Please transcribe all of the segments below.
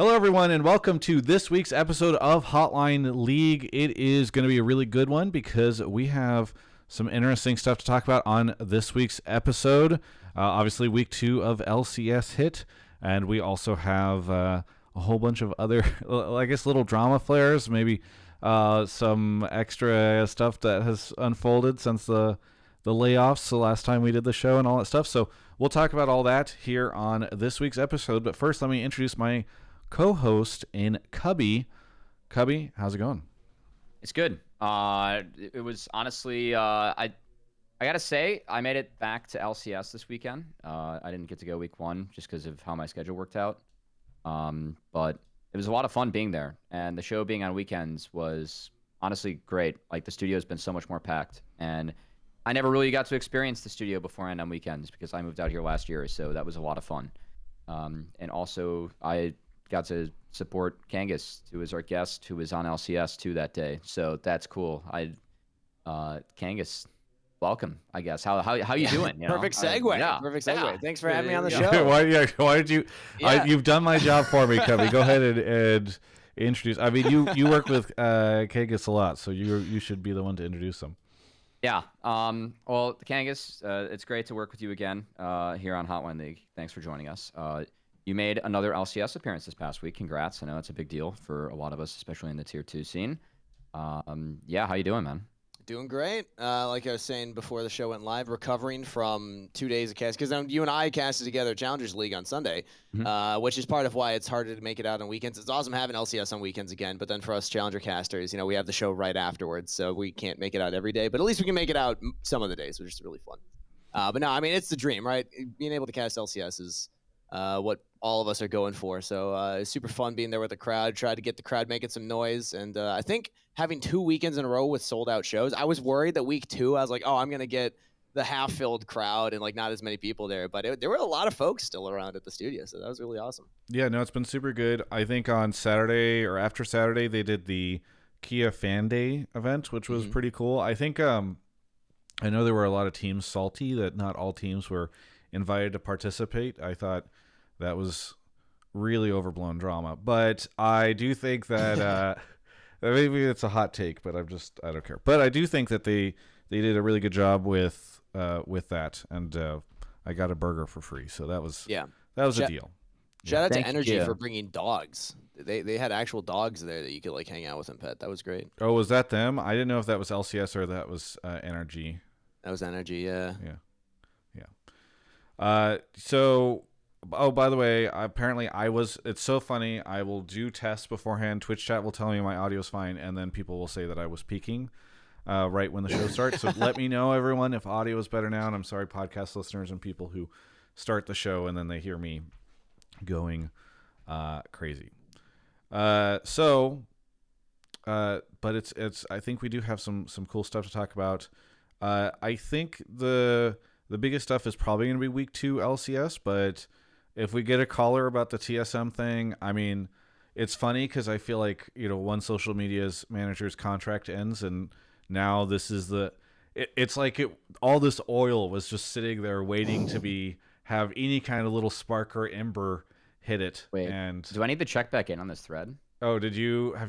Hello, everyone, and welcome to this week's episode of Hotline League. It is going to be a really good one because we have some interesting stuff to talk about on this week's episode. Obviously, week 2 of LCS hit, and we also have a whole bunch of other, I guess, little drama flares, maybe some extra stuff that has unfolded since the layoffs the last time we did the show and all that stuff. So we'll talk about all that here on this week's episode. But first, let me introduce my co-host in Cubby. Cubby, how's it going? It's good. It was honestly, I gotta say, I made it back to LCS this weekend. I didn't get to go week 1 just because of how my schedule worked out. But it was a lot of fun being there, and the show being on weekends was honestly great. Like, the studio's been so much more packed, and I never really got to experience the studio beforehand on weekends because I moved out here last year, so that was a lot of fun. And also, I got to support Kangas, who was our guest, who was on LCS too that day. So that's cool. Kangas, welcome, I guess. How you doing? You know? Perfect segue. Yeah. Perfect segue. Yeah. Thanks for having me on the show. Why did you? Yeah. You've done my job for me, Cubby. Go ahead and introduce. I mean, you work with Kangas a lot, so you should be the one to introduce them. Yeah. Well, Kangas, it's great to work with you again here on Hotline League. Thanks for joining us. You made another LCS appearance this past week. Congrats. I know it's a big deal for a lot of us, especially in the Tier 2 scene. Yeah, how you doing, man? Doing great. Like I was saying before the show went live, recovering from 2 days of cast, because you and I casted together Challengers League on Sunday, which is part of why it's harder to make it out on weekends. It's awesome having LCS on weekends again, but then for us Challenger casters, we have the show right afterwards, so we can't make it out every day, but at least we can make it out some of the days, which is really fun. But no, I mean, it's the dream, right? Being able to cast LCS is what all of us are going for. So it's super fun being there with the crowd, try to get the crowd making some noise. And I think having 2 weekends in a row with sold out shows, I was worried that week 2, I was like, oh, I'm going to get the half filled crowd and like not as many people there. But there were a lot of folks still around at the studio. So that was really awesome. Yeah, no, it's been super good. I think on Saturday or after Saturday, they did the Kia Fan Day event, which was pretty cool. I think I know there were a lot of teams salty that not all teams were invited to participate. I thought that was really overblown drama, but I do think that maybe it's a hot take, but I don't care. But I do think that they did a really good job with that, and I got a burger for free, so that was a deal. Shout out to Thank Energy you. for bringing dogs. They had actual dogs there that you could like hang out with and pet. That was great. Oh, was that them? I didn't know if that was LCS or that was Energy. That was Energy. Yeah. So. Oh, by the way, apparently it's so funny. I will do tests beforehand. Twitch chat will tell me my audio's fine, and then people will say that I was peaking right when the show starts. So let me know, everyone, if audio is better now. And I'm sorry, podcast listeners and people who start the show and then they hear me going crazy. But it's I think we do have some cool stuff to talk about. I think the biggest stuff is probably going to be week 2 LCS, but if we get a caller about the TSM thing, I mean, it's funny because I feel like, one social media's manager's contract ends, and now this is it's like all this oil was just sitting there waiting to have any kind of little spark or ember hit it. Wait, and do I need to check back in on this thread? Oh, have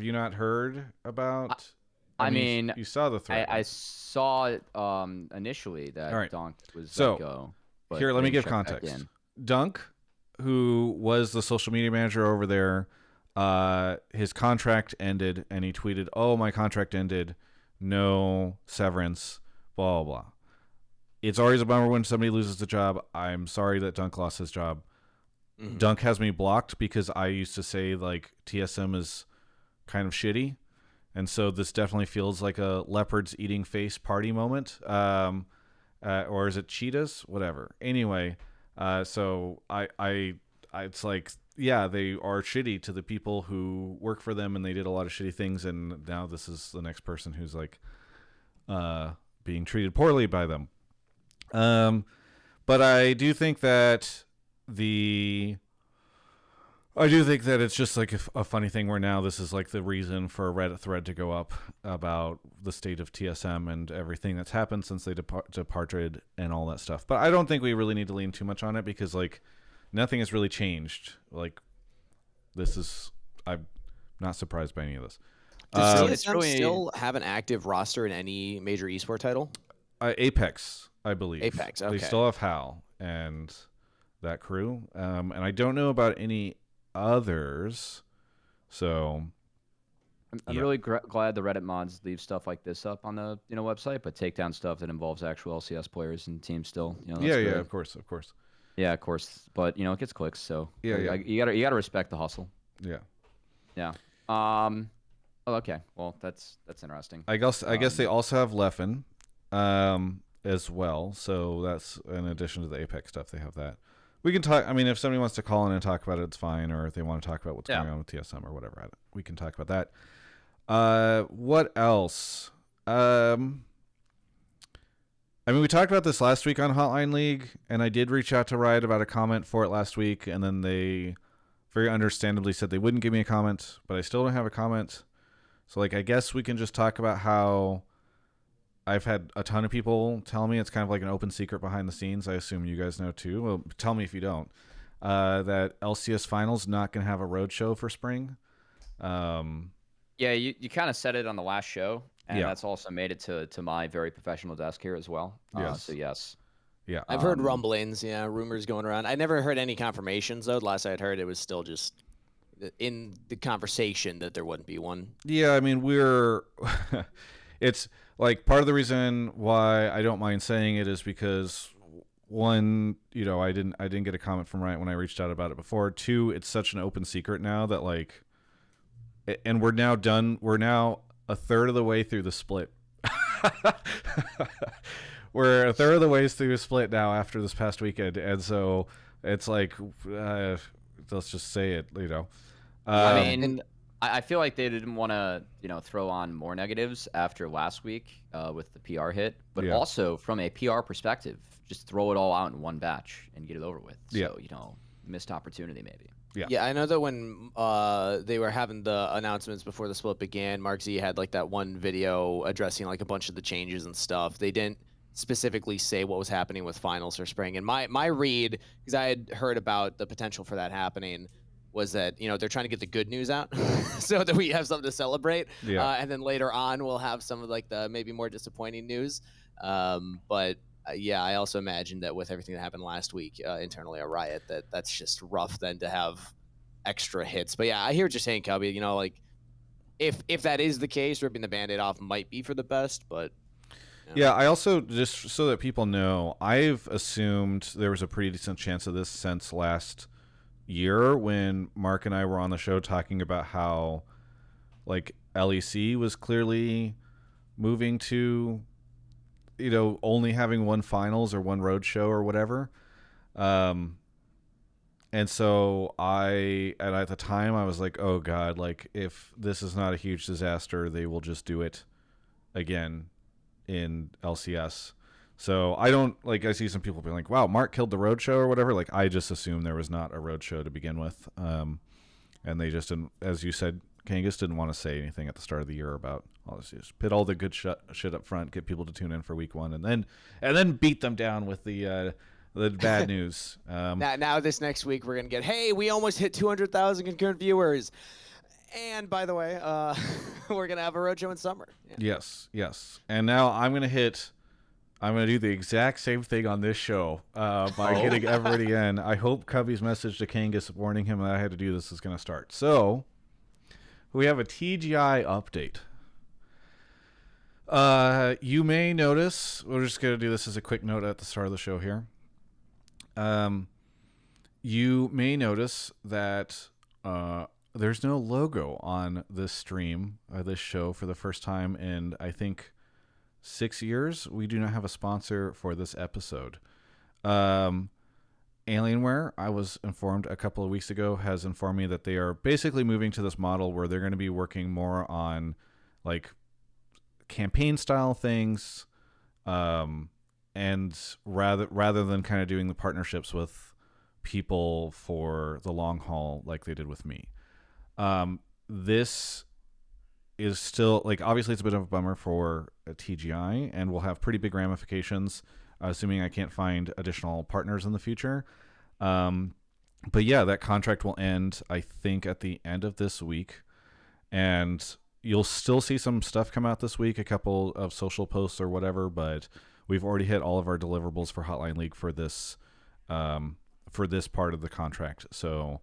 you not heard about? I mean, you saw the thread. I saw it initially that right. Dunk was so let go. But here, let me give check back context. in. Dunk, who was the social media manager over there, his contract ended, and he tweeted, "Oh, my contract ended, no severance, blah blah blah." It's always a bummer when somebody loses the job. I'm sorry that Dunk lost his job. Dunk has me blocked because I used to say like TSM is kind of shitty. And so this definitely feels like a leopards eating face party moment. Or is it cheetahs? Whatever. Anyway, so it's like, yeah, they are shitty to the people who work for them, and they did a lot of shitty things. And now this is the next person who's like being treated poorly by them. But I do think that it's just like a funny thing where now this is like the reason for a Reddit thread to go up about the state of TSM and everything that's happened since they departed and all that stuff. But I don't think we really need to lean too much on it because like nothing has really changed. Like I'm not surprised by any of this. Does it's TSM really- still have an active roster in any major esport title? Apex, I believe. Apex, They okay. still have Hal and that crew. And I don't know about any others. So I'm really glad the Reddit mods leave stuff like this up on the website, but take down stuff that involves actual LCS players and teams still. That's yeah, good. of course. Yeah, of course. But it gets clicks, so Yeah. you gotta respect the hustle. Yeah. Yeah. Oh, okay. Well, that's interesting. I guess they also have Leffen as well. So that's in addition to the Apex stuff, they have that. We can talk. I mean, if somebody wants to call in and talk about it, it's fine. Or if they want to talk about what's going on with TSM or whatever, we can talk about that. What else? I mean, we talked about this last week on Hotline League, and I did reach out to Riot about a comment for it last week, and then they very understandably said they wouldn't give me a comment, but I still don't have a comment. So, I guess we can just talk about how I've had a ton of people tell me it's kind of like an open secret behind the scenes. I assume you guys know too. Well, tell me if you don't. That LCS Finals not going to have a road show for spring. Yeah, you kind of said it on the last show, and Yeah. that's also made it to my very professional desk here as well. Yes. So yes. Yeah. I've heard rumblings, rumors going around. I never heard any confirmations, though. The last I had heard, it was still just in the conversation that there wouldn't be one. Yeah, I mean, it's like part of the reason why I don't mind saying it is because one, I didn't get a comment from Riot when I reached out about it before. Two, it's such an open secret now that and we're now done. We're now a third of the way through the split. We're a third of the way through the split now after this past weekend, and so it's like, let's just say it, I mean, I feel like they didn't want to, throw on more negatives after last week with the PR hit, but also from a PR perspective, just throw it all out in one batch and get it over with. So, missed opportunity maybe. Yeah, I know that when they were having the announcements before the split began, Mark Z had that one video addressing a bunch of the changes and stuff. They didn't specifically say what was happening with finals for spring. And my read, because I had heard about the potential for that happening, was that they're trying to get the good news out so that we have something to celebrate. And then later on we'll have some of the maybe more disappointing news. But I also imagine that with everything that happened last week internally at Riot, that's just rough then to have extra hits. But yeah, I hear what you're saying, Cubby. If that is the case, ripping the Band-Aid off might be for the best, but yeah, I also, just so that people know, I've assumed there was a pretty decent chance of this since last year when Mark and I were on the show talking about how LEC was clearly moving to only having one finals or one road show or whatever. And so at the time I was like, oh God, if this is not a huge disaster, they will just do it again in LCS. So I don't I see some people being like, wow, Mark killed the road show or whatever. I just assumed there was not a road show to begin with. And they just didn't, as you said, Kangas didn't want to say anything at the start of the year about just put all the good shit up front, get people to tune in for week one, and then beat them down with the bad news. Now this next week we're gonna get, hey, we almost hit 200,000 concurrent viewers, and by the way, we're gonna have a roadshow in summer. Yeah. Yes. And now I'm gonna do the exact same thing on this show by hitting Everett again. I hope Cubby's message to Kangas warning him that I had to do this is gonna start. So we have a TGI update. You may notice, we're just going to do this as a quick note at the start of the show here. You may notice that there's no logo on this stream, this show, for the first time in, I think, 6 years. We do not have a sponsor for this episode. Alienware, I was informed a couple of weeks ago, has informed me that they are basically moving to this model where they're going to be working more on campaign style things, and rather than kind of doing the partnerships with people for the long haul like they did with me. This is still obviously it's a bit of a bummer for TGI and will have pretty big ramifications, assuming I can't find additional partners in the future. But yeah, that contract will end, I think, at the end of this week. And you'll still see some stuff come out this week, a couple of social posts or whatever, but we've already hit all of our deliverables for Hotline League for this part of the contract. So,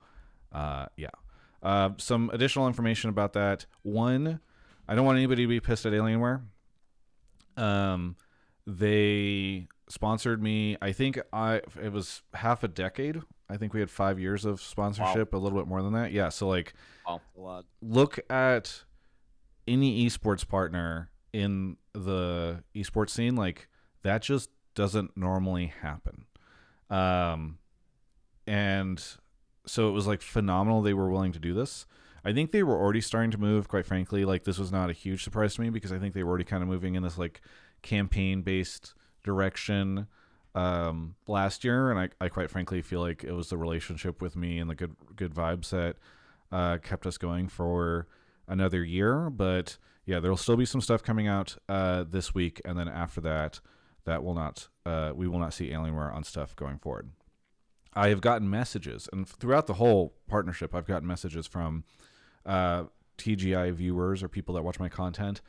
some additional information about that. One, I don't want anybody to be pissed at Alienware. They sponsored me. I think it was half a decade. I think we had 5 years of sponsorship, wow. A little bit more than that. Yeah. So like, a lot. Look at any esports partner in the esports scene. Like that just doesn't normally happen. And so it was like phenomenal. They were willing to do this. I think they were already starting to move, quite frankly. Like this was not a huge surprise to me because I think they were already kind of moving in this like campaign based direction last year, and I quite frankly feel like it was the relationship with me and the good vibes that kept us going for another year. But yeah, there'll still be some stuff coming out this week, and then after that will not we will not see Alienware on stuff going forward. I have gotten messages, and throughout the whole partnership, I've gotten messages from TGI viewers or people that watch my content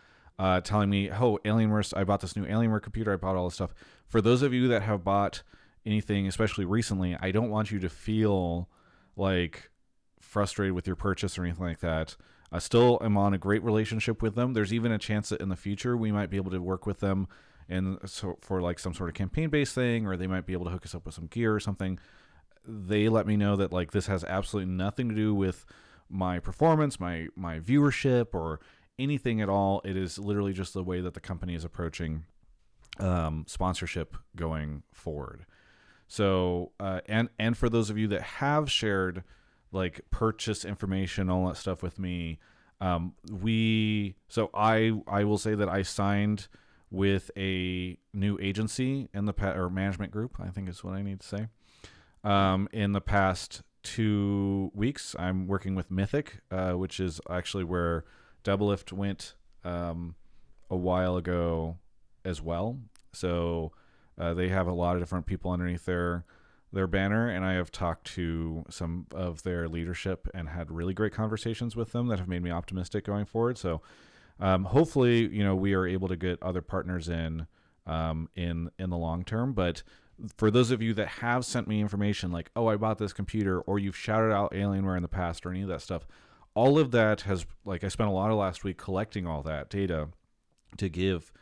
telling me, oh, Alienware, I bought this new Alienware computer, I bought all this stuff. For those of you that have bought anything, especially recently, I don't want you to feel like frustrated with your purchase or anything like that. I still am on a great relationship with them. There's even a chance that in the future we might be able to work with them and so for like some sort of campaign-based thing, or they might be able to hook us up with some gear or something. They let me know that like this has absolutely nothing to do with my performance, my viewership, or anything at all. It is literally just the way that the company is approaching sponsorship going forward. So and for those of you that have shared like purchase information, all that stuff with me, I will say that I signed with a new agency in the or management group, I think is what I need to say. In the past 2 weeks, I'm working with Mythic, which is actually where Doublelift went a while ago as well. So they have a lot of different people underneath their banner, and I have talked to some of their leadership and had really great conversations with them that have made me optimistic going forward. So hopefully, we are able to get other partners in the long term. But for those of you that have sent me information like, oh, I bought this computer, or you've shouted out Alienware in the past or any of that stuff, all of that has, like, I spent a lot of last week collecting all that data to give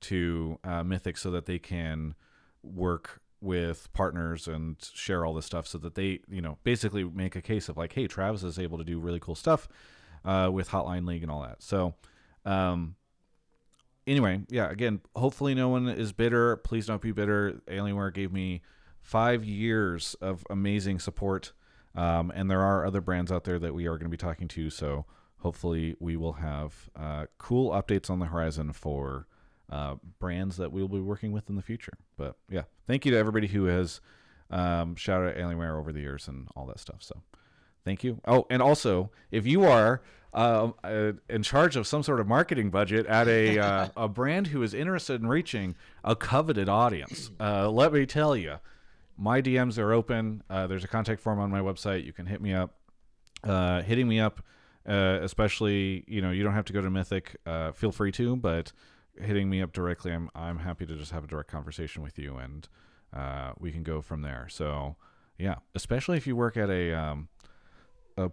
to Mythic so that they can work with partners and share all this stuff so that they, basically make a case of like, hey, Travis is able to do really cool stuff with Hotline League and all that. So anyway, yeah, again, hopefully no one is bitter. Please don't be bitter. Alienware gave me 5 years of amazing support. And there are other brands out there that we are going to be talking to. So hopefully we will have cool updates on the horizon for brands that we'll be working with in the future. But yeah, thank you to everybody who has shouted at Alienware over the years and all that stuff. So thank you. Oh, and also, if you are in charge of some sort of marketing budget at a brand who is interested in reaching a coveted audience, let me tell you, my DMs are open. There's a contact form on my website. You can hit me up. Hitting me up, especially, you don't have to go to Mythic. Feel free to, but hitting me up directly, I'm happy to just have a direct conversation with you, and we can go from there. So, yeah, especially if you work at a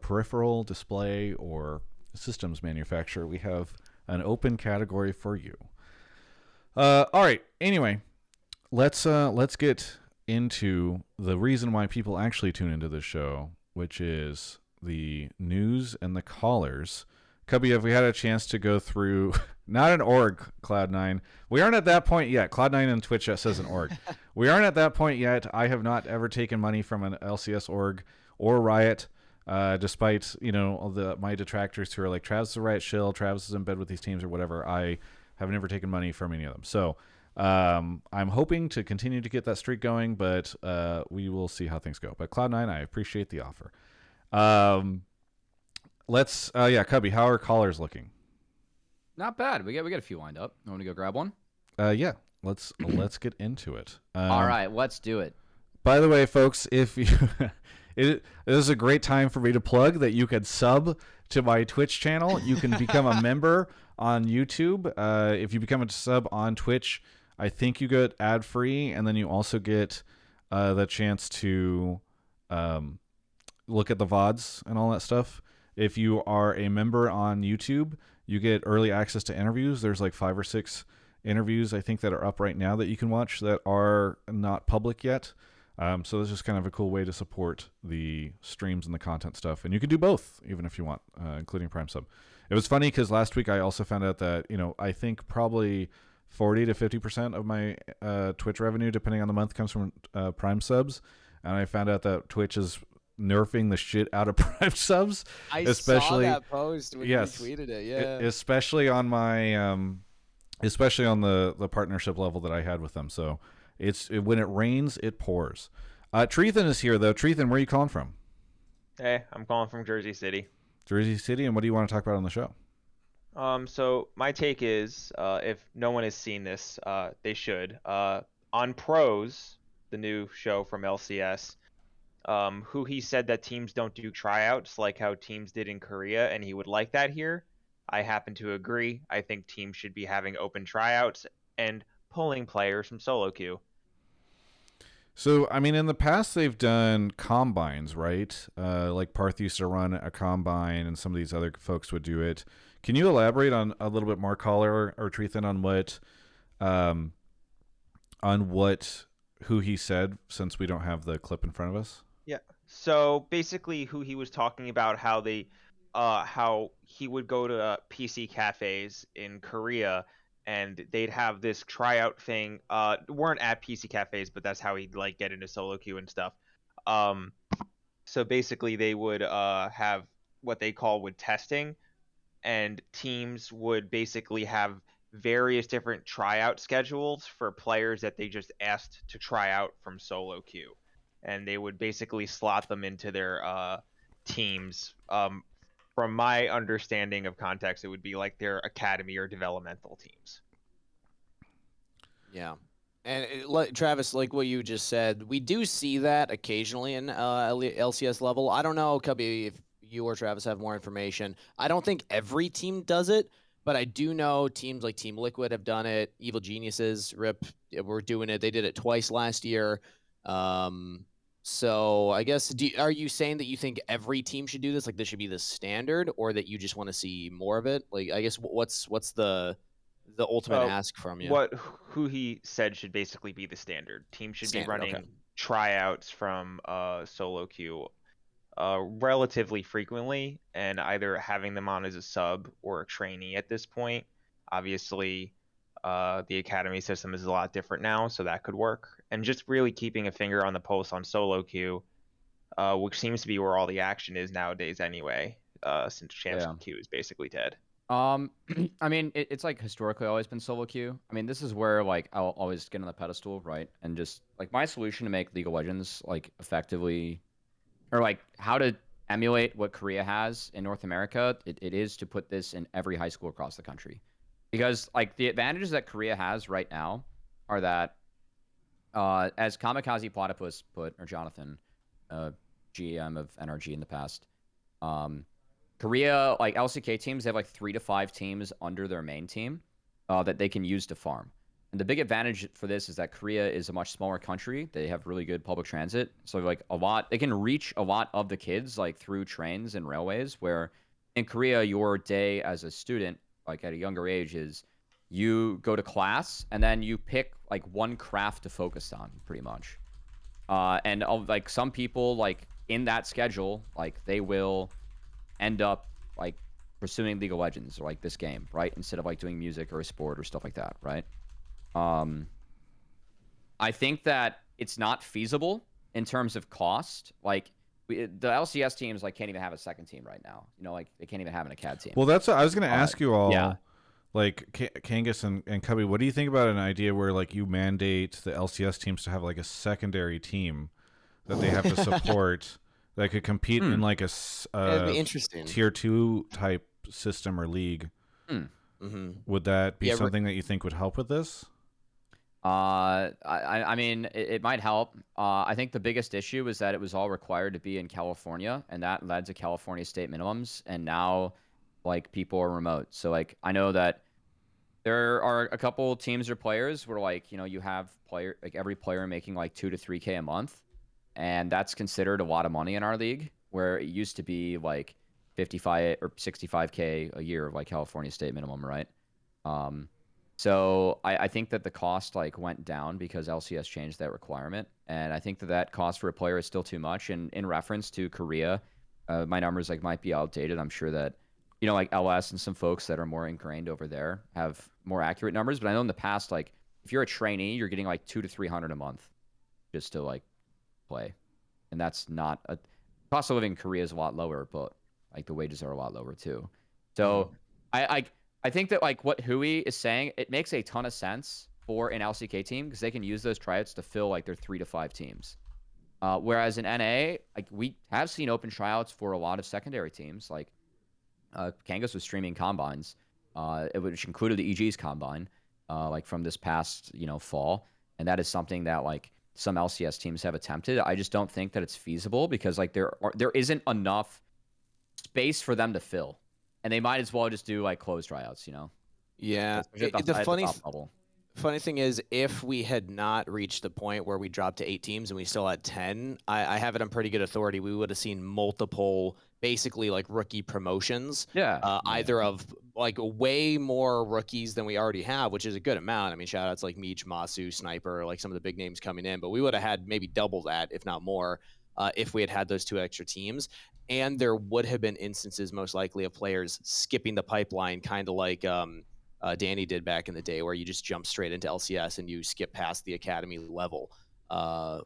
peripheral display or systems manufacturer, we have an open category for you. All right. Anyway, let's get into the reason why people actually tune into this show, which is the news and the callers. Cubby, have we had a chance to go through, not an org, Cloud9. We aren't at that point yet. Cloud9 on Twitch says an org. We aren't at that point yet. I have not ever taken money from an LCS org or Riot, despite, my detractors who are like, Travis is a Riot shill, Travis is in bed with these teams or whatever. I have never taken money from any of them. So I'm hoping to continue to get that streak going, but we will see how things go. But Cloud9, I appreciate the offer. Cubby, how are callers looking? Not bad. We got a few lined up. You want to go grab one? Yeah. Let's get into it. All right, let's do it. By the way, folks, if This is a great time for me to plug that you can sub to my Twitch channel. You can become a member on YouTube. If you become a sub on Twitch, I think you get ad free, and then you also get the chance to look at the VODs and all that stuff. If you are a member on YouTube, you get early access to interviews. There's like 5 or 6 interviews, I think, that are up right now that you can watch that are not public yet. So this is kind of a cool way to support the streams and the content stuff. And you can do both, even if you want, including Prime Sub. It was funny because last week I also found out that, I think probably 40 to 50% of my Twitch revenue, depending on the month, comes from Prime Subs. And I found out that Twitch is nerfing the shit out of Prime Subs. I saw that post when you tweeted it. Yeah, especially on my, especially on the partnership level that I had with them. So when it rains, it pours. Treethan is here though. Treethan, where are you calling from? Hey, I'm calling from Jersey City. Jersey City, and what do you want to talk about on the show? So my take is, if no one has seen this, they should. On Pros, the new show from LCS, who he said that teams don't do tryouts like how teams did in Korea, and he would like that here. I happen to agree. I think teams should be having open tryouts and pulling players from solo queue. So, I mean, in the past, they've done combines, right? Like Parth used to run a combine, and some of these other folks would do it. Can you elaborate on a little bit more, Caller or Treethan, on who he said, since we don't have the clip in front of us? Yeah. So basically, who he was talking about, how he would go to PC cafes in Korea, and they'd have this tryout thing. Weren't at PC cafes, but that's how he'd like get into solo queue and stuff. So basically, they would have what they call with testing, and teams would basically have various different tryout schedules for players that they just asked to try out from solo queue, and they would basically slot them into their teams. From my understanding of context, it would be like their academy or developmental teams. Yeah. And Travis, like what you just said, we do see that occasionally in LCS level. I don't know, Cubby, if you or Travis have more information. I don't think every team does it, but I do know teams like Team Liquid have done it. Evil Geniuses, RIP, were doing it. They did it twice last year. So I guess, are you saying that you think every team should do this? Like this should be the standard, or that you just want to see more of it? Like, I guess what's the ultimate ask from you? Who he said should basically be the standard. Teams should be running tryouts from solo queue relatively frequently, and either having them on as a sub or a trainee at this point. Obviously, the academy system is a lot different now, so that could work. And just really keeping a finger on the pulse on solo queue, which seems to be where all the action is nowadays anyway, since Championship queue is basically dead. I mean, it's like historically always been solo queue. I mean, this is where like I'll always get on the pedestal, right? And just like my solution to make League of Legends like effectively, or like how to emulate what Korea has in North America, it is to put this in every high school across the country. Because like the advantages that Korea has right now are that, as Kamikaze Platypus put, or Jonathan, GM of NRG in the past, Korea, like LCK teams, they have like 3 to 5 teams under their main team that they can use to farm. And the big advantage for this is that Korea is a much smaller country. They have really good public transit. So like they can reach a lot of the kids like through trains and railways, where in Korea, your day as a student, like at a younger age, is you go to class and then you pick like one craft to focus on pretty much. And like some people like in that schedule, like they will end up like pursuing League of Legends or like this game, right? Instead of like doing music or a sport or stuff like that, right? I think that it's not feasible in terms of cost. Like the LCS teams like can't even have a second team right now. You know, like they can't even have an acad team. Well, that's what I was going to ask you all. Yeah. Like Kangas and Cubby, what do you think about an idea where like you mandate the LCS teams to have like a secondary team that they have to support that could compete in like a interesting tier 2 type system or league? Would that be something that you think would help with this? I mean, it might help. I think the biggest issue is that it was all required to be in California, and that led to California state minimums. And now, like, people are remote. So, like, I know that there are a couple teams or players where, like, you have every player making like 2 to 3K a month, and that's considered a lot of money in our league, where it used to be like 55 or 65K a year of like California state minimum, right? Um, so I think that the cost like went down because LCS changed that requirement, and I think that that cost for a player is still too much. And in reference to Korea, my numbers like might be outdated. I'm sure that like LS and some folks that are more ingrained over there have more accurate numbers. But I know in the past, like if you're a trainee, you're getting like 200 to 300 a month just to like play, and that's not a cost of living in Korea is a lot lower, but like the wages are a lot lower too. So I think that like what Hui is saying, it makes a ton of sense for an LCK team because they can use those tryouts to fill like their 3 to 5 teams. Whereas in NA, like we have seen open tryouts for a lot of secondary teams. Like Kangas was streaming combines, which included the EG's combine, like from this past fall, and that is something that like some LCS teams have attempted. I just don't think that it's feasible because like there isn't enough space for them to fill, and they might as well just do like closed tryouts. Yeah. The funny thing is, if we had not reached the point where we dropped to 8 teams and we still had 10, I have it on pretty good authority. We would have seen multiple, basically like rookie promotions. Either of like way more rookies than we already have, which is a good amount. I mean, shout outs like Meech, Masu, Sniper, like some of the big names coming in, but we would have had maybe double that, if not more, if we had had those 2 extra teams. And there would have been instances, most likely, of players skipping the pipeline, kind of like Danny did back in the day, where you just jump straight into LCS and you skip past the academy level,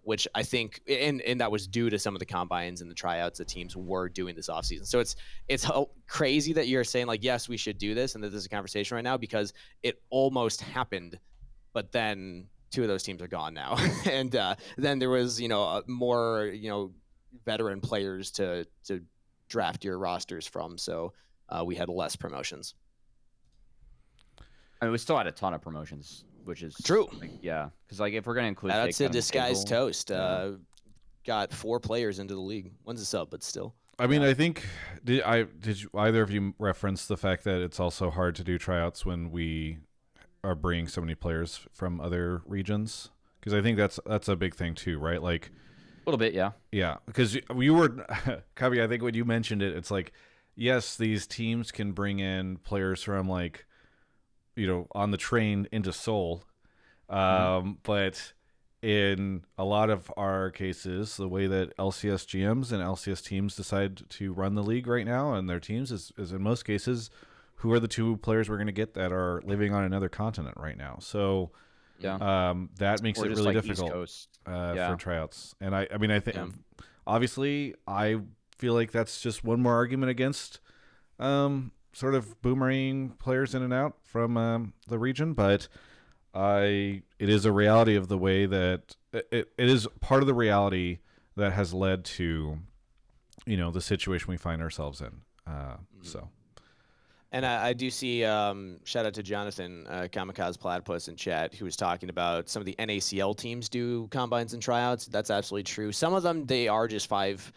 which I think, and that was due to some of the combines and the tryouts that teams were doing this offseason. So it's crazy that you're saying like, yes, we should do this, and that there's a conversation right now, because it almost happened, but then 2 of those teams are gone now, and then there was more veteran players to draft your rosters from, so we had less promotions. I mean, we still had a ton of promotions, which is true. Like, yeah, because like if we're gonna include, that's a disguised toast. Got 4 players into the league. One's a sub, but still. I mean, I think did either of you reference the fact that it's also hard to do tryouts when we are bringing so many players from other regions? Because I think that's a big thing too, right? Like a little bit, yeah. Yeah, because you were, Kavi, I think when you mentioned it, it's like, yes, these teams can bring in players from like, on the train into Seoul. But in a lot of our cases, the way that LCS GMs and LCS teams decide to run the league right now and their teams is in most cases, who are the 2 players we're going to get that are living on another continent right now. So that makes it really like difficult for tryouts. And I mean, I think obviously I feel like that's just one more argument against sort of boomerang players in and out from the region, but it is a reality of the way that it is part of the reality that has led to the situation we find ourselves in. So. And I do see, shout out to Jonathan, Kamikaze Platypus in chat, who was talking about some of the NACL teams do combines and tryouts. That's absolutely true. Some of them, they are just 5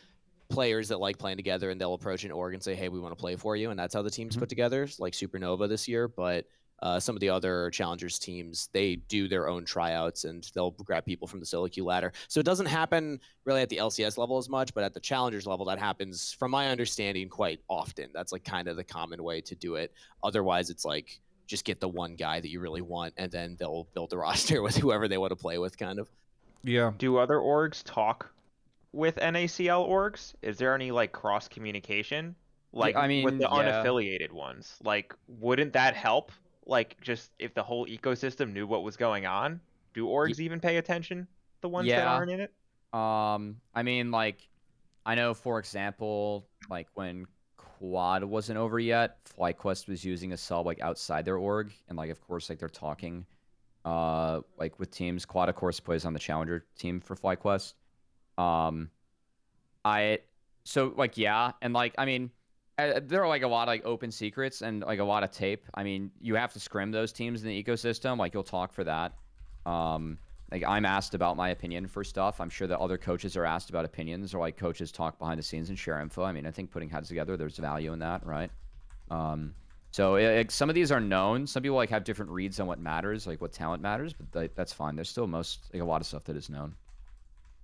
players that like playing together, and they'll approach an org and say, hey, we want to play for you. And that's how the team's put together, like Supernova this year. But some of the other challengers teams, they do their own tryouts, and they'll grab people from the solo queue ladder. So it doesn't happen really at the LCS level as much, but at the challengers level, that happens, from my understanding, quite often. That's like kind of the common way to do it. Otherwise, it's like just get the one guy that you really want, and then they'll build a roster with whoever they want to play with, kind of. Yeah. Do other orgs talk with NACL orgs? Is there any like cross communication, like with the unaffiliated ones? Like, wouldn't that help? Like, just if the whole ecosystem knew what was going on, do orgs even pay attention? The ones that aren't in it. I mean, like, I know, for example, like when Quad wasn't over yet, FlyQuest was using a sub like outside their org, and like of course like they're talking, like with teams. Quad of course plays on the challenger team for FlyQuest. And like I mean, there are like a lot of like open secrets and like a lot of tape. I mean, you have to scrim those teams in the ecosystem. Like you'll talk for that. Like I'm asked about my opinion for stuff. I'm sure that other coaches are asked about opinions, or like coaches talk behind the scenes and share info. I mean, I think putting heads together, there's value in that, right? So some of these are known. Some people like have different reads on what matters, like what talent matters, but that's fine. There's still a lot of stuff that is known.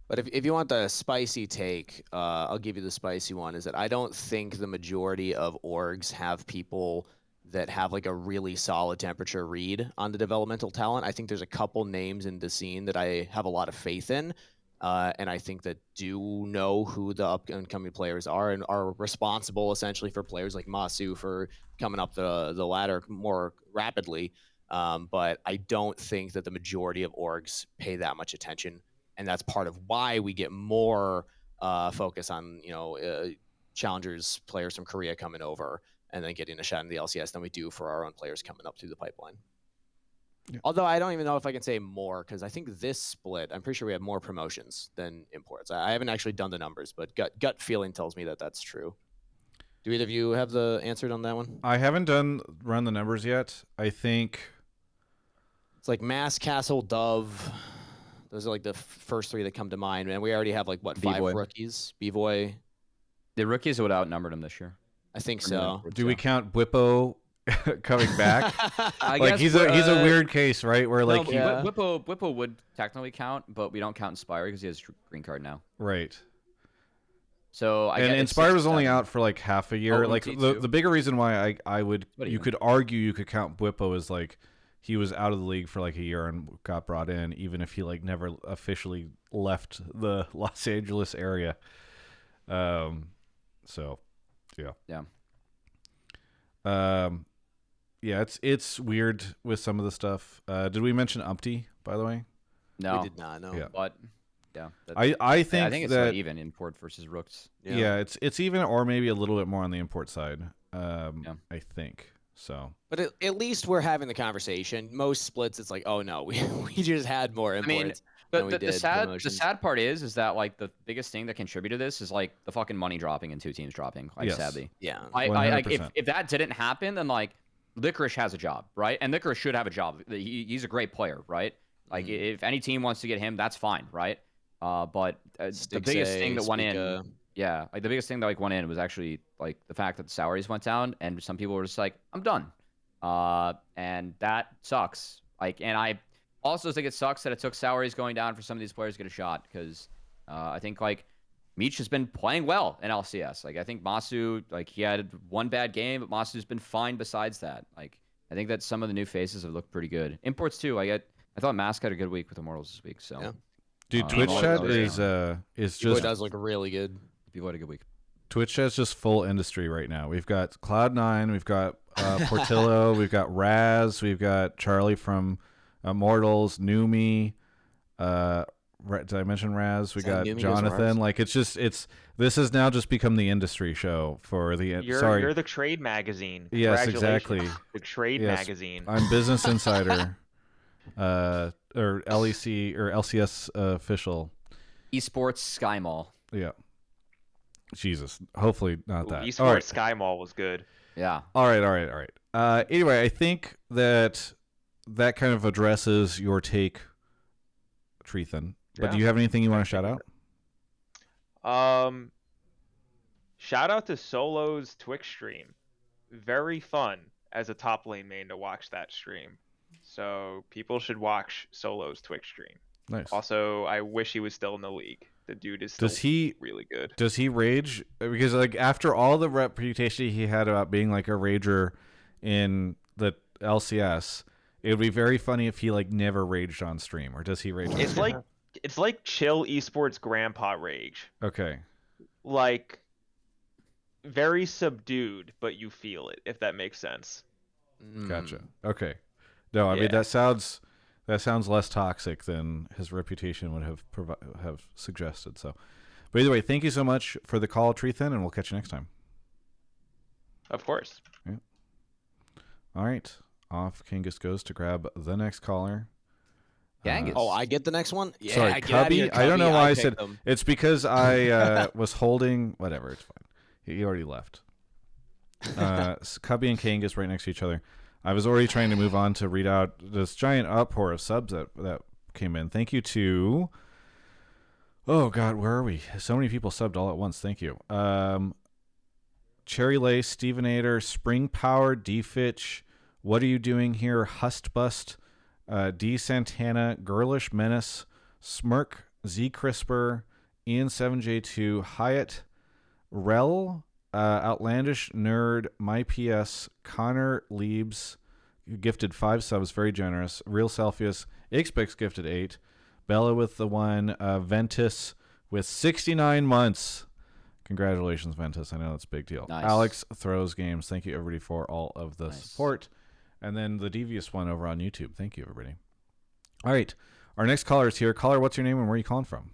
But if you want the spicy take, I'll give you the spicy one, is that I don't think the majority of orgs have people that have like a really solid temperature read on the developmental talent. I think there's a couple names in the scene that I have a lot of faith in. And I think that do know who the upcoming players are and are responsible essentially for players like Masu for coming up the ladder more rapidly. But I don't think that the majority of orgs pay that much attention. And that's part of why we get more focus on, challengers players from Korea coming over and then getting a shot in the LCS than we do for our own players coming up through the pipeline. Yeah. Although I don't even know if I can say more, because I think this split, I'm pretty sure we have more promotions than imports. I haven't actually done the numbers, but gut feeling tells me that that's true. Do either of you have the answer on that one? I haven't run the numbers yet. I think it's like Mass, Castle, Dove. Those are like the first three that come to mind, and we already have like what, 5 rookies? B-Boy. The rookies would outnumbered him this year. I think so. Do we count Whippo coming back? I like guess he's a weird case, right? Where like Whippo would technically count, but we don't count Inspire because he has a green card now. Right. So and Inspire was only out for like half a year. Like the bigger reason why you could argue you could count Whippo is like he was out of the league for like a year and got brought in, even if he like never officially left the Los Angeles area. So yeah. Yeah, it's weird with some of the stuff. Did we mention Umpty, by the way? No, we did not. No, yeah. But yeah, I think it's that like even import versus rooks. Yeah, it's even, or maybe a little bit more on the import side. I think so. But at least we're having the conversation. Most splits, it's like, oh no, we just had more imports. The sad part is that like the biggest thing that contributed to this is like the fucking money dropping and 2 teams dropping. Like sadly, yeah. If that didn't happen, then like Licorice has a job, right? And Licorice should have a job. He's a great player, right? Like if any team wants to get him, that's fine, right? But the biggest thing that went in, like the biggest thing that like went in was actually like the fact that the salaries went down, and some people were just like, I'm done, and that sucks. Like, and I also think it sucks that it took salaries going down for some of these players to get a shot, because I think like Meech has been playing well in LCS. Like I think Masu, like he had one bad game, but Masu's been fine besides that. Like I think that some of the new faces have looked pretty good. Imports too. I thought Mask had a good week with Immortals this week. So, dude, Twitch chat is just. It does look really good. People had a good week. Twitch chat's just full industry right now. We've got Cloud9, we've got Portillo, we've got Raz, we've got Charlie from Immortals, Numi. Did I mention Raz? We got Jonathan. Like this has now just become the industry show for the. You're the trade magazine. Yes, exactly. The trade magazine. I'm Business Insider. Or LEC or LCS official. Esports Sky Mall. Yeah. Jesus. Hopefully not that. Esports Sky Mall was good. Yeah. All right. Anyway, I think that kind of addresses your take, treethan. But do you have anything you want to shout out? Shout out to Solo's Twitch stream. Very fun as a top lane main to watch that stream. So people should watch Solo's Twitch stream. Nice. Also, I wish he was still in the league. The dude is still really good. Does he rage? Because like after all the reputation he had about being like a rager in the LCS, it would be very funny if he like never raged on stream. Or does he rage on stream? It's like chill esports grandpa rage. Okay. Like very subdued, but you feel it, if that makes sense. Gotcha. Okay. No, I mean that sounds less toxic than his reputation would have suggested. So, but either way, thank you so much for the call, treethan, and we'll catch you next time. Of course. Yeah. All right. Off Kangas goes to grab the next caller. Kangas. Oh, I get the next one? Yeah, sorry, Cubby. I don't know why I said them. It's because I was holding whatever. It's fine. He already left. Cubby and Kangas right next to each other. I was already trying to move on to read out this giant outpour of subs that came in. Thank you to... Oh, God, where are we? So many people subbed all at once. Thank you. Cherry Lace, Stevenator, Spring Power, D Fitch, What Are You Doing Here, Hustbust, D Santana, Girlish Menace, Smirk, Z Crisper, Ian7J2, Hyatt, Rel, Outlandish Nerd, MyPS, Connor Leibs, gifted 5 subs, very generous. Real Celsius, Ixpix gifted 8. Bella with the 1. Ventus with 69 months. Congratulations, Ventus. I know that's a big deal. Nice. Alex Throws Games. Thank you, everybody, for all of the support. And then the Devious one over on YouTube. Thank you, everybody. All right. Our next caller is here. Caller, what's your name and where are you calling from?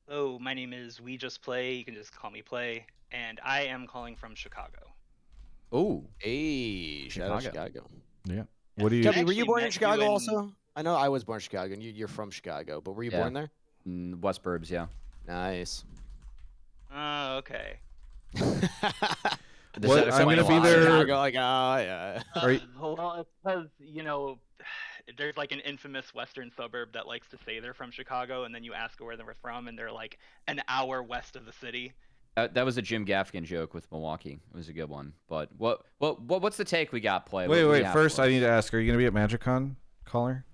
Hello, my name is We Just Play. You can just call me Play. And I am calling from Chicago. Oh, Hey, shout out Chicago. Yeah. What do you... Cubby, were you Actually born in met Chicago you in- also? I know I was born in Chicago, and you're from Chicago, but were you Yeah. born there? West Burbs, yeah. Nice. Okay. What? I'm gonna be there- Chicago, like, yeah. Are you- Well, it's because, there's like an infamous western suburb that likes to say they're from Chicago, and then you ask where they're from, and they're like an hour west of the city. That was a Jim Gaffigan joke with Milwaukee. It was a good one. But what's the take we got, Play? Wait. First, I need to ask, are you going to be at MagicCon, caller?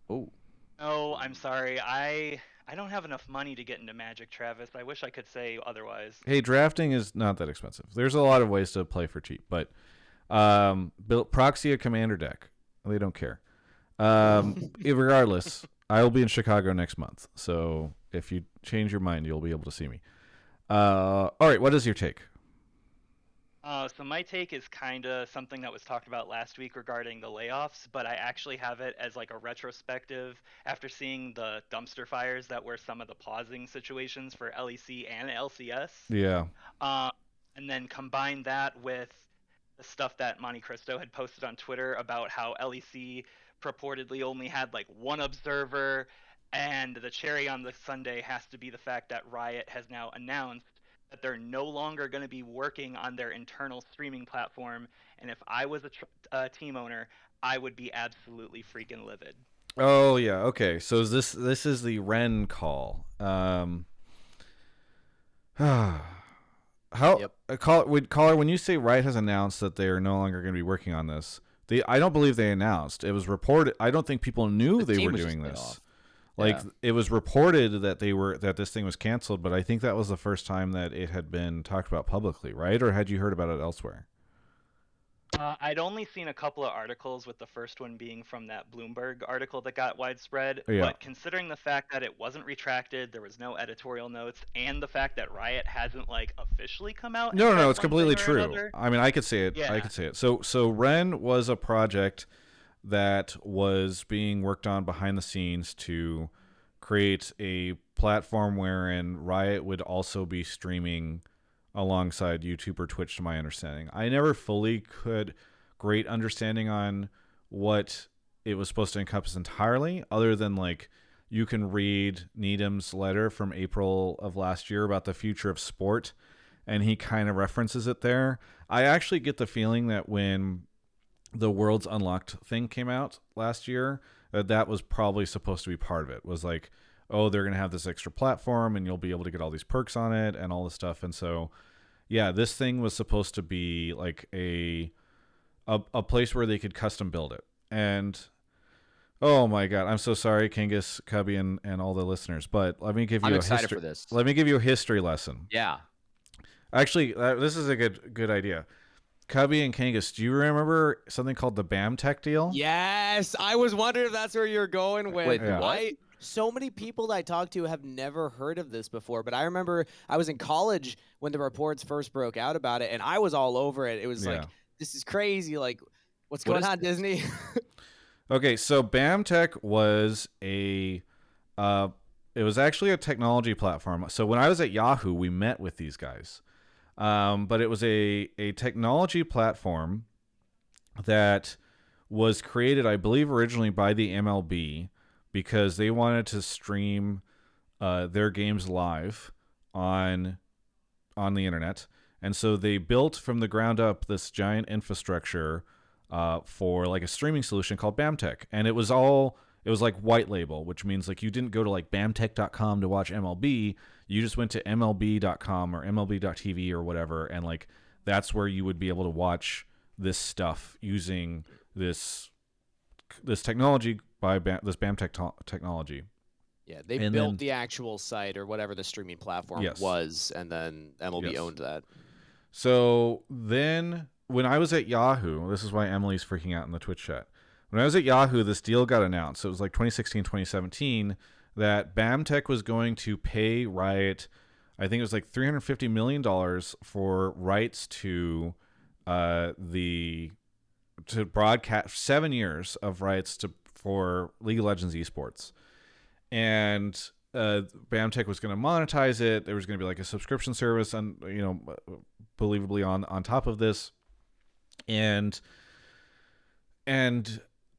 Oh. No, I'm sorry. I don't have enough money to get into Magic, Travis. I wish I could say otherwise. Hey, drafting is not that expensive. There's a lot of ways to play for cheap, but proxy a commander deck. They don't care. Regardless, I will be in Chicago next month. So if you change your mind, you'll be able to see me. All right, what is your take? So my take is kind of something that was talked about last week regarding the layoffs, but I actually have it as like a retrospective after seeing the dumpster fires that were some of the pausing situations for LEC and LCS. Yeah. And then combine that with the stuff that Monte Cristo had posted on Twitter about how LEC purportedly only had like one observer, and the cherry on the sundae has to be the fact that Riot has now announced that they're no longer going to be working on their internal streaming platform. And if I was a team owner, I would be absolutely freaking livid. Oh yeah. Okay. So this is the Ren call. How Yep. caller, when you say Riot has announced that they are no longer going to be working on this, I don't believe they announced. It was reported. I don't think people knew The they team were was doing just laid this. off. Like Yeah. it was reported that this thing was canceled, but I think that was the first time that it had been talked about publicly, right? Or had you heard about it elsewhere? I'd only seen a couple of articles, with the first one being from that Bloomberg article that got widespread. Yeah. But considering the fact that it wasn't retracted, there was no editorial notes, and the fact that Riot hasn't like officially come out. and No, said it's one completely thing or true. another- I mean, I could say it. I Yeah. could say it. So Ren was a project that was being worked on behind the scenes to create a platform wherein Riot would also be streaming alongside YouTube or Twitch, to my understanding. I never fully could great understanding on what it was supposed to encompass entirely, other than like you can read Needham's letter from April of last year about the future of sport, and he kind of references it there. I actually get the feeling that when the Worlds Unlocked thing came out last year, that was probably supposed to be part of it. Was like, oh, they're going to have this extra platform and you'll be able to get all these perks on it and all this stuff. And so, yeah, this thing was supposed to be like a place where they could custom build it. And oh my God, I'm so sorry, Kangas, Cubby, and all the listeners, but let me give you I'm a excited history. for this. Let me give you a history lesson. Yeah. Actually, this is a good idea. Cubby and Kangas, do you remember something called the BAM Tech deal? Yes, I was wondering if that's where you're going with. Wait, Yeah. what? So many people that I talked to have never heard of this before, but I remember I was in college when the reports first broke out about it, and I was all over it. It was like, this is crazy. Like, what's What going is on, Disney? Okay, so BAM Tech was it was actually a technology platform. So when I was at Yahoo, we met with these guys. But it was a technology platform that was created, I believe, originally by the MLB because they wanted to stream their games live on the internet. And so they built from the ground up this giant infrastructure for like a streaming solution called BAMTech, and it was like white label, which means like you didn't go to like bamtech.com to watch MLB. You just went to MLB.com or MLB.tv or whatever, and like that's where you would be able to watch this stuff using this technology by this BAMTech technology. Yeah, they And built then- the actual site or whatever the streaming platform Yes. was, and then MLB Yes. owned that. So then when I was at Yahoo, this is why Emily's freaking out in the Twitch chat. When I was at Yahoo, this deal got announced. It was like 2016, 2017, that BAMTech was going to pay Riot, I think it was like $350 million for rights to broadcast 7 years of rights for League of Legends esports. And BAMTech was going to monetize it. There was going to be like a subscription service, and believably on top of this, and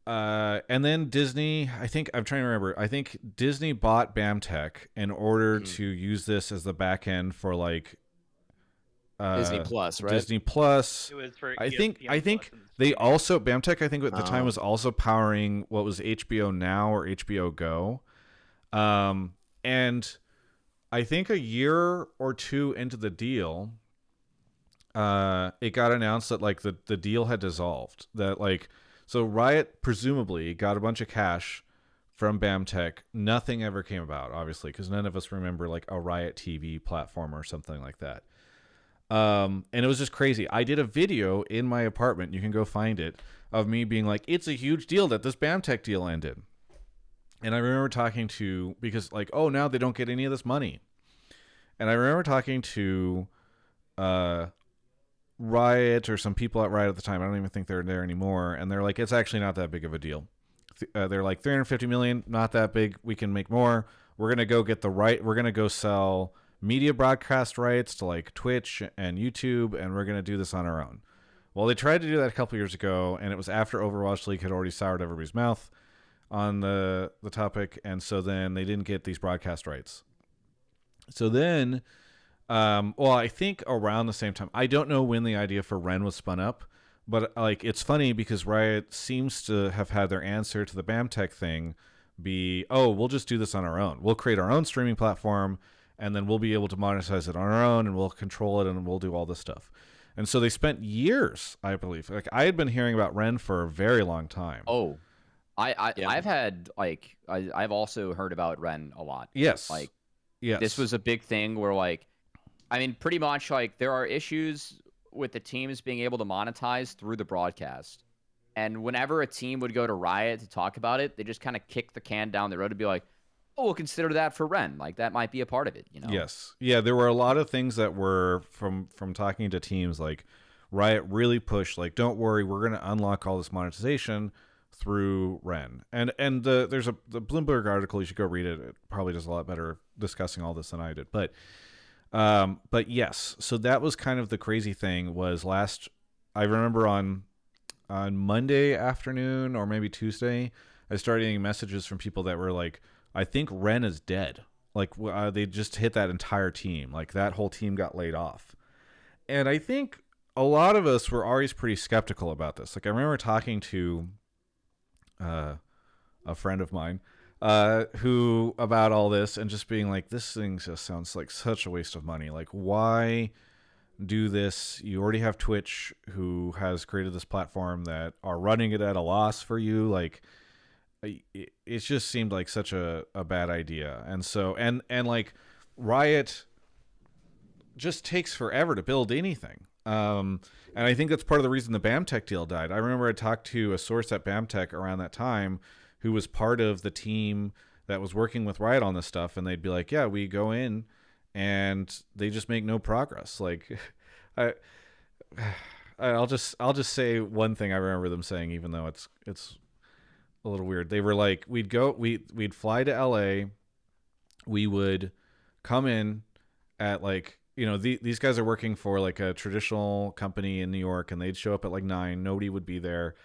then Disney. I think I'm trying to remember. I think Disney bought BAMTech in order to use this as the back end for like Disney Plus, right? Disney Plus. It was for I think ESPN Plus and they streaming. also BAMTech. I think at the time was also powering what was HBO Now or HBO Go. And I think a year or two into the deal, it got announced that like the deal had dissolved. That like, so Riot presumably got a bunch of cash from BAMTech. Nothing ever came about, obviously, because none of us remember like a Riot TV platform or something like that. And it was just crazy. I did a video in my apartment, you can go find it, of me being like, it's a huge deal that this BAMTech deal ended. And I remember talking to, because like, oh, now they don't get any of this money. And I remember talking to Riot or some people at Riot at the time. I don't even think they're there anymore. And they're like, it's actually not that big of a deal. They're like, 350 million, not that big. We can make more. We're going to go get we're going to go sell media broadcast rights to like Twitch and YouTube, and we're going to do this on our own. Well, they tried to do that a couple years ago, and it was after Overwatch League had already soured everybody's mouth on the topic, and so then they didn't get these broadcast rights. So then, I think around the same time, I don't know when the idea for Ren was spun up, but like it's funny because Riot seems to have had their answer to the BAMTech thing be, oh, we'll just do this on our own. We'll create our own streaming platform, and then we'll be able to monetize it on our own, and we'll control it, and we'll do all this stuff. And so they spent years, I believe. Like I had been hearing about Ren for a very long time. Oh, Yeah. I've had like I've also heard about Ren a lot. Yes. Like yes. this was a big thing where like, I mean, pretty much like there are issues with the teams being able to monetize through the broadcast. And whenever a team would go to Riot to talk about it, they just kind of kick the can down the road to be like, oh, we'll consider that for Ren. Like that might be a part of it, you know? Yes. Yeah, there were a lot of things that were from talking to teams, like Riot really pushed, like, don't worry, we're going to unlock all this monetization through Ren. And there's the Bloomberg article, you should go read it. It probably does a lot better discussing all this than I did. But yes, so that was kind of the crazy thing was I remember on Monday afternoon or maybe Tuesday, I started getting messages from people that were like, I think Ren is dead. Like they just hit that entire team. Like that whole team got laid off. And I think a lot of us were always pretty skeptical about this. Like I remember talking to a friend of mine who about all this and just being like, this thing just sounds like such a waste of money. Like why do this? You already have Twitch who has created this platform that are running it at a loss for you. Like it just seemed like such a bad idea. And so and like Riot just takes forever to build anything. And I think that's part of the reason the BAMTech deal died. I remember I talked to a source at BAMTech around that time who was part of the team that was working with Riot on this stuff, and they'd be like, yeah, we go in and they just make no progress. Like I'll just say one thing I remember them saying, even though it's a little weird. They were like, we'd fly to LA, we would come in at like, you know, these guys are working for like a traditional company in New York, and they'd show up at like 9, nobody would be there.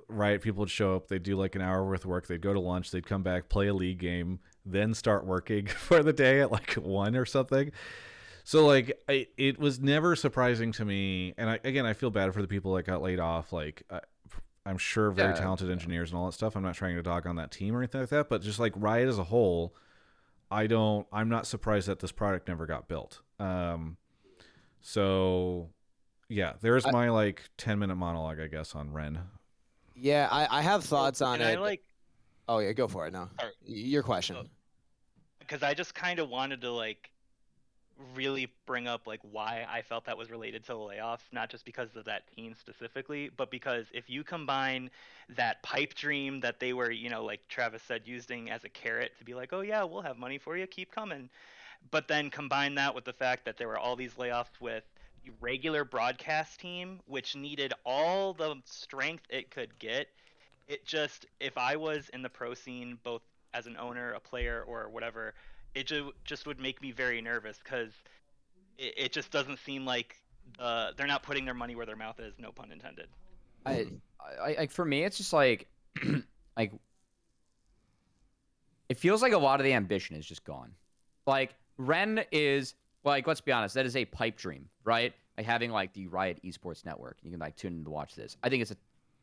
Riot people would show up, they'd do like an hour worth of work, they'd go to lunch, they'd come back, play a league game, then start working for the day at like 1 or something. So like it was never surprising to me, and I feel bad for the people that got laid off, like I'm sure very Yeah, talented engineers and all that stuff. I'm not trying to dog on that team or anything like that, but just like Riot as a whole, I'm not surprised that this product never got built. So yeah, there's my like 10-minute monologue, I guess, on Ren. Yeah, I have thoughts on And it. I like, Oh yeah, go for it. No, Sorry. your question. because I just kind of wanted to like really bring up like why I felt that was related to the layoffs, not just because of that team specifically, but because if you combine that pipe dream that they were, like Travis said, using as a carrot to be like, oh yeah, we'll have money for you, keep coming, but then combine that with the fact that there were all these layoffs with the regular broadcast team, which needed all the strength it could get. It just, if I was in the pro scene, both as an owner, a player, or whatever, it just would make me very nervous because it just doesn't seem like they're not putting their money where their mouth is. No pun intended. I for me, it's just like, like, it feels like a lot of the ambition is just gone. Like, Ren is, like, let's be honest, that is a pipe dream, right? Like, having, like, the Riot Esports Network. You can, like, tune in to watch this. I think it's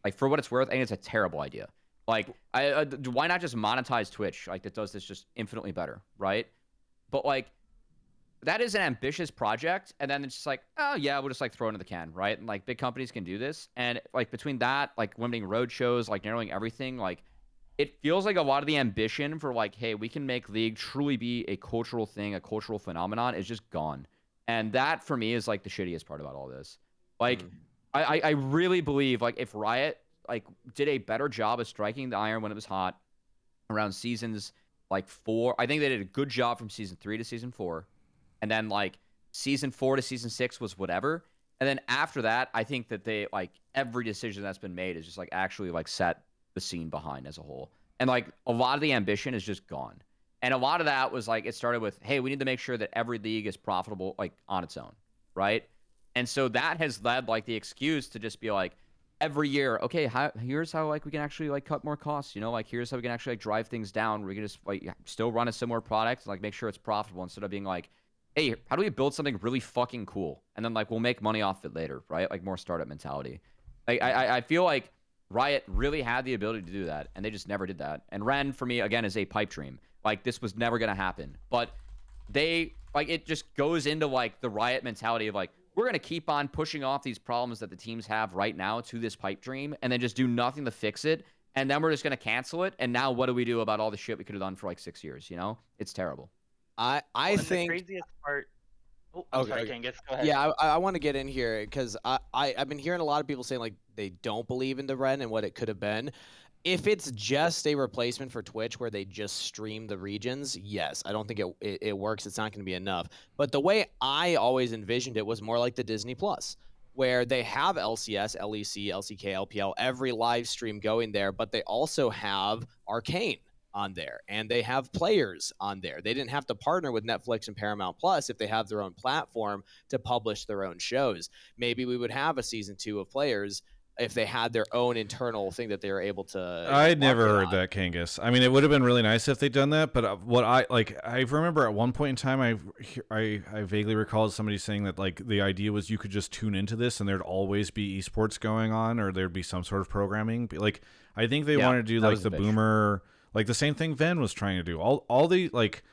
like, for what it's worth, I think it's a terrible idea. Like, why not just monetize Twitch? Like, that does this just infinitely better, right? But, like, that is an ambitious project, and then it's just like, oh, yeah, we'll just, like, throw it in the can, right? And, like, big companies can do this. And, like, between that, like, limiting road shows, like, narrowing everything, like, it feels like a lot of the ambition for, like, hey, we can make League truly be a cultural thing, a cultural phenomenon is just gone. And that, for me, is, like, the shittiest part about all this. Like, I really believe, like, if Riot, like, did a better job of striking the iron when it was hot around seasons, like, 4, I think they did a good job from season 3 to season 4. And then, like, season 4 to season 6 was whatever. And then after that, I think that they, like, every decision that's been made is just, like, actually, like, set the scene behind as a whole. And, like, a lot of the ambition is just gone. And a lot of that was, like, it started with, hey, we need to make sure that every league is profitable, like, on its own, right? And so that has led, like, the excuse to just be, like, every year, okay, here's how, like, we can actually, like, cut more costs, like, here's how we can actually, like, drive things down. We can just, like, still run a similar product, like, make sure it's profitable instead of being, like, hey, how do we build something really fucking cool? And then, like, we'll make money off it later, right? Like, more startup mentality. Like, I feel like Riot really had the ability to do that, and they just never did that. And Ren, for me, again, is a pipe dream. Like, this was never going to happen. But they, like, it just goes into, like, the Riot mentality of, like, we're going to keep on pushing off these problems that the teams have right now to this pipe dream, and then just do nothing to fix it. And then we're just going to cancel it. And now what do we do about all the shit we could have done for, like, 6 years, It's terrible. I think the craziest part. Oh, Okay, sorry, okay. Kangas, go ahead. Yeah, I want to get in here because I've been hearing a lot of people saying like they don't believe in the Ren and what it could have been. If it's just a replacement for Twitch where they just stream the regions, yes, I don't think it works. It's not going to be enough. But the way I always envisioned it was more like the Disney Plus, where they have LCS, LEC, LCK, LPL, every live stream going there, but they also have Arcane on there, and they have players on there. They didn't have to partner with Netflix and Paramount Plus if they have their own platform to publish their own shows. Maybe we would have a season 2 of players if they had their own internal thing that they were able to. I'd never heard that, Kangas. I mean, it would have been really nice if they'd done that, but what I remember at one point in time, I vaguely recalled somebody saying that like the idea was you could just tune into this and there'd always be esports going on, or there'd be some sort of programming. Like, I think they wanted to do like the boomer. Like the same thing Ven was trying to do. All the, like,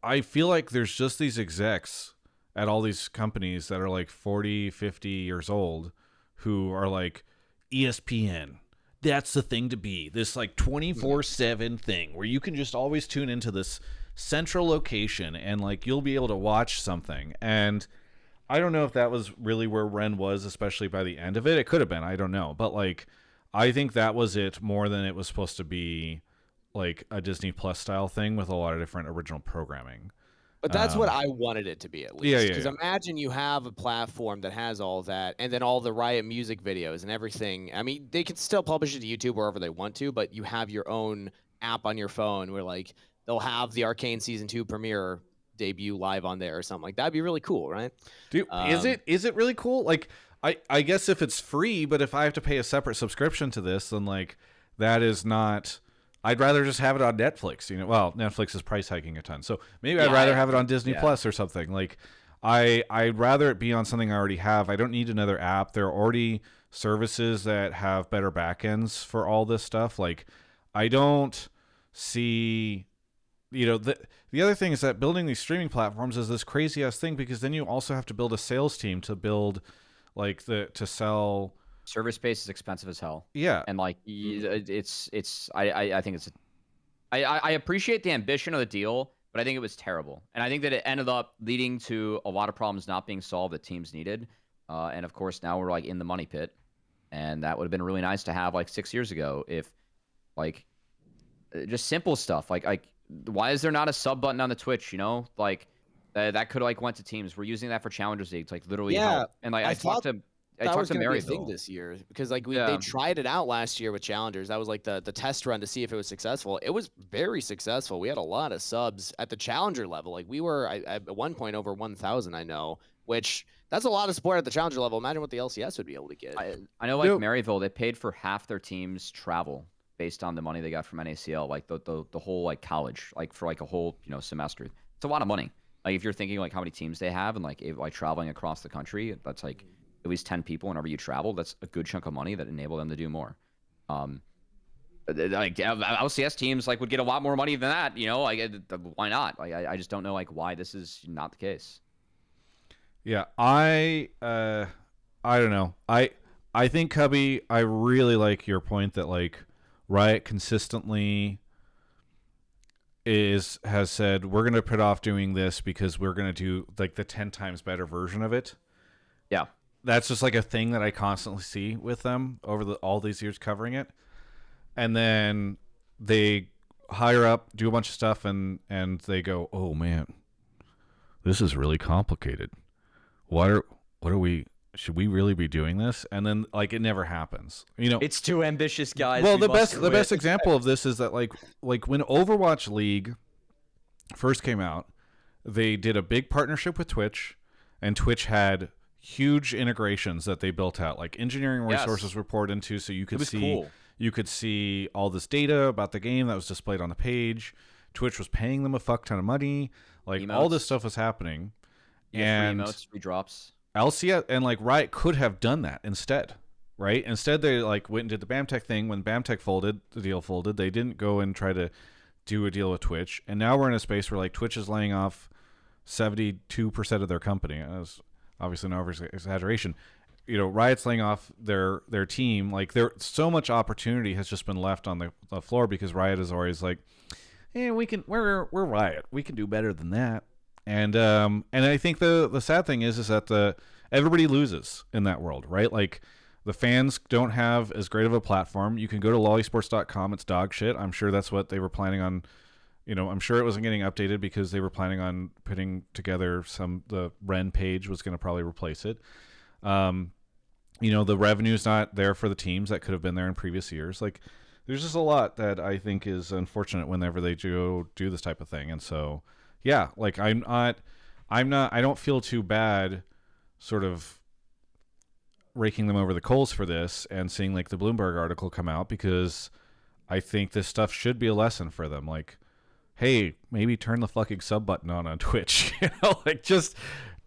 I feel like there's just these execs at all these companies that are like 40, 50 years old who are like, ESPN, that's the thing to be. This like 24/7 thing where you can just always tune into this central location and like you'll be able to watch something. And I don't know if that was really where Ren was, especially by the end of it. It could have been, I don't know. But like, I think that was it more than it was supposed to be like a Disney Plus style thing with a lot of different original programming. But that's what I wanted it to be, at least. Yeah. Because imagine you have a platform that has all that, and then all the Riot music videos and everything. I mean, they can still publish it to YouTube wherever they want to, but you have your own app on your phone where, like, they'll have the Arcane Season 2 premiere debut live on there or something like that. That'd be really cool, right? Dude, is it really cool? Like, I guess if it's free, but if I have to pay a separate subscription to this, then like that is not. I'd rather just have it on Netflix. Well, Netflix is price hiking a ton, so maybe I'd rather have it on Disney Plus or something. Like, I'd rather it be on something I already have. I don't need another app. There are already services that have better backends for all this stuff. Like, I don't see, the other thing is that building these streaming platforms is this crazy ass thing, because then you also have to build a sales team to build to sell. Server space is expensive as hell. Yeah. And like, I think I appreciate the ambition of the deal, but I think it was terrible. And I think that it ended up leading to a lot of problems not being solved that teams needed. And of course, now we're like in the money pit. And that would have been really nice to have like 6 years ago, if like just simple stuff. Like why is there not a sub button on the Twitch? Like that could like went to teams. We're using that for Challengers League to like literally help. And like I talked to Maryville. Thing this year, because like they tried it out last year with Challengers. That was like the test run to see if it was successful. It was very successful. We had a lot of subs at the Challenger level. Like we were at one point over 1,000, I know, which that's a lot of support at the Challenger level. Imagine what the LCS would be able to get. I know, like Maryville, they paid for half their team's travel based on the money they got from NACL, like the whole like college, like for like a whole semester. It's a lot of money. Like if you're thinking like how many teams they have and like traveling across the country, that's like at least 10 people whenever you travel. That's a good chunk of money that enable them to do more. Like LCS teams like would get a lot more money than that. Like why not? Like I just don't know like why this is not the case. Yeah, I don't know. I think, Cubby, I really like your point that like Riot consistently has said we're gonna put off doing this because we're gonna do like the 10 times better version of it. Yeah. That's just like a thing that I constantly see with them over all these years covering it. And then they hire up, do a bunch of stuff, and they go, oh man, this is really complicated. Should we really be doing this? And then like it never happens. It's too ambitious, guys. Well, the best example of this is that like when Overwatch League first came out, they did a big partnership with Twitch, and Twitch had huge integrations that they built out, like engineering resources were poured into, so you could see all this data about the game that was displayed on the page. Twitch was paying them a fuck ton of money. Like emotes. All this stuff was happening. And free emotes, free drops. LCS and like Riot could have done that instead, right? Instead, they like went and did the BAMTech thing. When BAMTech folded, the deal folded. They didn't go and try to do a deal with Twitch. And now we're in a space where like Twitch is laying off 72% of their company. That's obviously no exaggeration. Riot's laying off their team. Like so much opportunity has just been left on the floor because Riot is always like, hey, we're Riot. We can do better than that. And I think the sad thing is that everybody loses in that world, right? Like the fans don't have as great of a platform. You can go to lollysports.com. It's dog shit. I'm sure that's what they were planning on. I'm sure it wasn't getting updated because they were planning on putting together the Ren page was going to probably replace it. The revenue's not there for the teams that could have been there in previous years. Like there's just a lot that I think is unfortunate whenever they do this type of thing. And so, yeah, like I don't feel too bad sort of raking them over the coals for this and seeing like the Bloomberg article come out, because I think this stuff should be a lesson for them. Like, hey, maybe turn the fucking sub button on Twitch. Like just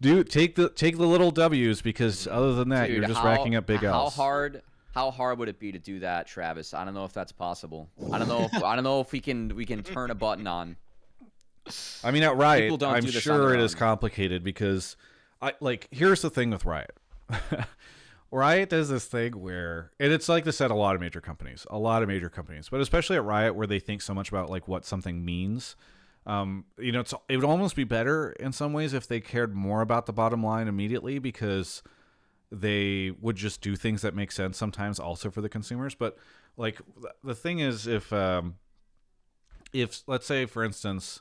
take the little W's, because other than that, you're just racking up big L's. How hard would it be to do that, Travis? I don't know if that's possible. I don't know if we can turn a button on. I mean, at Riot, I'm sure it is complicated because here's the thing with Riot. Riot does this thing where, and it's like this at a lot of major companies, but especially at Riot, where they think so much about like what something means. It would almost be better in some ways if they cared more about the bottom line immediately, because they would just do things that make sense sometimes also for the consumers. But like the thing is, if let's say, for instance,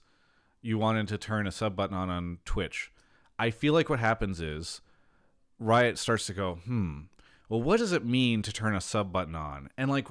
you wanted to turn a sub button on Twitch, I feel like what happens is Riot starts to go, well, what does it mean to turn a sub button on? And like,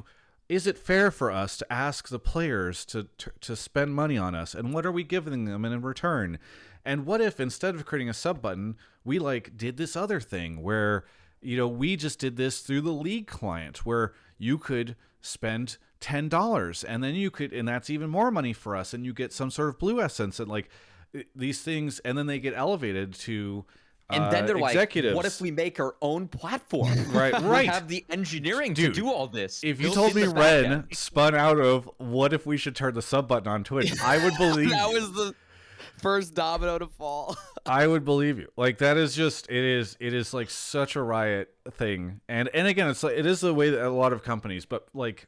is it fair for us to ask the players to spend money on us? And what are we giving them in return? And what if instead of creating a sub button, we like did this other thing where, we just did this through the League client where you could spend $10 and then and that's even more money for us, and you get some sort of blue essence, and like these things, and then they get elevated to And then they're executives. like, what if we make our own platform? Right. We have the engineering Dude, to do all this. If you built told in me the back end. Ren spun out of what if we should turn the sub button on Twitch, I would believe That you. was the first domino to fall. I would believe you. Like, that is just, it is like such a Riot thing. And again, it's like, it is the way that a lot of companies, but like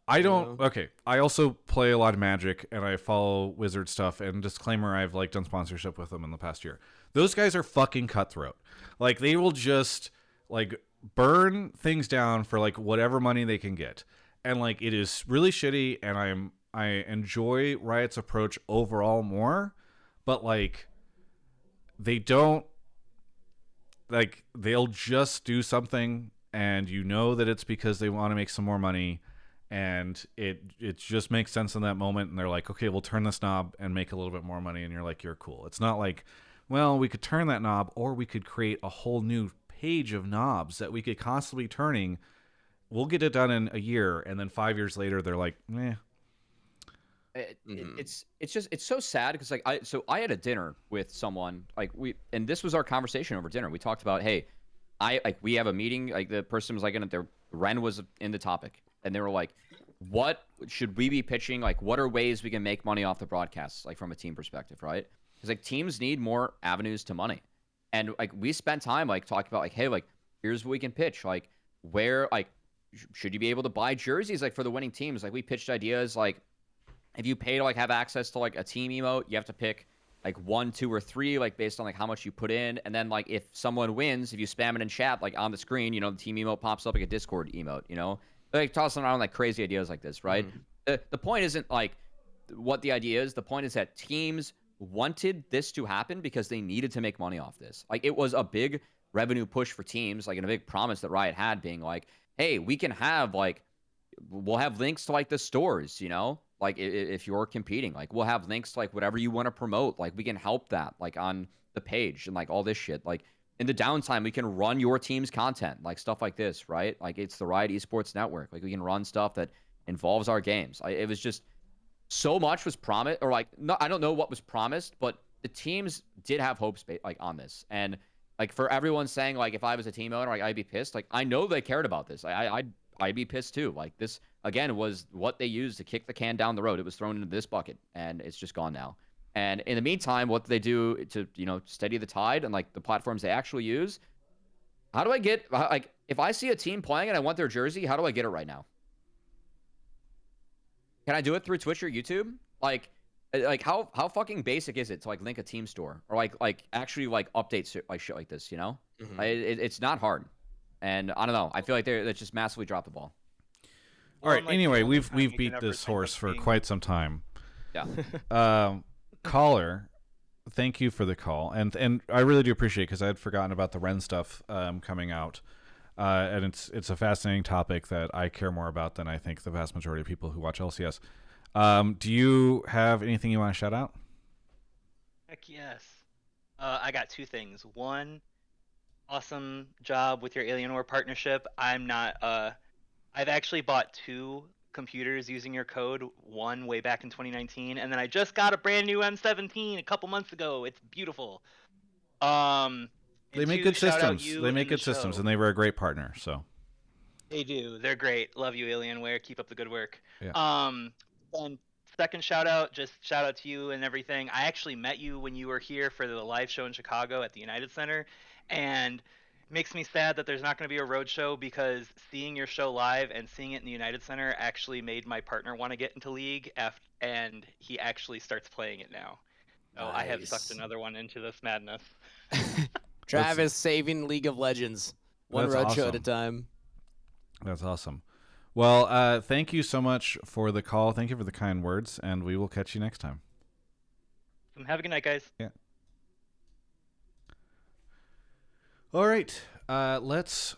I don't, okay, I also play a lot of Magic, and I follow Wizard stuff, and disclaimer, I've like done sponsorship with them in the past year. Those guys are fucking cutthroat. Like, they will just like burn things down for like whatever money they can get. And like, it is really shitty, and I enjoy Riot's approach overall more, but like, they don't, like, they'll just do something, and you know that it's because they want to make some more money, and it just makes sense in that moment, and they're like, okay, we'll turn this knob and make a little bit more money, and you're like, you're cool. It's not like, well, we could turn that knob, or we could create a whole new page of knobs that we could constantly be turning. We'll get it done in a year, and then 5 years later, they're like, eh. It's so sad because like I had a dinner with someone, like, and this was our conversation over dinner. We talked about, hey, we have a meeting, like the person was like Ren was in the topic, and they were like, what should we be pitching? Like, what are ways we can make money off the broadcasts, like from a team perspective, right? Because like teams need more avenues to money, and like we spent time like talking about like, hey, like here's what we can pitch, like where like should you be able to buy jerseys like for the winning teams? Like we pitched ideas like, if you pay to like have access to like a team emote, you have to pick like 1, 2, or 3, like based on like how much you put in. And then like if someone wins, if you spam it in chat, like on the screen, you know, the team emote pops up like a Discord emote, you know, like tossing around like crazy ideas like this, right? The point isn't like what the idea is. The point is that teams wanted this to happen because they needed to make money off this. Like it was a big revenue push for teams, like, and a big promise that Riot had, being like, hey, we can have like, we'll have links to like the stores, you know, like if you're competing, like we'll have links to like whatever you want to promote, like we can help that like on the page and like all this shit. Like in the downtime, we can run your team's content, like stuff like this, right? Like it's the Riot Esports Network. Like we can run stuff that involves our games. It was just so much was promised, or like, no, I don't know what was promised, but the teams did have hopes like on this. And like for everyone saying like, if I was a team owner, like I'd be pissed. Like I know they cared about this. I'd be pissed too. Like this again was what they used to kick the can down the road. It was thrown into this bucket, and it's just gone now. And in the meantime, what do they do to, you know, steady the tide and like the platforms they actually use? How do I get, like, if I see a team playing and I want their jersey, how do I get it right now? Can I do it through Twitch or YouTube? Like how fucking basic is it to like link a team store or like actually like update like shit like this, you know? It's not hard. And I don't know. I feel like they just massively dropped the ball. All right. Like, Anyway, we've you can beat never this think horse of for being- quite some time. Yeah. Caller, thank you for the call, and I really do appreciate it because I had forgotten about the Ren stuff coming out, and it's a fascinating topic that I care more about than I think the vast majority of people who watch LCS. Do you have anything you want to shout out? Heck yes. I got 2 things. One, awesome job with your Alienware partnership. I've actually bought 2 computers using your code, one way back in 2019, and then I just got a brand new M17 a couple months ago. It's beautiful. And They make 2, good shout out systems. you They and make the good systems, show. and they were a great partner. So They do. They're great. Love you, Alienware. Keep up the good work. Yeah. And second shout out, just shout out to you and everything. I actually met you when you were here for the live show in Chicago at the United Center, and it makes me sad that there's not going to be a road show, because seeing your show live and seeing it in the United Center actually made my partner want to get into League, and he actually starts playing it now. So I have Nice. sucked another one into this madness. Travis saving League of Legends. One That's road show at a awesome. time. that's awesome. Well, thank you so much for the call. Thank you for the kind words, and we will catch you next time. Have a good night, guys. All right, let's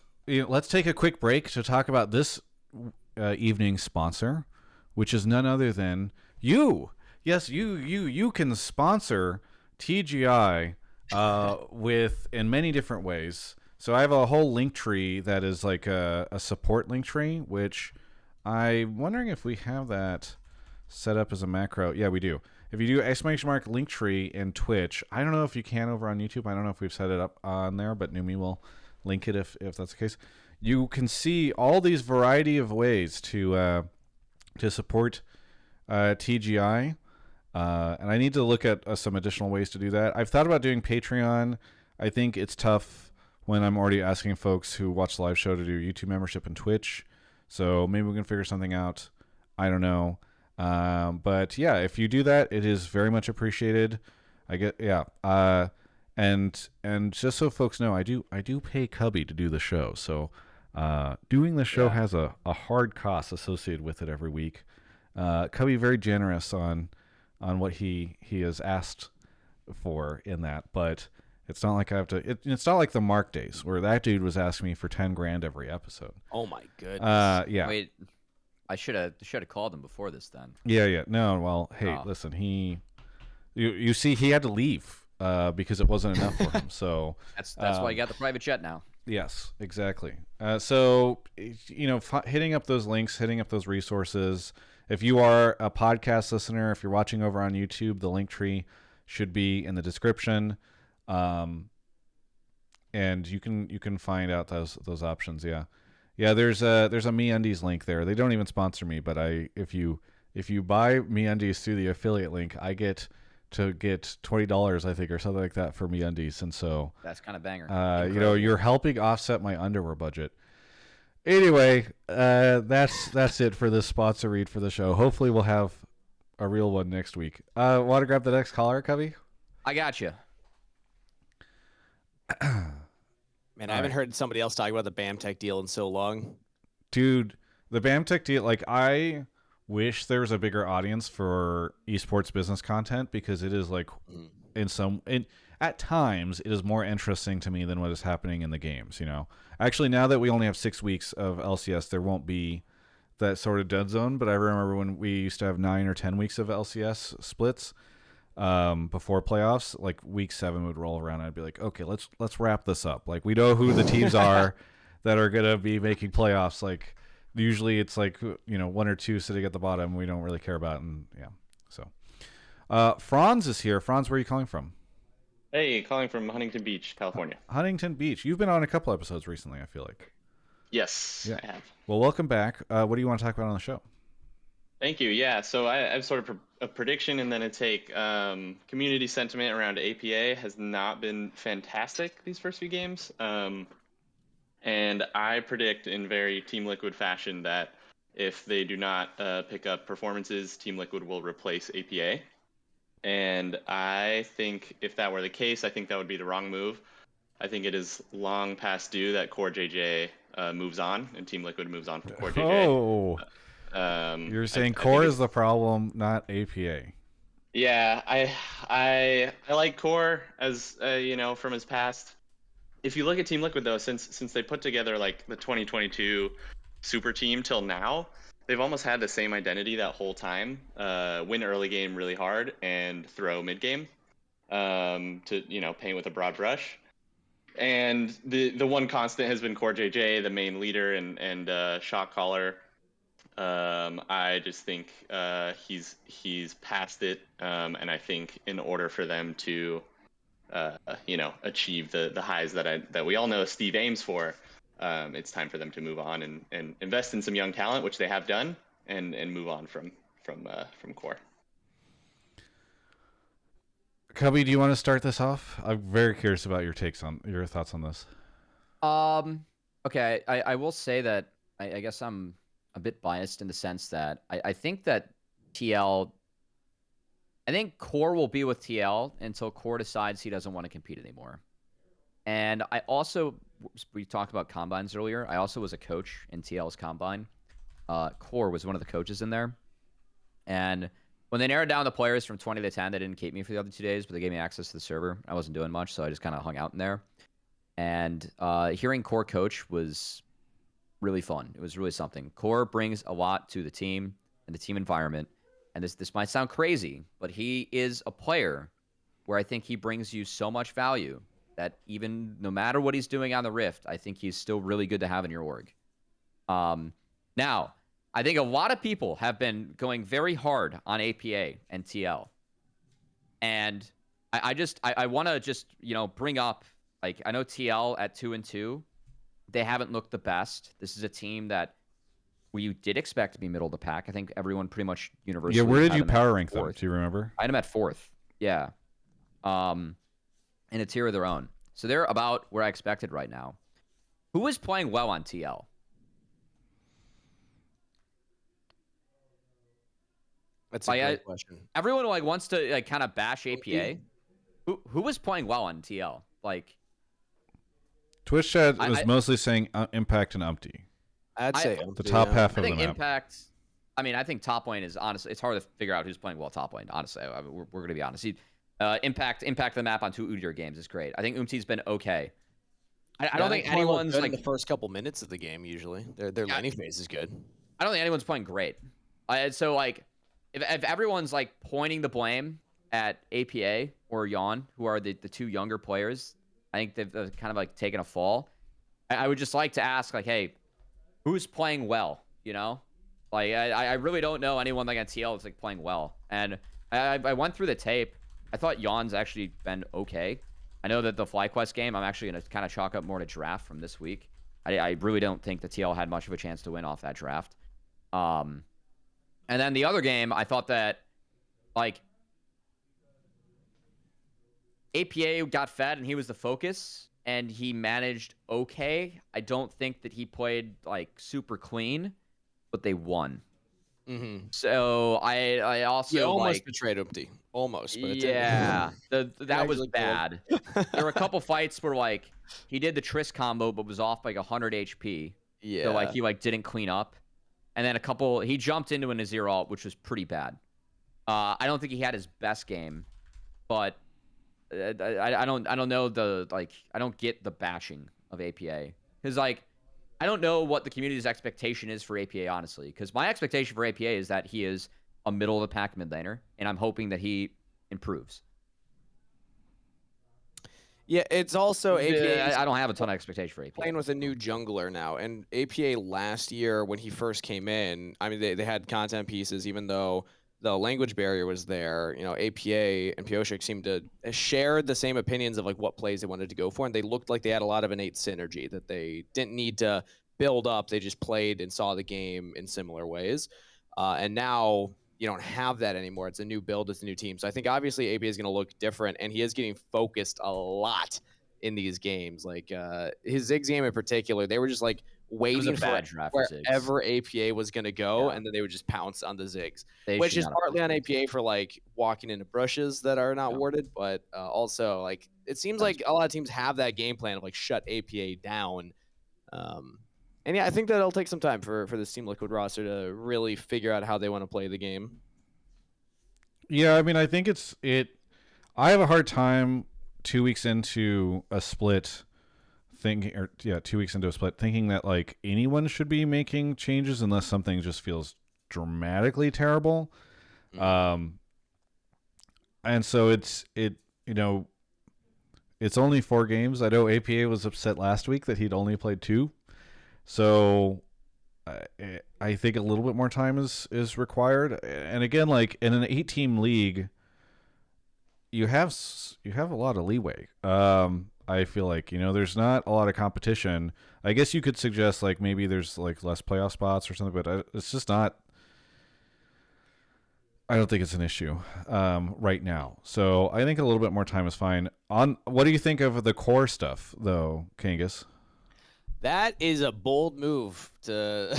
take a quick break to talk about this evening's sponsor, which is none other than you. Yes, you can sponsor TGI in many different ways. So I have a whole link tree that is like a support link tree, which I'm wondering if we have that set up as a macro. Yeah, we do. if you do !Linktree in Twitch, I don't know if you can over on YouTube. I don't know if we've set it up on there, but Numi will link it if that's the case. You can see all these variety of ways to support TGI. And I need to look at some additional ways to do that. I've thought about doing Patreon. I think it's tough when I'm already asking folks who watch the live show to do YouTube membership and Twitch. So maybe we can figure something out. I don't know. But yeah, if you do that, it is very much appreciated. And just so folks know, I do pay Cubby to do the show. So doing the show has a hard cost associated with it every week. Cubby very generous on what he has asked for in that, but it's not like I have to. It's not like the Mark days where that dude was asking me for $10,000 every episode. Oh my goodness. Yeah. Wait, I should have called him before this then. Yeah. No, well, hey, listen, you see, he had to leave because it wasn't enough for him. So that's why you got the private jet now. Yes, exactly. So hitting up those links, hitting up those resources. If you are a podcast listener, if you're watching over on YouTube, the link tree should be in the description, and you can find out those options. Yeah. There's a MeUndies link there. They don't even sponsor me, but if you buy MeUndies through the affiliate link, I get $20, I think, or something like that for MeUndies, and so that's kind of banger. You're helping offset my underwear budget. Anyway, that's it for this sponsor read for the show. Hopefully we'll have a real one next week. Want to grab the next caller, Cubby? I got you. Man, I haven't heard somebody else talk about the BAMTech deal in so long. Dude, the BAMTech deal, like, I wish there was a bigger audience for esports business content, because it is like at times it is more interesting to me than what is happening in the games. Actually, now that we only have 6 weeks of LCS, there won't be that sort of dead zone. But I remember when we used to have 9 or 10 weeks of LCS splits before playoffs. Like week 7 would roll around, and I'd be like, okay, let's wrap this up. Like, we know who the teams are that are gonna be making playoffs. Like, usually it's like 1 or 2 sitting at the bottom we don't really care about, and so Franz is here. Franz, where are you calling from? Hey, calling from Huntington Beach, California. Huntington Beach. You've been on a couple episodes recently, I feel like. Yes, yeah. I have. Well, welcome back. What do you want to talk about on the show? Thank you. Yeah, so I have sort of a prediction and then a take. Community sentiment around APA has not been fantastic these first few games. And I predict in very Team Liquid fashion that if they do not pick up performances, Team Liquid will replace APA. And I think if that were the case, I think that would be the wrong move. I think it is long past due that CoreJJ moves on and Team Liquid moves on from CoreJJ. Oh, you're saying Core is the problem, not APA. Yeah, I like Core as from his past. If you look at Team Liquid though, since they put together like the 2022 super team till now, they've almost had the same identity that whole time. Win early game really hard and throw mid game to paint with a broad brush. And the one constant has been CoreJJ, the main leader and shot caller. I just think he's past it, and I think in order for them to achieve the highs that we all know Steve aims for, it's time for them to move on and invest in some young talent, which they have done, and move on from Core. Cubby, do you want to start this off? I'm very curious about your thoughts on this. Okay, I will say that I guess I'm a bit biased in the sense that I think that I think Core will be with TL until Core decides he doesn't want to compete anymore. And we talked about combines earlier. I also was a coach in TL's combine. Core was one of the coaches in there. And when they narrowed down the players from 20 to 10, they didn't keep me for the other 2 days, but they gave me access to the server. I wasn't doing much, so I just kind of hung out in there. And hearing Core coach was really fun. It was really something. Core brings a lot to the team and the team environment. And this might sound crazy, but he is a player where I think he brings you so much value that even no matter what he's doing on the Rift, I think he's still really good to have in your org. Now, I think a lot of people have been going very hard on APA and TL. And I want to just, bring up, like, I know TL at 2-2, they haven't looked the best. This is a team that we did expect to be middle of the pack. I think everyone pretty much universally. Yeah, where did had you them at power rank them? fourth. Do you remember? I had them at 4th. Yeah. In a tier of their own. So they're about where I expected right now. Who is playing well on TL? That's a great question. Everyone wants to kind of bash APA. Who was playing well on TL? Twitch chat was mostly saying Impact and Umpty. I'd say the top half of the map. Impact. I mean, I think top lane is honestly. It's hard to figure out who's playing well top lane. Honestly, we're gonna be honest. Impact the map on 2 Udyr games is great. I think Umti's been okay. I don't think anyone's in the first couple minutes of the game. Usually, their laning phase is good. I don't think anyone's playing great. So if everyone's pointing the blame at APA or Yawn, who are the 2 younger players, I think they've kind of taken a fall. I would just like to ask, hey, who's playing well? I really don't know anyone on TL that's playing well. And I went through the tape. I thought Yawn's actually been okay. I know that the FlyQuest game, I'm actually going to kind of chalk up more to draft from this week. I really don't think the TL had much of a chance to win off that draft. And then the other game, I thought that APA got fed and he was the focus and he managed okay. I don't think that he played super clean, but they won. Mm-hmm. So I also almost betrayed Umpty. Almost, but it yeah, that was bad. There were a couple fights where he did the Triss combo but was off 100 HP. Yeah. So he didn't clean up. And then he jumped into a Nazir ult, which was pretty bad. I don't think he had his best game, but I don't know I don't get the bashing of APA because I don't know what the community's expectation is for APA, honestly, because my expectation for APA is that he is a middle of the pack mid laner, and I'm hoping that he improves. Yeah, it's also APA. I don't have a ton of expectation for APA. Playing with a new jungler now, and APA last year when he first came in, I mean they had content pieces, even though the language barrier was there. APA and Pioshik seemed to share the same opinions of what plays they wanted to go for, and they looked like they had a lot of innate synergy that they didn't need to build up. They just played and saw the game in similar ways. And now you don't have that anymore. It's a new build. It's a new team. So I think obviously APA is going to look different, and he is getting focused a lot in these games. His Ziggs game in particular, they were just waiting for wherever APA was going to go, and then they would just pounce on the Ziggs, which is partly on APA for walking into brushes that are not warded, but also it seems like a lot of teams have that game plan of shut APA down. And yeah, I think that it'll take some time for this Team Liquid roster to really figure out how they want to play the game. Yeah, I mean, I think I have a hard time 2 weeks into a split thinking that anyone should be making changes unless something just feels dramatically terrible. And so it's only 4 games. I know APA was upset last week that he'd only played 2. So I think a little bit more time is required. And again, in an 8-team league, you have a lot of leeway. I feel there's not a lot of competition. I guess you could suggest maybe there's less playoff spots or something, but it's just not. I don't think it's an issue right now. So I think a little bit more time is fine. What do you think of the core stuff though, Kangas? That is a bold move to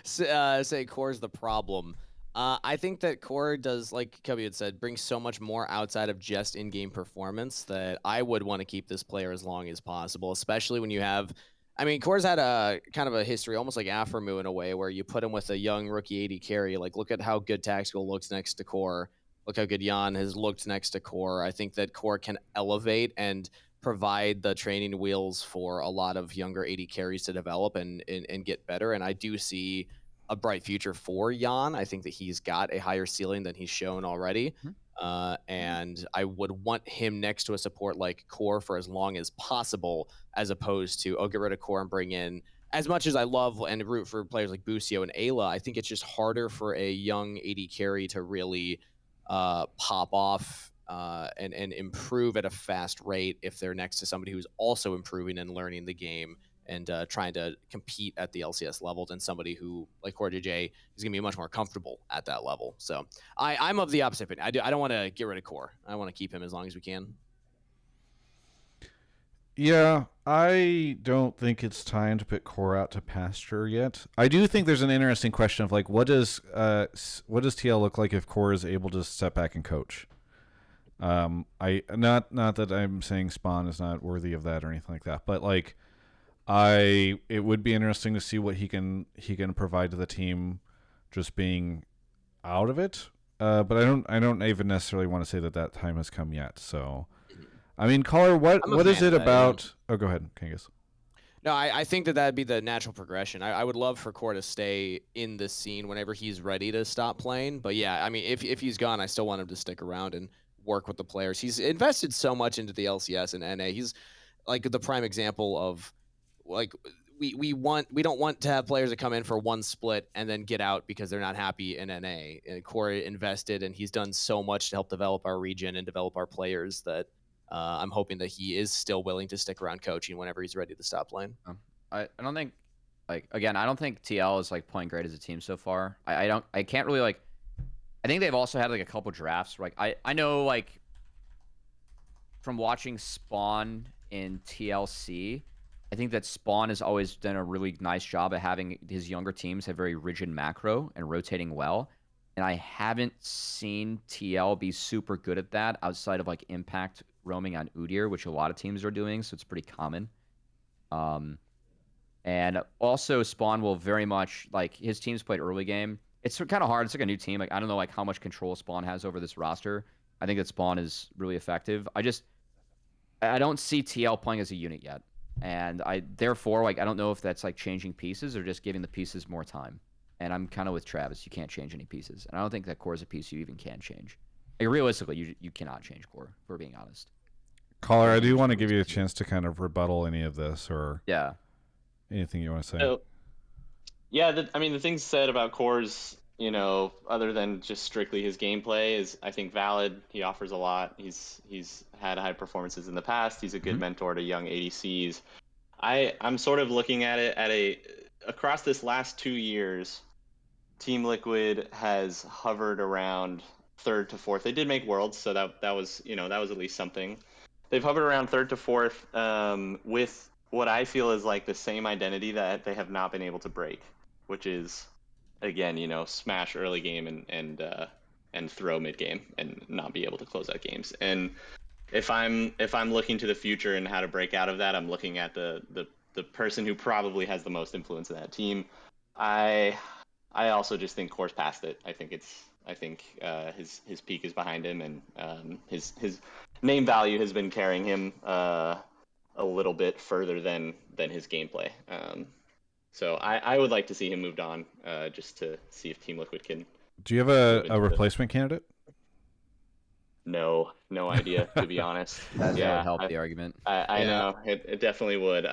say Core's the problem. I think that Core does, like Cubby had said, brings so much more outside of just in-game performance that I would want to keep this player as long as possible, especially when you have... I mean, Core's had a kind of a history, almost like Aframu in a way, where you put him with a young rookie 80 carry. Look at how good Tactical looks next to Core. Look how good Jan has looked next to Core. I think that Core can elevate and provide the training wheels for a lot of younger 80 carries to develop and get better. And I do see a bright future for Jan. I think that he's got a higher ceiling than he's shown already. And I would want him next to a support like Core for as long as possible, as opposed to, get rid of Core and bring in, as much as I love and root for players like Busio and Ayla, I think it's just harder for a young 80 carry to really pop off and improve at a fast rate if they're next to somebody who's also improving and learning the game and trying to compete at the LCS level than somebody who, like CoreJJ, is going to be much more comfortable at that level. So I'm of the opposite opinion. I don't want to get rid of Core. I want to keep him as long as we can. Yeah, I don't think it's time to put Core out to pasture yet. I do think there's an interesting question of like, what does TL look like if Core is able to step back and coach? I not that I'm saying Spawn is not worthy of that or anything like that, but like, it would be interesting to see what he can provide to the team, just being out of it. But I don't even necessarily want to say that time has come yet. So. I mean, Caller, what is it about? Oh, go ahead, Kangas. No, I think that'd be the natural progression. I would love for Core to stay in the scene whenever he's ready to stop playing. But yeah, I mean, if he's gone, I still want him to stick around and work with the players. He's invested so much into the LCS and NA. He's like the prime example of like we don't want to have players that come in for one split and then get out because they're not happy in NA. And Core invested, and he's done so much to help develop our region and develop our players that. I'm hoping that he is still willing to stick around coaching whenever he's ready to stop playing. I don't think, like, again, I don't think TL is like playing great as a team so far. I can't really like. I think they've also had like a couple drafts. Like I know like from watching Spawn in TLC, I think that Spawn has always done a really nice job at having his younger teams have very rigid macro and rotating well. And I haven't seen TL be super good at that outside of like impact roaming on Udyr, which a lot of teams are doing, so it's pretty common. And also Spawn will very much like his teams played early game. It's kind of hard. It's like a new team. Like I don't know like how much control Spawn has over this roster. I think that Spawn is really effective. I don't see TL playing as a unit yet, and therefore like I don't know if that's like changing pieces or just giving the pieces more time. And I'm kind of with Travis. You can't change any pieces. And I don't think that Core is a piece you even can change. Like, realistically, you cannot change Core, if we're being honest. Caller, I do want to give you a chance to kind of rebuttal any of this or anything you want to say. So, yeah, I mean, the things said about Core's, other than just strictly his gameplay is, I think, valid. He offers a lot. He's had high performances in the past. He's a good mentor to young ADCs. I'm sort of looking at it across this last 2 years, Team Liquid has hovered around third to fourth. They did make Worlds, so that was at least something. They've hovered around third to fourth with what I feel is like the same identity that they have not been able to break, which is, again, smash early game and throw mid game and not be able to close out games. And if I'm looking to the future and how to break out of that, I'm looking at the person who probably has the most influence in that team. I also just think Core's past it. I think his peak is behind him, and his name value has been carrying him a little bit further than his gameplay. So I would like to see him moved on, just to see if Team Liquid can. Do you have a replacement candidate? No idea, to be honest. That would help the argument. I know it definitely would.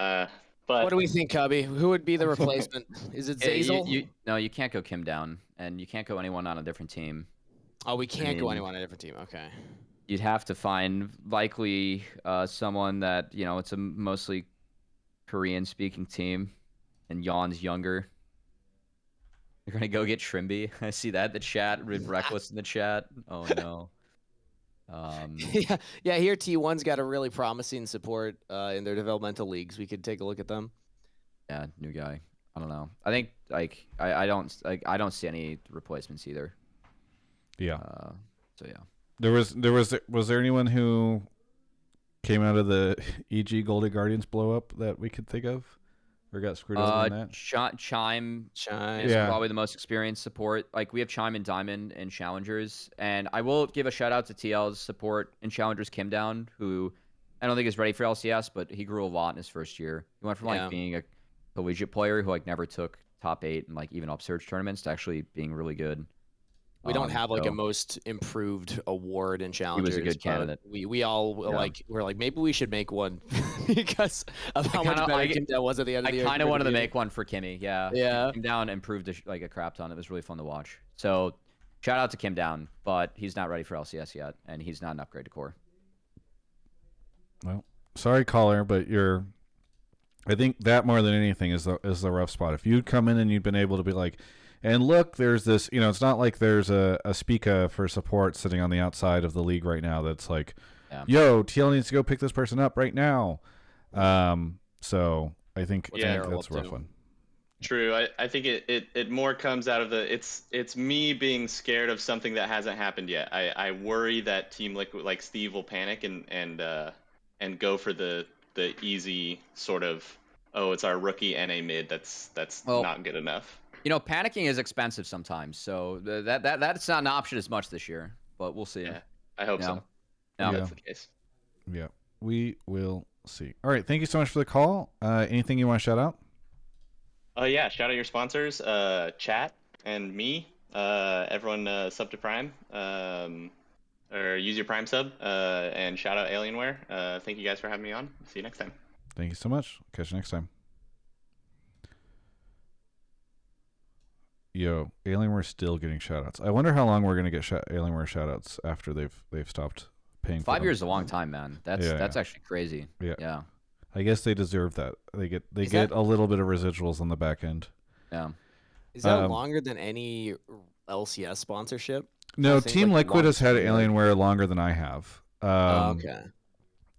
But what do we think, Cubby? Who would be the replacement? Is it Zazel? No, you can't go Kim down, and you can't go anyone on a different team. Oh, we can't go anyone on a different team. Okay. You'd have to find likely someone that it's a mostly Korean-speaking team, and Yon's younger. You're gonna go get Trimby. I see that in the chat. Reckless in the chat. Oh no. Yeah. Here T1's got a really promising support in their developmental leagues. We could take a look at them. Yeah, new guy. I don't know. I think like I don't see any replacements either. Yeah. So yeah. Was there anyone who came out of the EG Golden Guardians blow up that we could think of? Or got screwed over in that? Chime is probably the most experienced support. Like, we have Chime and Diamond and Challengers. And I will give a shout out to TL's support in Challengers, Kim Down, who I don't think is ready for LCS, but he grew a lot in his first year. He went from like being a collegiate player who like never took top 8 and like even upsurge tournaments to actually being really good. We don't have like a most improved award in Challengers. He was a good candidate. We all we're like, maybe we should make one because of how much better Kim Down was at the end of the year. I kind of wanted to make one for Kimmy. Yeah. Yeah. Kim Down improved like a crap ton. It was really fun to watch. So Shout out to Kim Down, but he's not ready for LCS yet, and he's not an upgrade to core. Well, sorry, caller, but I think that more than anything is the rough spot. If you'd come in and you'd been able to be like, and look, there's this, it's not like there's a speaker for support sitting on the outside of the league right now that's like, yo, TL needs to go pick this person up right now. So I think that's a rough one. True. I think it more comes out of it's me being scared of something that hasn't happened yet. I worry that Team Liquid, like Steve, will panic and go for the easy sort of, oh, it's our rookie NA mid that's not good enough. Panicking is expensive sometimes, so that's not an option as much this year, but we'll see. Yeah, I hope so. Yeah. That's the case. Yeah, we will see. All right, thank you so much for the call. Anything you want to shout out? Yeah, shout out your sponsors, Chat and me. Everyone sub to Prime, or use your Prime sub, and shout out Alienware. Thank you guys for having me on. See you next time. Thank you so much. Catch you next time. Yo, Alienware still getting shoutouts. I wonder how long we're gonna get Alienware shoutouts after they've stopped paying. 5 years is a long time, man. That's actually crazy. Yeah. I guess they deserve that. They get a little bit of residuals on the back end. Yeah. Is that longer than any LCS sponsorship? No, Team Liquid has had Alienware longer than I have. Okay.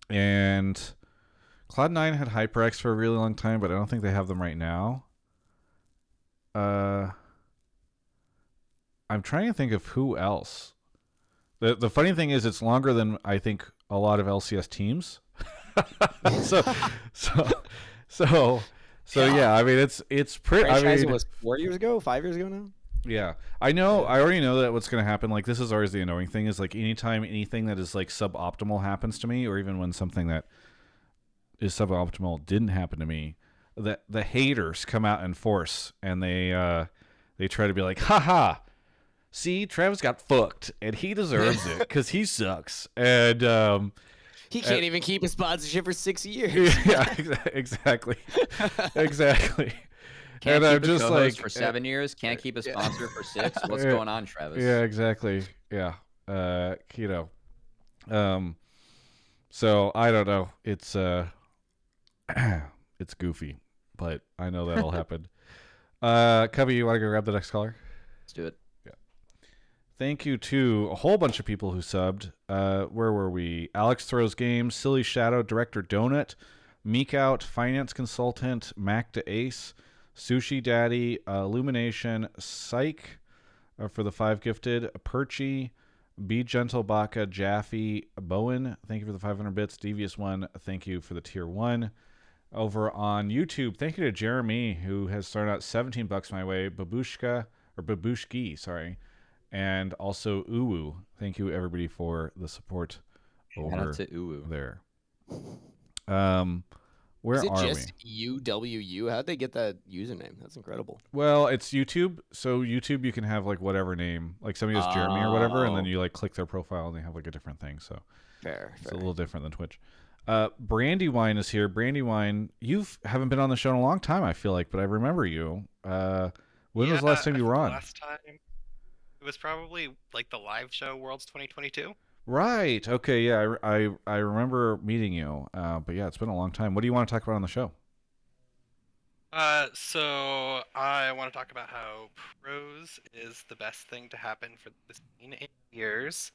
And Cloud9 had HyperX for a really long time, but I don't think they have them right now. I'm trying to think of who else. The funny thing is, it's longer than I think a lot of LCS teams. so yeah. I mean, it's pretty. Franchise was 4 years ago, 5 years ago now. Yeah, I know. I already know that what's going to happen. Like, this is always the annoying thing. Is like anytime anything that is like suboptimal happens to me, or even when something that is suboptimal didn't happen to me, that the haters come out in force and they try to be like, haha. See, Travis got fucked, and he deserves it because he sucks. And he can't even keep a sponsorship for 6 years. Yeah, exactly, exactly. Can't keep a co-host for 7 years. Can't keep a sponsor for 6. What's going on, Travis? Yeah, exactly. Yeah, So I don't know. It's it's goofy, but I know that'll happen. Cubby, you want to go grab the next caller? Let's do it. Thank you to a whole bunch of people who subbed. Where were we? Alex Throws Games, Silly Shadow, Director Donut, Meek Out, Finance Consultant, Mac to Ace, Sushi Daddy, Illumination, Psych for the 5 gifted, Perchy, Be Gentle Baka, Jaffe, Bowen, thank you for the 500 bits, Devious One, thank you for the tier 1. Over on YouTube, thank you to Jeremy, who has thrown out $17 my way, Babushki, sorry. And also Uwu. Thank you everybody for the support over there. Where Is it are just UWU? How'd they get that username? That's incredible. Well, it's YouTube. So YouTube, you can have like whatever name, like somebody has Jeremy or whatever, and then you like click their profile and they have like a different thing. So it's a little different than Twitch. Brandywine is here. Brandywine, you haven't been on the show in a long time, I feel like, but I remember you. When was the last time you were on? Last time, it was probably like the live show Worlds 2022. Right. Okay. Yeah. I remember meeting you. But yeah, it's been a long time. What do you want to talk about on the show? So I want to talk about how pros is the best thing to happen for this scene in years.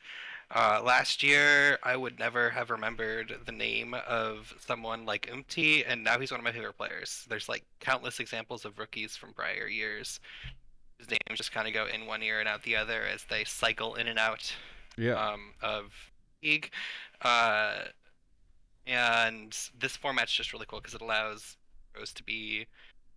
Last year, I would never have remembered the name of someone like Umti, and now he's one of my favorite players. There's like countless examples of rookies from prior years whose names just kind of go in one ear and out the other as they cycle in and out of League. And this format's just really cool because it allows pros to be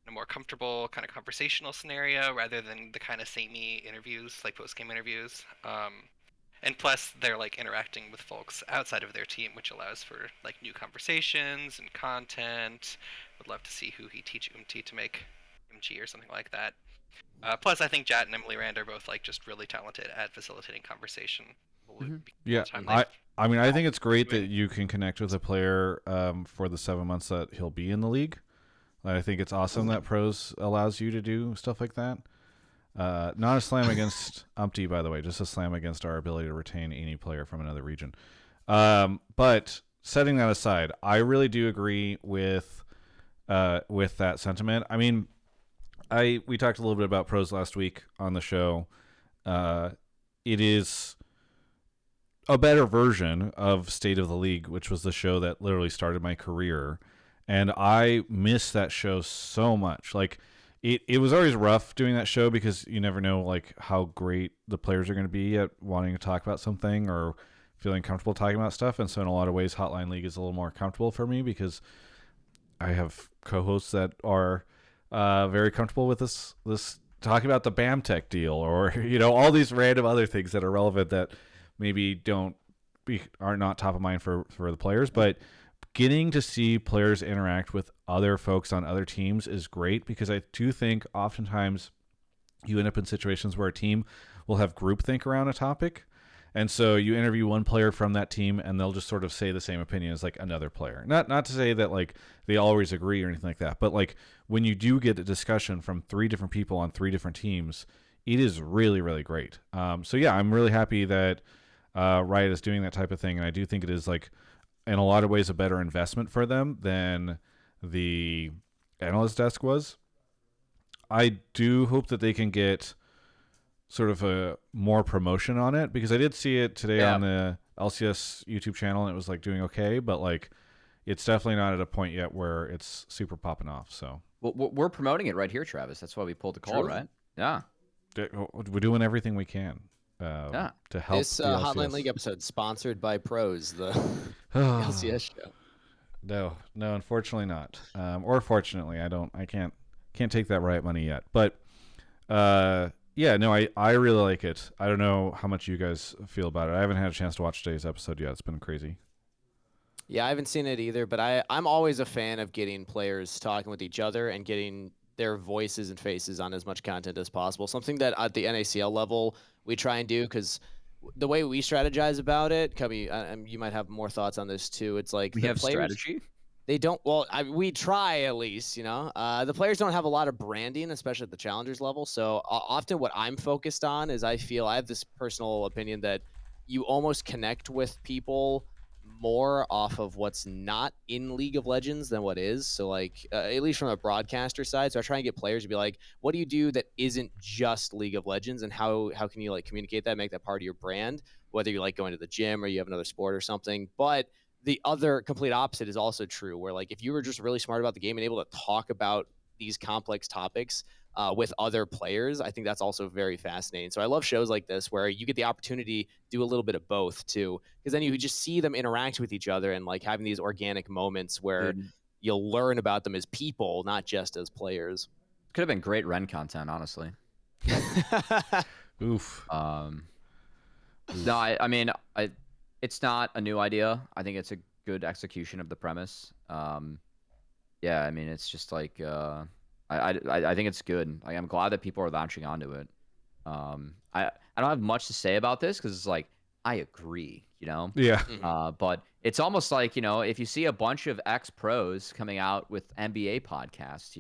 in a more comfortable kind of conversational scenario rather than the kind of samey interviews, like post-game interviews. And plus, they're like interacting with folks outside of their team, which allows for like new conversations and content. Would love to see who he teach Umti to make MG or something like that. Plus, I think Jat and Emily Rand are both like just really talented at facilitating conversation. Yeah, I mean, I think it's great that you can connect with a player for the 7 months that he'll be in the league. I think it's awesome that pros allows you to do stuff like that. Not a slam against Umpty, by the way, just a slam against our ability to retain any player from another region. But setting that aside, I really do agree with that sentiment. I mean, we talked a little bit about pros last week on the show. It is a better version of State of the League, which was the show that literally started my career, and I miss that show so much. Like, it was always rough doing that show because you never know like how great the players are going to be at wanting to talk about something or feeling comfortable talking about stuff. And so in a lot of ways, Hotline League is a little more comfortable for me because I have co-hosts that are very comfortable with this talking about the BAMTech deal or all these random other things that are relevant that maybe are not top of mind for the players. But getting to see players interact with other folks on other teams is great because I do think oftentimes you end up in situations where a team will have groupthink around a topic. And so you interview one player from that team and they'll just sort of say the same opinion as like another player. Not to say that like they always agree or anything like that, but like when you do get a discussion from 3 different people on 3 different teams, it is really, really great. So yeah, I'm really happy that Riot is doing that type of thing. And I do think it is like in a lot of ways a better investment for them than the analyst desk was. I do hope that they can get sort of a more promotion on it because I did see it today on the LCS YouTube channel and it was like doing okay, but like it's definitely not at a point yet where it's super popping off. So we're promoting it right here, Travis. That's why we pulled the call, right? Yeah. We're doing everything we can to help. This Hotline League episode sponsored by Pros, the LCS show. No, unfortunately not. Or fortunately, I can't take that Riot money yet. But yeah, no, I really like it. I don't know how much you guys feel about it. I haven't had a chance to watch today's episode yet. It's been crazy. Yeah, I haven't seen it either, but I'm always a fan of getting players talking with each other and getting their voices and faces on as much content as possible. Something that at the NACL level we try and do because the way we strategize about it, Cubby, you might have more thoughts on this too. It's like we have strategy. They don't. Well, we try at least. The players don't have a lot of branding, especially at the challengers level. So often, what I'm focused on is I have this personal opinion that you almost connect with people more off of what's not in League of Legends than what is. So like at least from a broadcaster side, so I try and get players to be like, what do you do that isn't just League of Legends, and how can you like communicate that, make that part of your brand, whether you like going to the gym or you have another sport or something. But the other complete opposite is also true, where like if you were just really smart about the game and able to talk about these complex topics with other players, I think that's also very fascinating. So I love shows like this where you get the opportunity to do a little bit of both too, because then you just see them interact with each other and like having these organic moments where you'll learn about them as people, not just as players. Could have been great Ren content, honestly. Oof. No, I mean, it's not a new idea. I think it's a good execution of the premise. Yeah, I mean, it's just like I think it's good. Like, I'm glad that people are latching onto it. I don't have much to say about this because it's like I agree, Yeah. But it's almost like if you see a bunch of ex-pros coming out with NBA podcasts,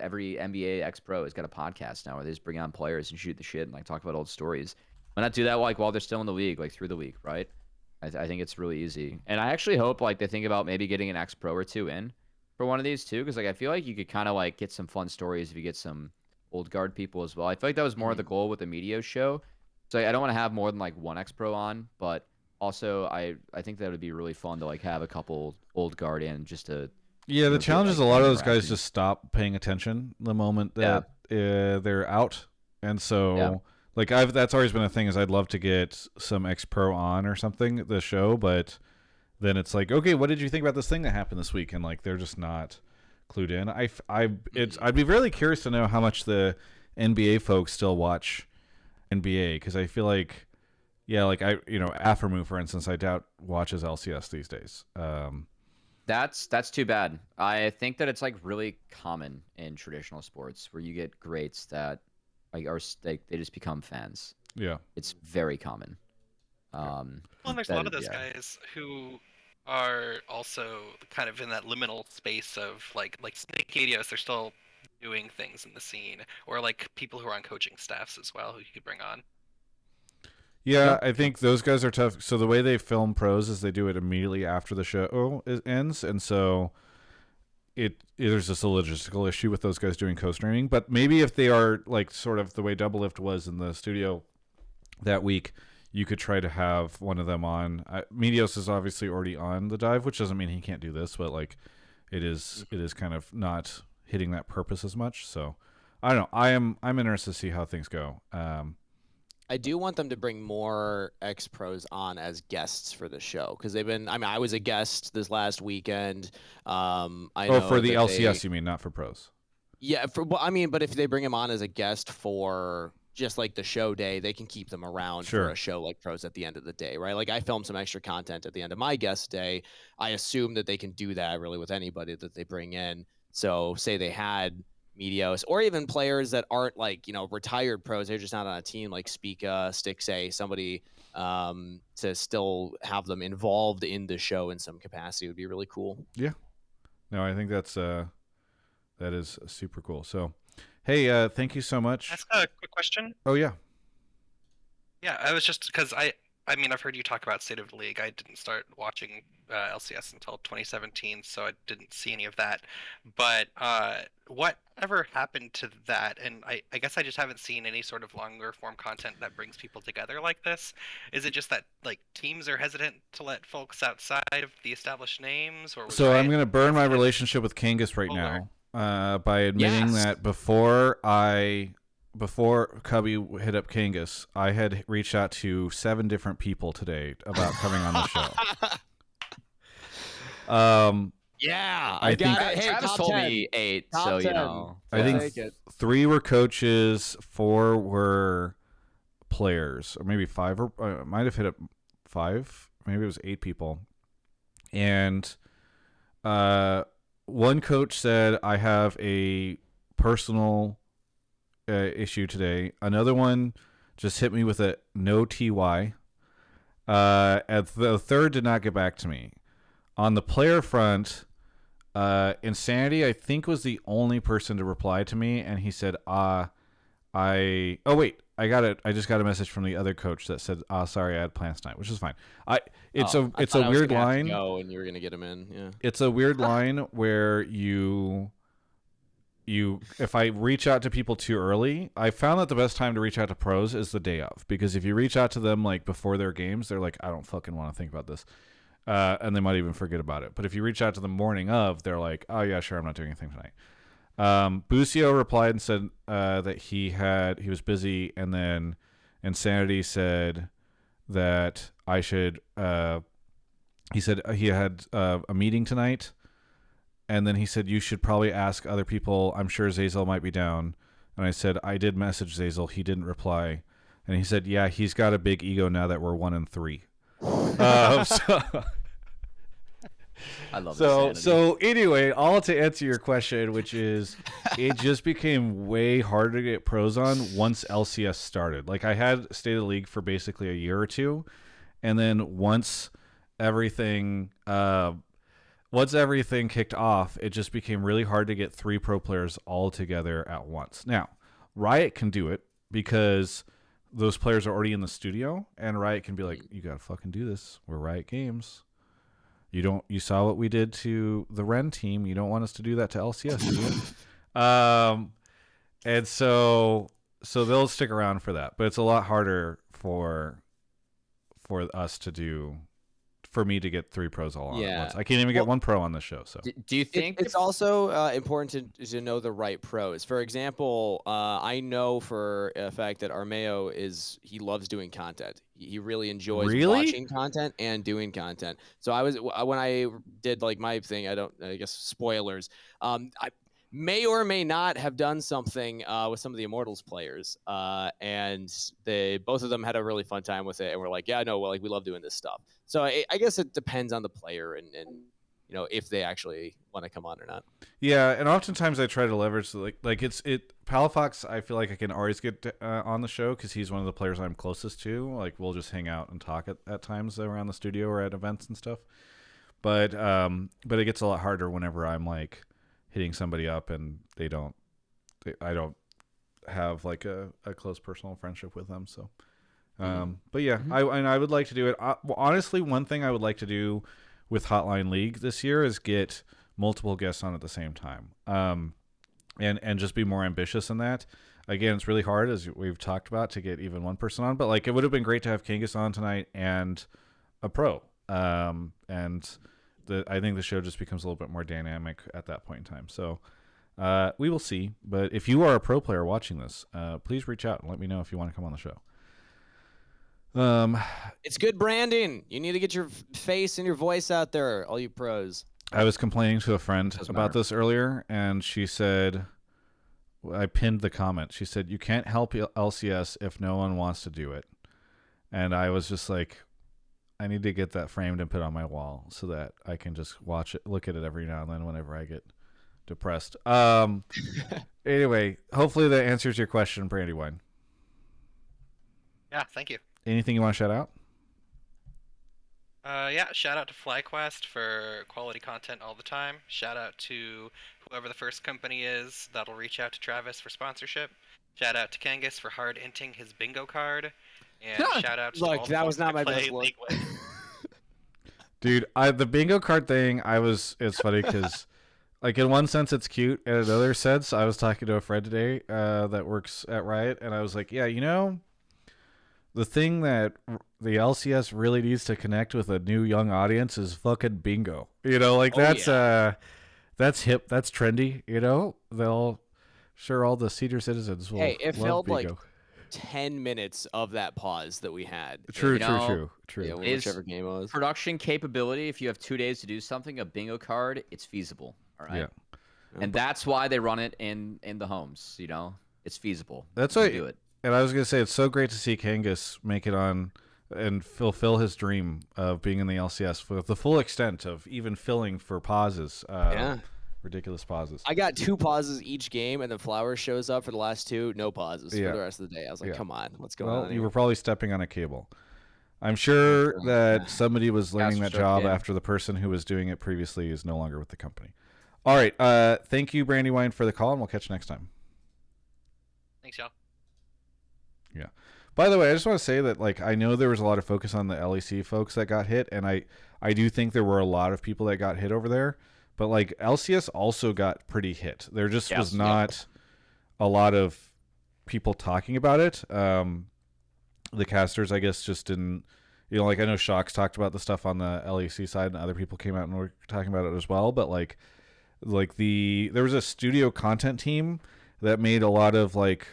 every NBA ex-pro has got a podcast now where they just bring on players and shoot the shit and like talk about old stories. Why not do that like while they're still in the league, like through the week, right? I think it's really easy, and I actually hope like they think about maybe getting an ex-pro or two in for one of these too, because like I feel like you could kind of like get some fun stories if you get some old guard people as well. I feel like that was more of the goal with the Meteos show. So I don't want to have more than like one ex-pro on, but also I think that would be really fun to like have a couple old guard in just to. Yeah, the challenge is a lot of those guys just stop paying attention the moment that they're out, and so. Like that's always been a thing is I'd love to get some ex-pro on or something the show, but then it's like, okay, what did you think about this thing that happened this week? And like they're just not clued in. I'd be really curious to know how much the NBA folks still watch NBA, because I feel like Afremu, for instance, I doubt watches LCS these days. That's too bad. I think that it's like really common in traditional sports where you get greats that like they just become fans. Yeah, it's very common. Well, and there's a lot of those guys who are also kind of in that liminal space of like Snake Adios. They're still doing things in the scene, or like people who are on coaching staffs as well who you could bring on. Yeah, I think those guys are tough. So the way they film pros is they do it immediately after the show ends, and so there's just a logistical issue with those guys doing co-streaming. But maybe if they are like sort of the way Double Lift was in the studio that week, you could try to have one of them on. Medios is obviously already on the dive, which doesn't mean he can't do this, but like it is kind of not hitting that purpose as much. So I don't know. I'm interested to see how things go. I do want them to bring more ex-pros on as guests for the show because they've been. I mean, I was a guest this last weekend. I know for the that LCS, you mean, not for pros? Yeah, but if they bring him on as a guest for just like the show day, they can keep them around for a show like pros at the end of the day, right? Like I filmed some extra content at the end of my guest day. I assume that they can do that really with anybody that they bring in. So say they had Medios, or even players that aren't like, retired pros, they're just not on a team like Spica, Stixay, somebody to still have them involved in the show in some capacity would be really cool. Yeah. No, I think that is super cool. So, hey, thank you so much. Ask a quick question. Oh, yeah. Yeah, I was just because I mean, I've heard you talk about State of the League. I didn't start watching LCS until 2017, so I didn't see any of that. But whatever happened to that? And I guess I just haven't seen any sort of longer form content that brings people together like this. Is it just that like teams are hesitant to let folks outside of the established names? Or so I'm going to burn my relationship with Kangas right now by admitting that before Cubby hit up Kangas, I had reached out to 7 different people today about coming on the show. Yeah, I think Hey, Travis told me 8, Top so 10. you know. I think 3 were coaches, 4 were players, or maybe 5, or might have hit up 5. Maybe it was 8 people. And one coach said, I have a personal issue today. Another one just hit me with a no TY. And the third did not get back to me. On the player front, Insanity, I think, was the only person to reply to me, and he said, oh wait, I got it. I just got a message from the other coach that said, sorry, I had plans tonight, which is fine. It's a weird line. Go and you were gonna get him in. Yeah. It's a weird line where you if I reach out to people too early, I found that the best time to reach out to pros is the day of, because if you reach out to them like before their games, they're like, I don't fucking want to think about this. And they might even forget about it. But if you reach out to the morning of, they're like, oh yeah, sure, I'm not doing anything tonight. Busio replied and said that he was busy, and then Insanity said that I should he said he had a meeting tonight, and then he said you should probably ask other people. I'm sure Zazel might be down. And I said I did message Zazel. He didn't reply. And he said, yeah, he's got a big ego now that we're 1-3. I love so anyway, all to answer your question, which is it just became way harder to get pros on once LCS started. Like I had State of the League for basically a year or two, and then once everything kicked off, it just became really hard to get 3 pro players all together at once. Now, Riot can do it because those players are already in the studio, and Riot can be like, you gotta fucking do this. We're Riot Games. You saw what we did to the Ren team. You don't want us to do that to LCS, do you? And so they'll stick around for that. But it's a lot harder for us to do, for me to get 3 pros all on at once. I can't even get 1 pro on this show. So Do you think it's also important to know the right pros? For example, I know for a fact that Armeo he loves doing content. He really enjoys watching content and doing content. So when I did like my thing, I guess spoilers. I may or may not have done something with some of the Immortals players, and both of them had a really fun time with it, and we're like, yeah, no, well, like we love doing this stuff. So I guess it depends on the player and if they actually want to come on or not. Yeah, and oftentimes I try to leverage Palafox. I feel like I can always get on the show because he's one of the players I'm closest to. Like we'll just hang out and talk at times around the studio or at events and stuff. But it gets a lot harder whenever I'm like hitting somebody up and they don't I don't have like a close personal friendship with them. So, but yeah, I would like to do it. Well, honestly, one thing I would like to do with Hotline League this year is get multiple guests on at the same time. And just be more ambitious in that. Again, it's really hard, as we've talked about, to get even one person on. But like, it would have been great to have Kangas on tonight and a pro. And I think the show just becomes a little bit more dynamic at that point in time. So we will see. But if you are a pro player watching this, please reach out and let me know if you want to come on the show. It's good branding. You need to get your face and your voice out there, all you pros. I was complaining to a friend about this earlier, and she said, I pinned the comment. She said, "You can't help LCS if no one wants to do it." And I was just like, I need to get that framed and put on my wall so that I can just watch it, look at it every now and then whenever I get depressed. Anyway, hopefully that answers your question, Brandywine. Yeah, thank you. Anything you want to shout out? Yeah, shout out to FlyQuest for quality content all the time. Shout out to whoever the first company is that'll reach out to Travis for sponsorship. Shout out to Kangas for hard inting his bingo card. And shout out to Look, all that the was folks not my play best look. League with. Dude, the bingo card thing, it's funny because, like, in one sense it's cute, in another sense, I was talking to a friend today that works at Riot, and I was like, yeah, you know, the thing that the LCS really needs to connect with a new young audience is fucking bingo. You know, like that's hip, that's trendy. You know, all the senior citizens will It love felt bingo. like 10 minutes of that pause that we had. True. Yeah, Is whichever game it was. Production capability, if you have 2 days to do something, a bingo card, it's feasible. All right. Yeah. And that's why they run it in the homes. You know, it's feasible. That's You why. can do it. And I was gonna say, it's so great to see Kangas make it on and fulfill his dream of being in the LCS with the full extent of even filling for pauses. Ridiculous pauses. I got 2 pauses each game, and then Flowers shows up for the last 2, no pauses for the rest of the day. I was like, come on, what's going on You here? were probably stepping on a cable. I'm sure that somebody was learning that job game. after the person who was doing it previously is no longer with the company. All right. Thank you, Brandywine, for the call, and we'll catch you next time. Thanks, y'all. Yeah. By the way, I just want to say that, like, I know there was a lot of focus on the LEC folks that got hit, and I do think there were a lot of people that got hit over there, but like LCS also got pretty hit. There just was not a lot of people talking about it. The casters, I guess, just didn't, you know, like I know Shocks talked about the stuff on the LEC side, and other people came out and were talking about it as well, but like there was a studio content team that made a lot of like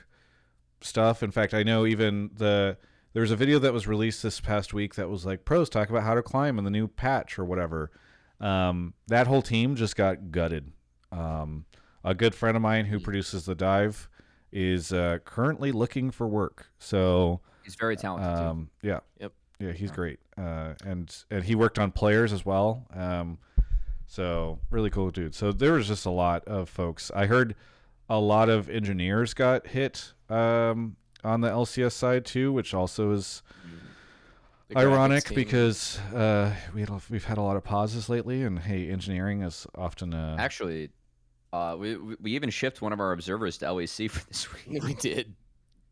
stuff. In fact, I know even there was a video that was released this past week that was like pros talk about how to climb in the new patch or whatever. That whole team just got gutted. A good friend of mine who produces The Dive is currently looking for work. So He's very talented. Yeah. Yep. Yeah, he's great. And he worked on players as well. So really cool dude. So there was just a lot of folks. I heard a lot of engineers got hit on the LCS side too, which also is ironic because we've had a lot of pauses lately, and hey, engineering is often Actually, we even shipped one of our observers to LEC for this week. We did.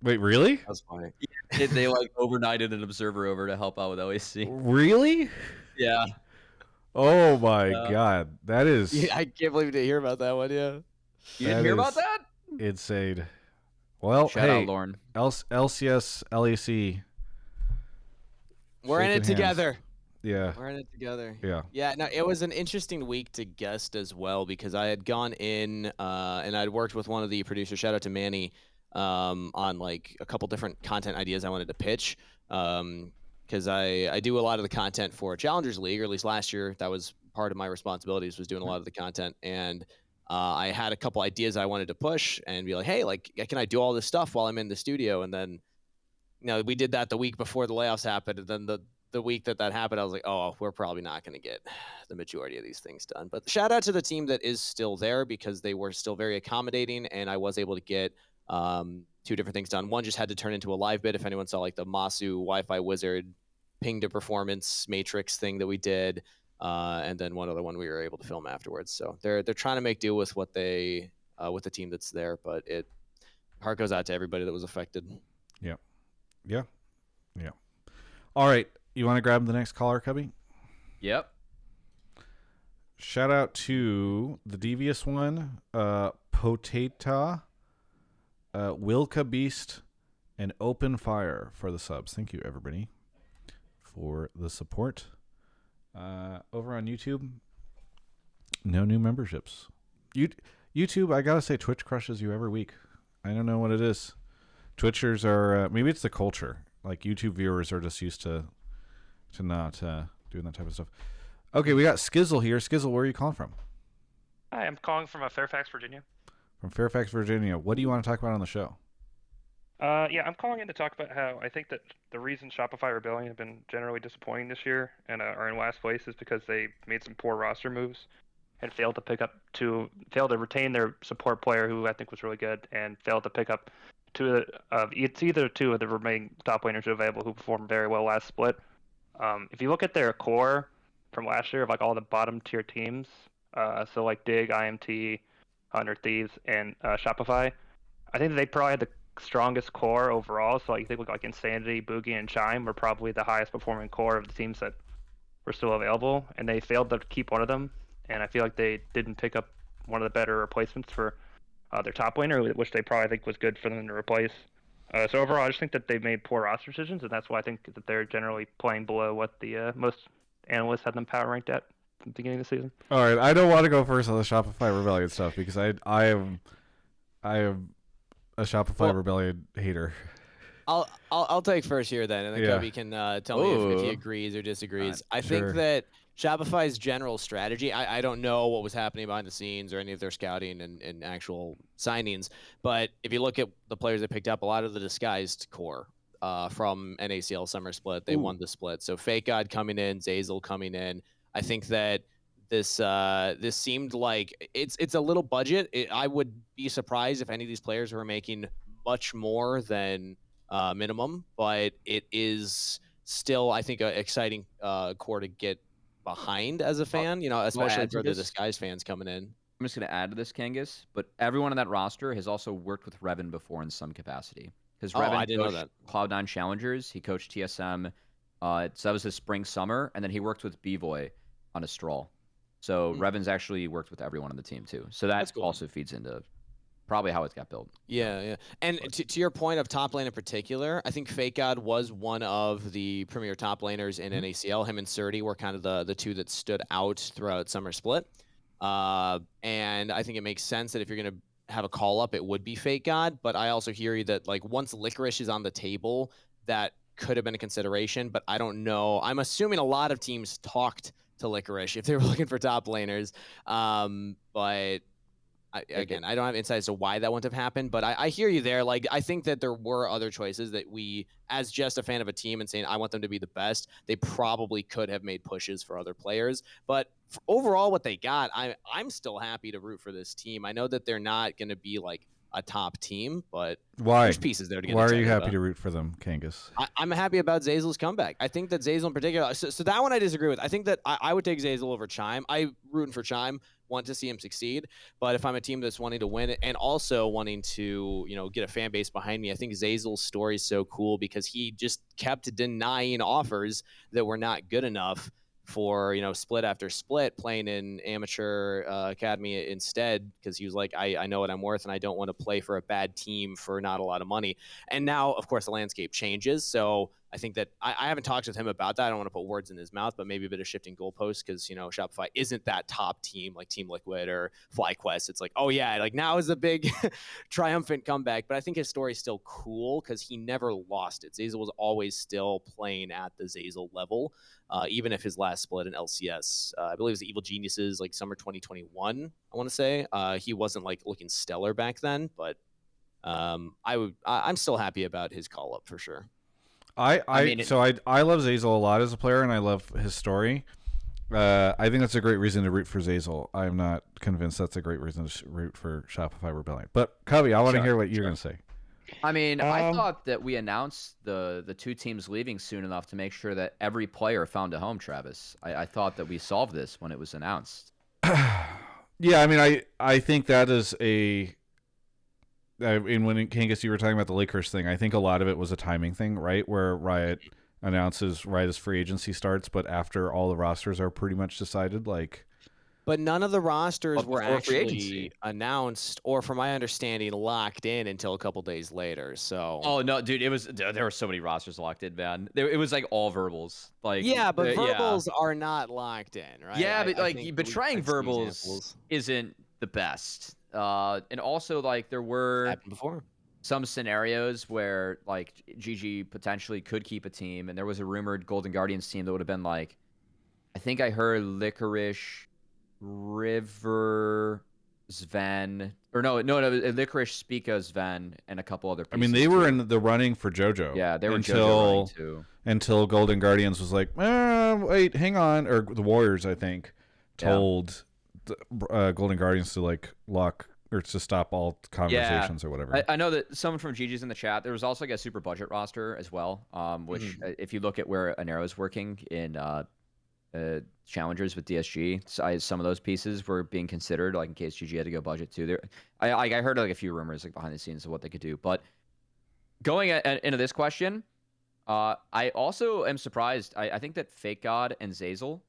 Wait, really? That was funny. They like overnighted an observer over to help out with LEC. Really? Yeah. Oh my god, that is. Yeah, I can't believe you didn't hear about that one. Yeah. You didn't hear about that? Insane. Well, Shout hey, out, Lauren. LCS, LEC. We're in Shaking it hands. together. Yeah. We're in it together. Yeah. Yeah, no, it was an interesting week to guest as well because I had gone in and I'd worked with one of the producers, shout out to Manny, on like a couple different content ideas I wanted to pitch. Because I do a lot of the content for Challengers League, or at least last year, that was part of my responsibilities, was doing a lot of the content. And I had a couple ideas I wanted to push and be like, hey, like, can I do all this stuff while I'm in the studio? And then, you know, we did that the week before the layoffs happened. And then the week that happened, I was like, oh, we're probably not going to get the majority of these things done. But shout out to the team that is still there because they were still very accommodating. And I was able to get 2 different things done. One just had to turn into a live bit. If anyone saw like the Masu Wi-Fi Wizard ping to performance matrix thing that we did. And then one other one we were able to film afterwards. So they're trying to make do with what they with the team that's there. But heart goes out to everybody that was affected. Yeah. All right, you want to grab the next caller, Cubby? Yep. Shout out to the devious one, Potata, Wilka Beast, and Open Fire for the subs. Thank you, everybody, for the support. Over on YouTube, no new memberships. YouTube, I gotta say, Twitch crushes you every week. I don't know what it is. Twitchers are maybe it's the culture. Like YouTube viewers are just used to not doing that type of stuff. Okay, we got Skizzle here. Skizzle, where are you calling from? Hi, I'm calling from Fairfax, Virginia. From Fairfax, Virginia. What do you want to talk about on the show? Yeah, I'm calling in to talk about how I think that the reason Shopify Rebellion have been generally disappointing this year and are in last place is because they made some poor roster moves and failed to retain their support player, who I think was really good, and failed to pick up either two of the remaining top laners available who performed very well last split. If you look at their core from last year of like all the bottom tier teams, so like Dig, IMT, 100 Thieves, and Shopify, I think that they probably had the strongest core overall. So like, I think like Insanity, Boogie, and Chime were probably the highest performing core of the teams that were still available, and they failed to keep one of them. And I feel like they didn't pick up one of the better replacements for their top laner, which they probably think was good for them to replace. So overall, I just think that they've made poor roster decisions, and that's why I think that they're generally playing below what the most analysts had them power ranked at the beginning of the season. All right, I don't want to go first on the Shopify Rebellion stuff because I am a Shopify Rebellion hater. I'll take first here then, and then Cubby can tell me if he agrees or disagrees. I think that Shopify's general strategy, I don't know what was happening behind the scenes or any of their scouting and actual signings, but if you look at the players they picked up, a lot of the disguised core from NACL Summer Split, they won the split. So Fake God coming in, Zeyzal coming in. I think that this seemed like it's a little budget. I would be surprised if any of these players were making much more than minimum, but it is still, I think, an exciting core to get behind as a fan, especially for the disguised fans coming in. I'm just going to add to this, Kangas, but everyone on that roster has also worked with Revan before in some capacity. Because Revan I didn't know that. Cloud9 Challengers, he coached TSM, so that was his spring-summer, and then he worked with B-Boy on a Stroll. So Revan's actually worked with everyone on the team, too. So that also feeds into probably how it got built. Yeah. And to your point of top lane in particular, I think Fake God was one of the premier top laners in NACL. Him and Surdy were kind of the two that stood out throughout Summer Split. And I think it makes sense that if you're going to have a call up, it would be Fake God. But I also hear you that like once Licorice is on the table, that could have been a consideration. But I don't know. I'm assuming a lot of teams talked to Licorice if they were looking for top laners. But again, I don't have insight as to why that wouldn't have happened, but I hear you there. Like, I think that there were other choices that we, as just a fan of a team and saying, I want them to be the best, they probably could have made pushes for other players. But overall, what they got, I'm still happy to root for this team. I know that they're not going to be like a top team, but there's pieces there to get. Why are you happy to root for them, Kangas? I'm happy about Zeyzal's comeback. I think that Zeyzal in particular, so that one I disagree with. I think that I would take Zeyzal over Chime. I'm rooting for Chime, want to see him succeed, but if I'm a team that's wanting to win and also wanting to, get a fan base behind me, I think Zeyzal's story is so cool because he just kept denying offers that were not good enough for split after split, playing in amateur academy instead, because he was like, I know what I'm worth and I don't want to play for a bad team for not a lot of money. And now, of course, the landscape changes, so I think that I haven't talked with him about that. I don't want to put words in his mouth, but maybe a bit of shifting goalposts because Shopify isn't that top team like Team Liquid or FlyQuest. It's like, oh yeah, like now is a big triumphant comeback. But I think his story is still cool because he never lost it. Zeyzal was always still playing at the Zeyzal level, even if his last split in LCS, I believe it was the Evil Geniuses, like summer 2021. I want to say he wasn't like looking stellar back then, but I'm still happy about his call up for sure. I love Zeyzal a lot as a player, and I love his story. I think that's a great reason to root for Zeyzal. I'm not convinced that's a great reason to root for Shopify Rebellion. But Cubby, I want to hear what you're going to say. I mean, I thought that we announced the two teams leaving soon enough to make sure that every player found a home, Travis. I thought that we solved this when it was announced. Yeah, I mean, I think that is a. When Kangas, you were talking about the Licorice thing, I think a lot of it was a timing thing, right? Where Riot announces right as free agency starts, but after all the rosters are pretty much decided, like. But none of the rosters But were before free actually agency. announced, or from my understanding, locked in until a couple days later. So. Oh no, dude! There were so many rosters locked in, man. It was like all verbals. Like Yeah, but yeah. verbals are not locked in, right? Yeah, but I like think betraying we've seen verbals examples. isn't the best. And also like there were Happened before. some scenarios where like GG potentially could keep a team, and there was a rumored Golden Guardians team that would have been like, I think I heard Licorice, River, Sven, or no, Licorice, Spica, Sven, and a couple other. I mean, pieces they were too. in the running for JoJo. Yeah, they were JoJo running too. Until Golden Guardians was like, wait, hang on, or the Warriors, I think, told the, Golden Guardians to like lock or to stop all conversations or whatever. I know that someone from GG's in the chat. There was also like a super budget roster as well, which if you look at where Anero's working in challengers with DSG, some of those pieces were being considered, like in case GG had to go budget too. There, I heard like a few rumors like behind the scenes of what they could do. But going into this question, I also am surprised. I think that Fake God and Zeyzal,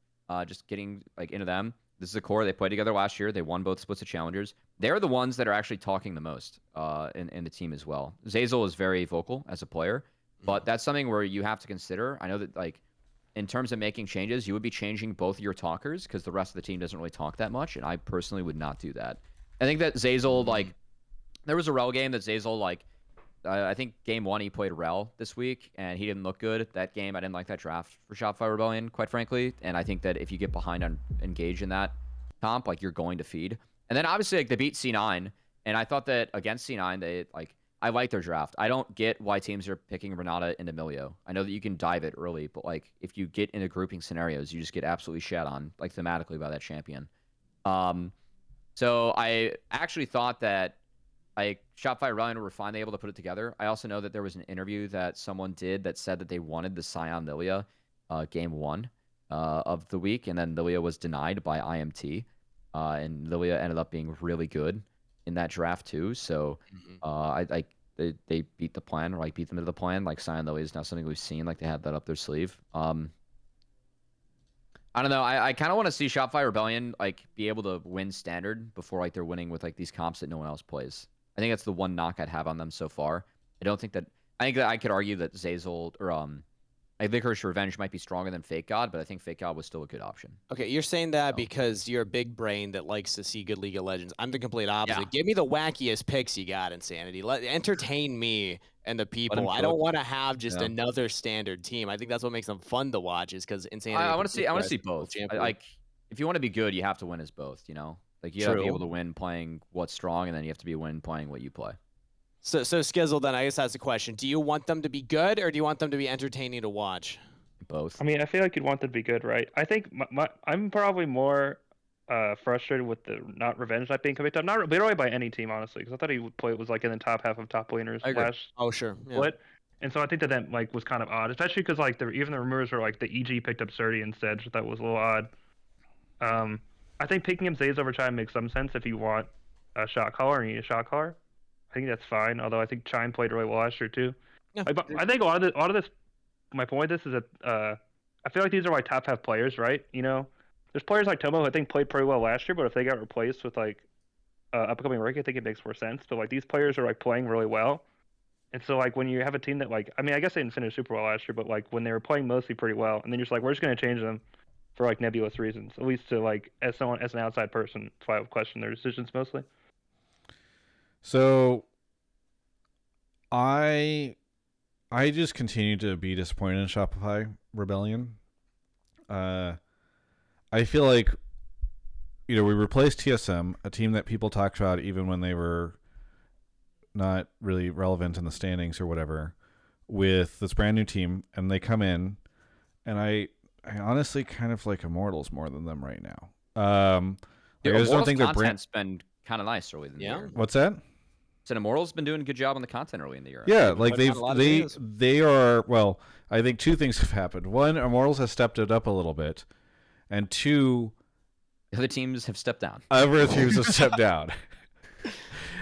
just getting like into them. This is a core. They played together last year. They won both splits of challengers. They're the ones that are actually talking the most in the team as well. Zeyzal is very vocal as a player, but that's something where you have to consider. I know that like in terms of making changes, you would be changing both your talkers because the rest of the team doesn't really talk that much, and I personally would not do that. I think that Zeyzal, like, there was a Rel game that Zeyzal, like, I think game 1 he played Rel this week, and he didn't look good. That game, I didn't like that draft for Shopify Rebellion, quite frankly. And I think that if you get behind on Engage in that comp, like, you're going to feed. And then, obviously, like, they beat C9, and I thought that against C9, they, like, I like their draft. I don't get why teams are picking Renata into Emilio. I know that you can dive it early, but, like, if you get into grouping scenarios, you just get absolutely shat on, like, thematically by that champion. So I actually thought that like Shopify Rebellion were finally able to put it together. I also know that there was an interview that someone did that said that they wanted the Scion Lilia game 1 of the week, and then Lilia was denied by IMT, and Lilia ended up being really good in that draft too. So they beat the plan, or like beat them into the plan. Like Scion Lilia is now something we've seen. Like they have that up their sleeve. I don't know. I kind of want to see Shopify Rebellion like be able to win standard before like they're winning with like these comps that no one else plays. I think that's the one knock I'd have on them so far. I think that I could argue that Zeyzal or like Licorice Revenge might be stronger than Fake God, but I think Fake God was still a good option. Okay, you're saying that because you're a big brain that likes to see good League of Legends. I'm the complete opposite. Yeah. Give me the wackiest picks you got, Insanity. entertain me and the people. I cook. don't want to have just another standard team. I think that's what makes them fun to watch. Is because Insanity. I want to see both. Like if you want to be good, you have to win as both. You know, like you have to be able to win playing what's strong, and then you have to be win playing what you play. So Skizzle, then I guess that's the question. Do you want them to be good, or do you want them to be entertaining to watch? Both. I mean, I feel like you'd want them to be good, right? I think I'm probably more frustrated with the not Revenge not being picked up, not literally by any team, honestly, because I thought he would play was like in the top half of top laners last split, and so I think that like was kind of odd, especially because like even the rumors were like the EG picked up Surdy instead, so that was a little odd. I think picking him Zays over Chime makes some sense if you want a shot caller and you need a shot caller. I think that's fine. Although I think Chime played really well last year too. Yeah. Like, but I think a lot of this. My point with this is that I feel like these are like top half players, right? You know, there's players like Tomo who I think played pretty well last year, but if they got replaced with like upcoming rookie, I think it makes more sense. But like these players are like playing really well, and so like when you have a team that like, I mean, I guess they didn't finish super well last year, but like when they were playing mostly pretty well, and then you're just like, we're just gonna change them for like nebulous reasons, at least to like as an outside person, that's why I would question their decisions mostly. So I just continue to be disappointed in Shopify Rebellion. I feel like, we replaced TSM, a team that people talked about even when they were not really relevant in the standings or whatever, with this brand new team, and they come in, and I honestly kind of like Immortals more than them right now. I just don't think their content's been kind of nice early in the year. What's that? So Immortals been doing a good job on the content early in the year. Yeah, like they are. Well, I think two things have happened. One, Immortals has stepped it up a little bit, and two, The other teams have stepped down. Other teams have stepped down.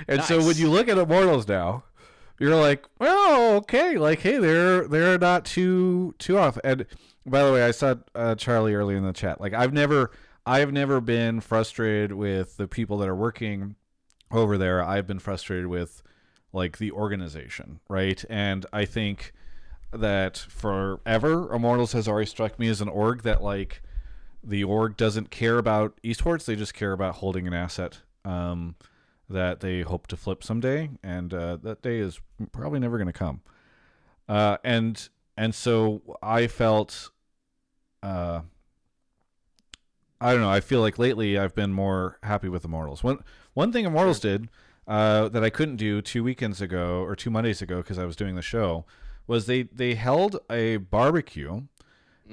And so when Nice. you look at Immortals now, you're like, well, okay, like, hey, they're not too off. And by the way, I saw Charlie earlier in the chat. Like, I've never been frustrated with the people that are working over there. I've been frustrated with like the organization, right? And I think that forever, Immortals has always struck me as an org that like the org doesn't care about esports. They just care about holding an asset that they hope to flip someday, and that day is probably never going to come. And so I felt, I don't know. I feel like lately I've been more happy with Immortals. One thing Immortals did that I couldn't do 2 weekends ago or 2 Mondays ago because I was doing the show was they held a barbecue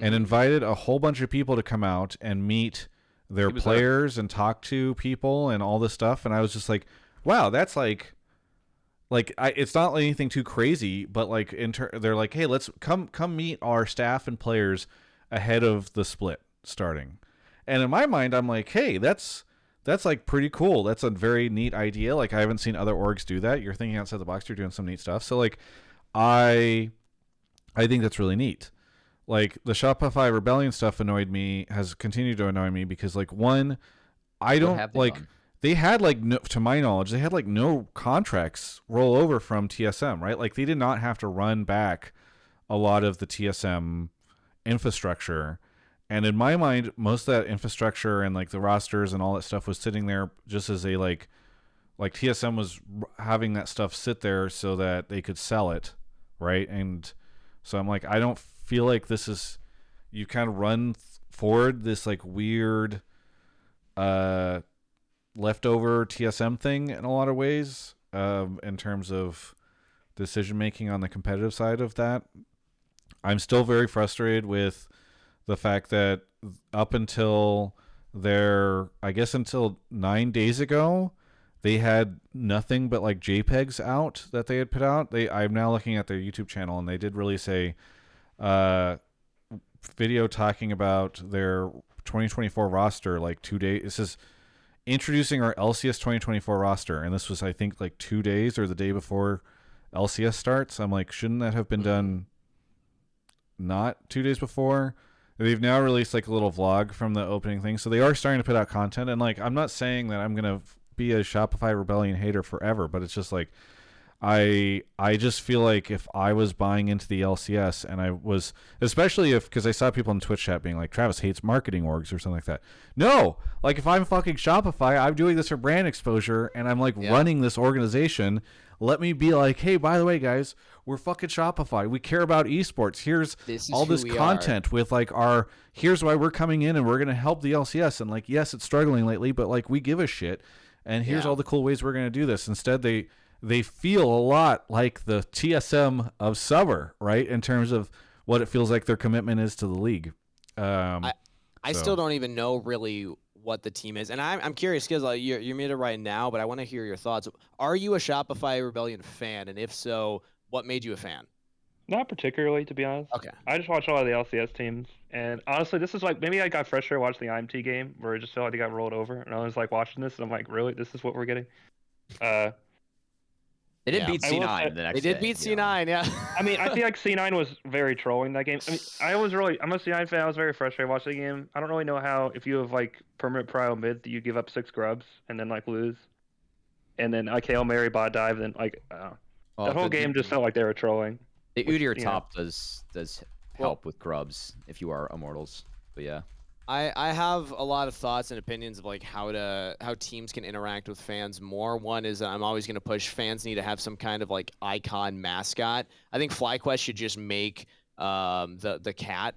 and invited a whole bunch of people to come out and meet their players and talk to people and all this stuff. And I was just like, wow, that's like it's not anything too crazy, but like they're like, hey, let's come meet our staff and players ahead of the split starting. And in my mind, I'm like, hey, that's like pretty cool. That's a very neat idea. Like, I haven't seen other orgs do that. You're thinking outside the box. You're doing some neat stuff. So like, I think that's really neat. Like, the Shopify Rebellion stuff has continued to annoy me because like, one, I don't like done? They had like no, to my knowledge, they had like no contracts roll over from TSM, right? Like, they did not have to run back a lot of the TSM infrastructure. And in my mind, most of that infrastructure and like the rosters and all that stuff was sitting there just as a like TSM was having that stuff sit there so that they could sell it, right? And so I'm like, I don't feel like this is, you kind of run forward this like weird leftover TSM thing in a lot of ways in terms of decision making on the competitive side of that. I'm still very frustrated with the fact that up until until 9 days ago, they had nothing but like JPEGs out that they had put out. I'm now looking at their YouTube channel, and they did release a video talking about their 2024 roster like 2 days. This is introducing our LCS 2024 roster, and this was, I think, like 2 days or the day before LCS starts. I'm like, shouldn't that have been done not 2 days before? They've now released like a little vlog from the opening thing, so they are starting to put out content. And like, I'm not saying that I'm gonna be a Shopify Rebellion hater forever, but it's just like, I just feel like if I was buying into the LCS, and I was, especially because I saw people in Twitch chat being like, Travis hates marketing orgs or something like that. No, like, if I'm fucking Shopify, I'm doing this for brand exposure, and I'm like running this organization. Let me be like, hey, by the way, guys, we're fucking Shopify. We care about esports. Here's all this content with like here's why we're coming in and we're going to help the LCS. And like, yes, it's struggling lately, but like, we give a shit. And here's all the cool ways we're going to do this. Instead, they feel a lot like the TSM of summer, right? In terms of what it feels like their commitment is to the league. I still don't even know really what the team is, and I'm curious because you're muted right now, but I want to hear your thoughts. Are you a Shopify Rebellion fan, and if so, what made you a fan? Not particularly, to be honest. Okay. I just watch a lot of the LCS teams, and honestly, this is like, maybe I got frustrated watching the IMT game where I just felt like they got rolled over, and I was like watching this, and I'm like, really, this is what we're getting? They did beat C9 the next day. They did beat C9, yeah. I mean, I feel like C9 was very trolling that game. I mean, I'm a C9 fan. I was very frustrated watching the game. I don't really know how, if you have like permanent prio mid, that you give up 6 grubs and then like lose, and then like Hail Mary bot dive, then like that whole game just felt like they were trolling. The Udyr top does help with grubs if you are Immortals, but yeah. I have a lot of thoughts and opinions of like how teams can interact with fans more. One is that I'm always going to push fans need to have some kind of like icon mascot. I think FlyQuest should just make the cat,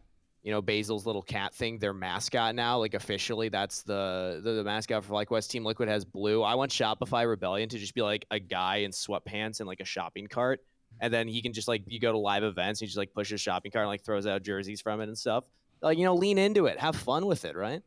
Basil's little cat thing, their mascot now. Like, officially, that's the mascot for FlyQuest. Team Liquid has blue. I want Shopify Rebellion to just be like a guy in sweatpants and like a shopping cart, and then he can just like, you go to live events, he just like pushes shopping cart and like throws out jerseys from it and stuff. Like, lean into it, have fun with it, right?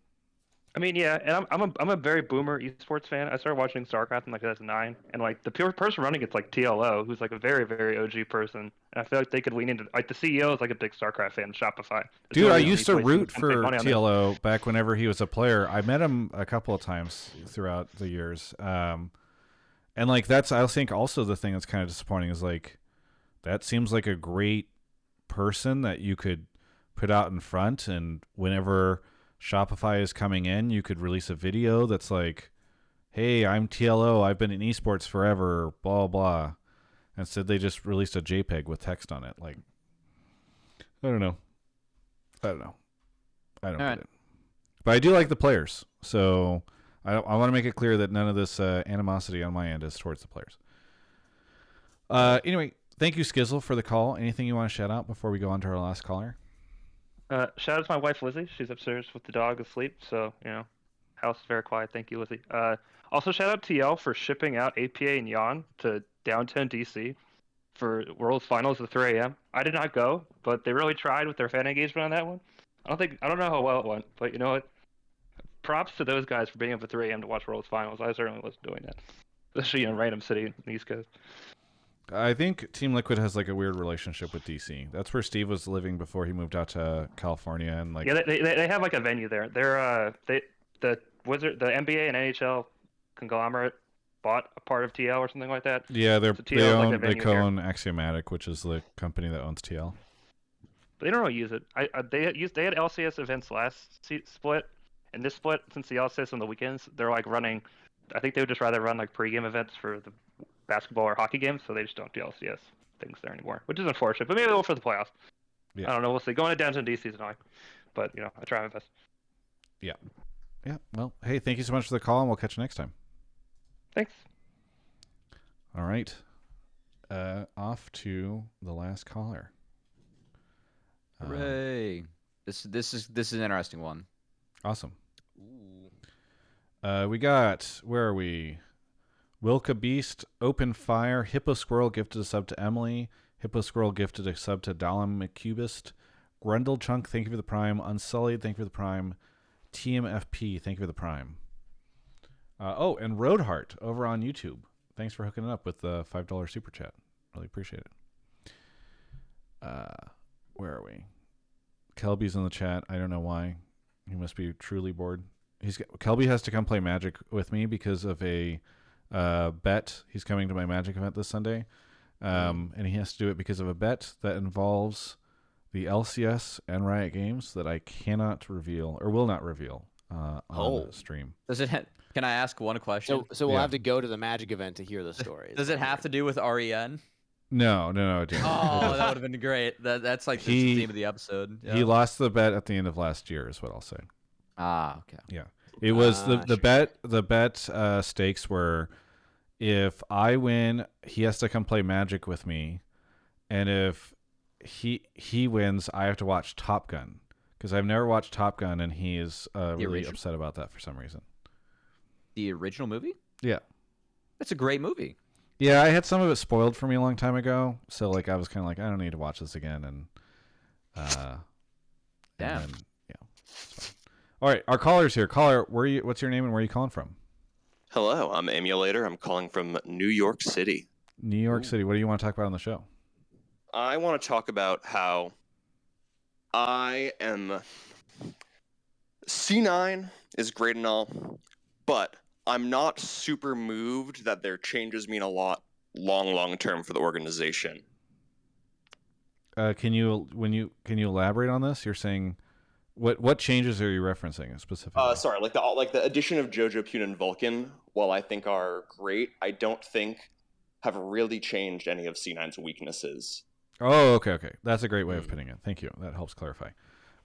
I mean, yeah, and I'm a very boomer esports fan. I started watching StarCraft in like 2009, and like the pure person running it's like TLO, who's like a very very OG person. And I feel like they could lean into like the CEO is like a big StarCraft fan. Shopify. There's Dude, no I reason used he's to wasting root time for money on this. TLO back whenever he was a player. I met him a couple of times throughout the years. And like that's I think also the thing that's kind of disappointing is like that seems like a great person that you could put out in front, and whenever Shopify is coming in, you could release a video that's like, hey, I'm TLO, I've been in esports forever, blah blah. Instead they just released a JPEG with text on it. Like, I don't know. I don't All get right. it. But I do like the players, so I want to make it clear that none of this animosity on my end is towards the players. Anyway, thank you, Skizzle, for the call. Anything you want to shout out before we go on to our last caller? Shout out to my wife Lizzie. She's upstairs with the dog asleep, so house is very quiet. Thank you, Lizzie. Also shout out TL for shipping out APA and Yon to downtown DC for World's Finals at 3 a.m. I did not go, but they really tried with their fan engagement on that one. I don't know how well it went, but you know what? Props to those guys for being up at 3 a.m. to watch World's Finals. I certainly wasn't doing that, especially in a random city in the East Coast. I think Team Liquid has like a weird relationship with DC. That's where Steve was living before he moved out to California, and like Yeah, they have like a venue there. The NBA and NHL conglomerate bought a part of TL or something like that. yeah, So TL is like a they venue co-own Axiomatic, which is the company that owns TL. But they don't really use it. They had LCS events last split, and this split since the LCS on the weekends, they're like running. I think they would just rather run like pregame events for the basketball or hockey games, so they just don't do LCS things there anymore, which is unfortunate. But maybe they'll for the playoffs. Yeah. I don't know. We'll see. Going to downtown DC is annoying, but I try my best. Yeah. Well, hey, thank you so much for the call, and we'll catch you next time. Thanks. All right. Off to the last caller. Hooray! This is an interesting one. Awesome. Ooh. We got, where are we? Wilka Beast, Open Fire, Hippo Squirrel gifted a sub to Emily, Hippo Squirrel gifted a sub to Dalam McCubist, Grundle Chunk, thank you for the Prime, Unsullied, thank you for the Prime, TMFP, thank you for the Prime. And Roadheart over on YouTube. Thanks for hooking it up with the $5 super chat. Really appreciate it. Where are we? Kelby's in the chat. I don't know why. He must be truly bored. Kelby has to come play Magic with me because of a bet. He's coming to my Magic event this Sunday. And he has to do it because of a bet that involves the LCS and Riot games that I cannot reveal or will not reveal on the stream. Can I ask one question? So we'll have to go to the Magic event to hear the story. Does it have to do with REN? No, it didn't. Oh, that would have been great. That's like the theme of the episode. Yeah. He lost the bet at the end of last year is what I'll say. Ah, okay. Yeah. It was the sure. bet stakes were if I win, he has to come play Magic with me, and if he wins, I have to watch Top Gun because I've never watched Top Gun, and he is really upset about that for some reason. The original movie? Yeah. It's a great movie. Yeah, I had some of it spoiled for me a long time ago, so like I was kind of like I don't need to watch this again, and Damn. And then, yeah. It's fine. All right, our caller's here. Caller, what's your name and where are you calling from? Hello, I'm Aemulator. I'm calling from New York City. New York City. What do you want to talk about on the show? I want to talk about how I am C9 is great and all, but I'm not super moved that their changes mean a lot long term for the organization. Can you elaborate on this? You're saying what changes are you referencing specifically? Sorry, like the addition of Jojo, Pune, and Vulcan, while I think are great, I don't think have really changed any of C9's weaknesses. Oh, okay. That's a great way of putting it. Thank you. That helps clarify.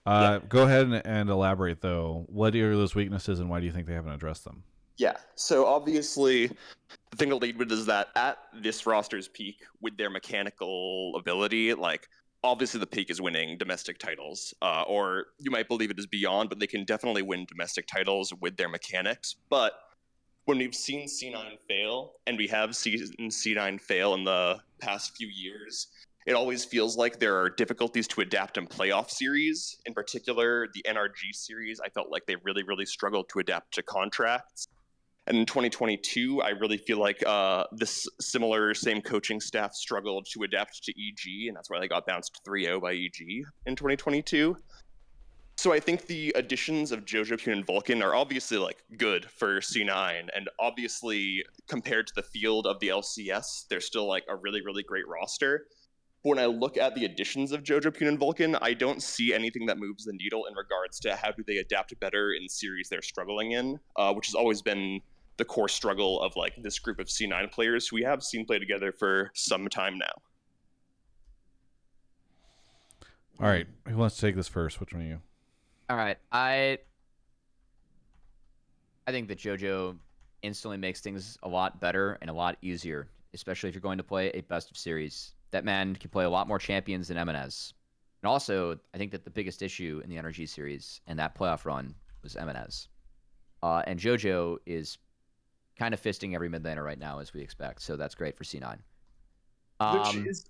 Go ahead and elaborate though. What are those weaknesses, and why do you think they haven't addressed them? Yeah, so obviously, the thing to lead with is that at this roster's peak, with their mechanical ability, like, obviously the peak is winning domestic titles, or you might believe it is beyond, but they can definitely win domestic titles with their mechanics. But when we've seen C9 fail, and we have seen C9 fail in the past few years, it always feels like there are difficulties to adapt in playoff series. In particular, the NRG series, I felt like they really, really struggled to adapt to contracts. And in 2022, I really feel like this same coaching staff struggled to adapt to EG, and that's why they got bounced 3-0 by EG in 2022. So I think the additions of JoJo, Pune, and Vulcan are obviously like good for C9, and obviously compared to the field of the LCS, they're still like a really, really great roster. But when I look at the additions of JoJo, Pune, and Vulcan, I don't see anything that moves the needle in regards to how do they adapt better in series they're struggling in, which has always been the core struggle of like this group of C9 players who we have seen play together for some time now. All right, who wants to take this first? Which one of you? All right, I think that JoJo instantly makes things a lot better and a lot easier, especially if you're going to play a best of series. That man can play a lot more champions than MNS. And also, I think that the biggest issue in the NRG series and that playoff run was MNS. And JoJo is kind of fisting every mid laner right now, as we expect. So that's great for C9. Which is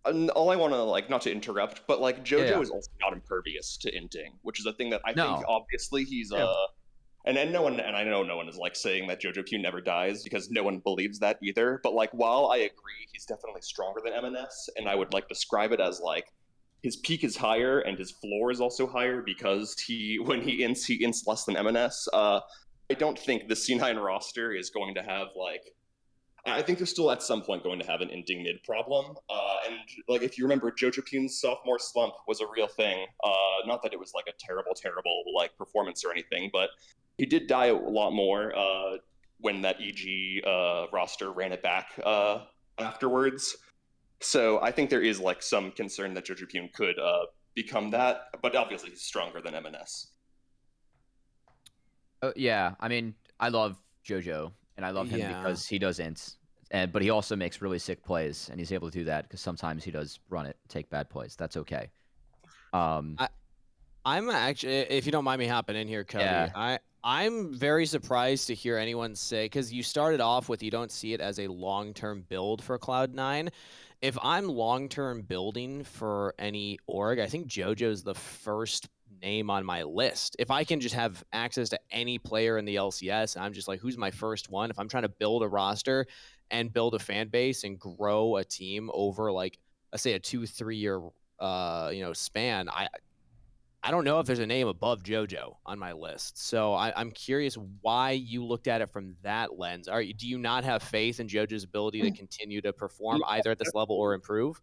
all I want to like, not to interrupt, but like JoJo is also not impervious to inting, which is a thing that I think obviously he's and no one, and I know no one is like saying that JoJo Pune never dies because no one believes that either. But like, while I agree he's definitely stronger than MNS, and I would like describe it as like his peak is higher and his floor is also higher because when he ints less than MNS. I don't think the C9 roster is going to have like. I think they're still at some point going to have an inting mid problem. And like, if you remember, JoJo Pune's sophomore slump was a real thing. Not that it was like a terrible like performance or anything, but he did die a lot more when that EG roster ran it back afterwards. So I think there is like some concern that JoJo Pune could become that, but obviously he's stronger than MNS. Yeah, I mean, I love JoJo, and I love him because he does ints, but he also makes really sick plays, and he's able to do that because sometimes he does run it, take bad plays. That's okay. I'm actually, if you don't mind me hopping in here, Cody, I'm very surprised to hear anyone say, because you started off with you don't see it as a long-term build for Cloud9. If I'm long-term building for any org, I think JoJo's the first name on my list. If I can just have access to any player in the LCS, and I'm just like, who's my first one? If I'm trying to build a roster and build a fan base and grow a team over like, let's say a 2-3 year span, I don't know if there's a name above JoJo on my list. So I'm curious why you looked at it from that lens. Do you not have faith in JoJo's ability to continue to perform either at this level or improve?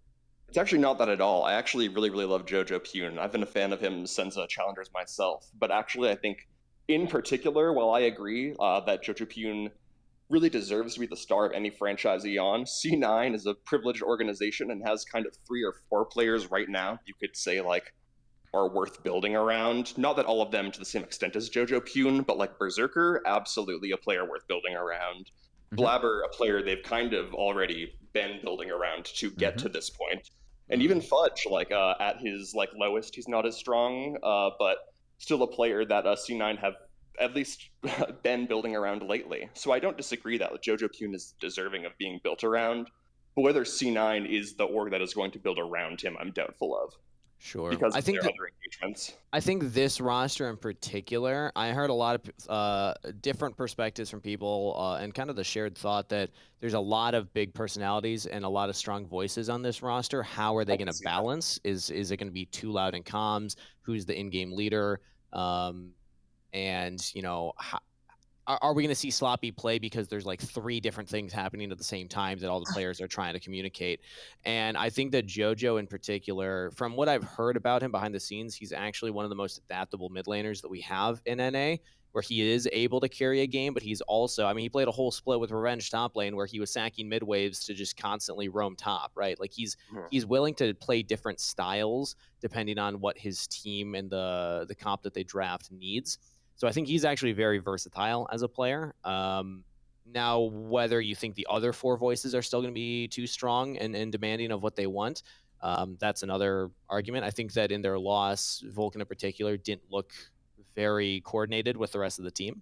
It's actually not that at all. I actually really, really love JoJo Pune. I've been a fan of him since Challengers myself. But actually, I think in particular, while I agree that JoJo Pune really deserves to be the star of any franchise on, C9 is a privileged organization and has kind of 3 or 4 players right now you could say like are worth building around. Not that all of them to the same extent as JoJo Pune, but like Berserker, absolutely a player worth building around. Blabber, a player they've kind of already been building around to get to this point. And even Fudge, like at his like lowest, he's not as strong, but still a player that C9 have at least been building around lately. So I don't disagree that JoJo Pune is deserving of being built around. But whether C9 is the org that is going to build around him, I'm doubtful of. Sure. Because of their other engagements. I think this roster in particular, I heard a lot of different perspectives from people and kind of the shared thought that there's a lot of big personalities and a lot of strong voices on this roster. How are they going to balance? Is it going to be too loud in comms? Who's the in-game leader? And, you know, are we going to see sloppy play because there's like 3 different things happening at the same time that all the players are trying to communicate? And I think that JoJo in particular, from what I've heard about him behind the scenes, he's actually one of the most adaptable mid laners that we have in NA, where he is able to carry a game, but he's also, I mean, he played a whole split with Revenge top lane where he was sacking mid waves to just constantly roam top, right? Like he's willing to play different styles depending on what his team and the comp that they draft needs. So I think he's actually very versatile as a player. Now, whether you think the other 4 voices are still going to be too strong and demanding of what they want, that's another argument. I think that in their loss, Vulcan in particular didn't look very coordinated with the rest of the team.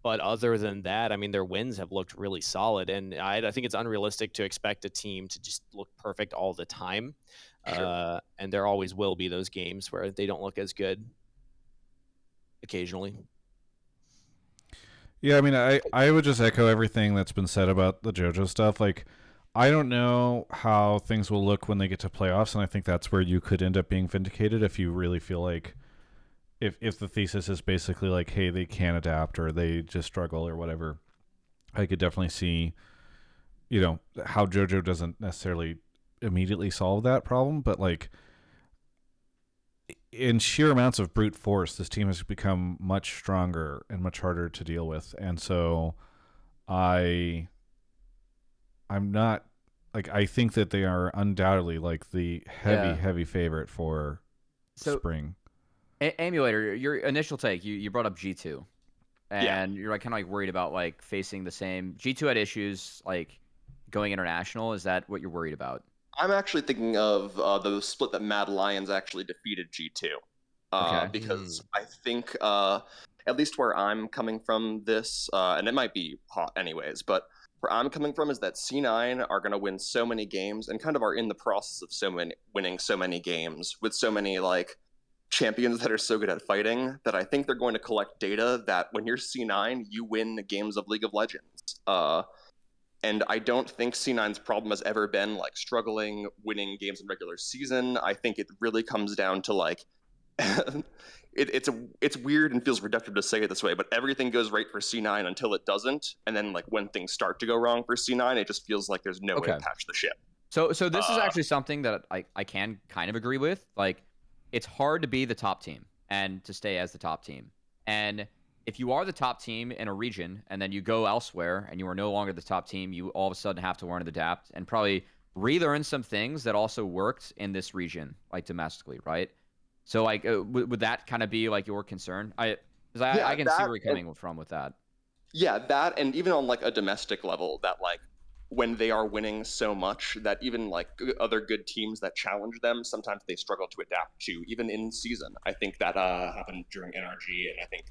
But other than that, I mean, their wins have looked really solid, and I think it's unrealistic to expect a team to just look perfect all the time. Sure. And there always will be those games where they don't look as good occasionally. Yeah, I mean, I would just echo everything that's been said about the JoJo stuff. Like, I don't know how things will look when they get to playoffs, and I think that's where you could end up being vindicated if you really feel like if the thesis is basically like, hey, they can't adapt or they just struggle or whatever. I could definitely see, how JoJo doesn't necessarily immediately solve that problem, but like in sheer amounts of brute force, this team has become much stronger and much harder to deal with. And so I'm not like, I think that they are undoubtedly like the heavy favorite for spring. Aemulator, your initial take, you brought up G2. And you're like kind of like worried about like facing the same. G2 had issues like going international. Is that what you're worried about? I'm actually thinking of the split that Mad Lions actually defeated G2. Because I think, at least where I'm coming from this, and it might be hot anyways, but where I'm coming from is that C9 are going to win so many games and kind of are in the process of winning so many games with so many like champions that are so good at fighting that I think they're going to collect data that when you're C9, you win games of League of Legends. And I don't think C9's problem has ever been like struggling winning games in regular season. I think it really comes down to like it's weird and feels reductive to say it this way, but everything goes right for C9 until it doesn't, and then like when things start to go wrong for C9, it just feels like there's no way to patch the ship. So this is actually something that I can kind of agree with. Like, it's hard to be the top team and to stay as the top team. And if you are the top team in a region and then you go elsewhere and you are no longer the top team, you all of a sudden have to learn to adapt and probably relearn some things that also worked in this region, like domestically, right? So like, would that kind of be like your concern? I can see where you're coming from with that. Yeah, that, and even on like a domestic level, that like when they are winning so much that even like other good teams that challenge them, sometimes they struggle to adapt to, even in season. I think that happened during NRG, and I think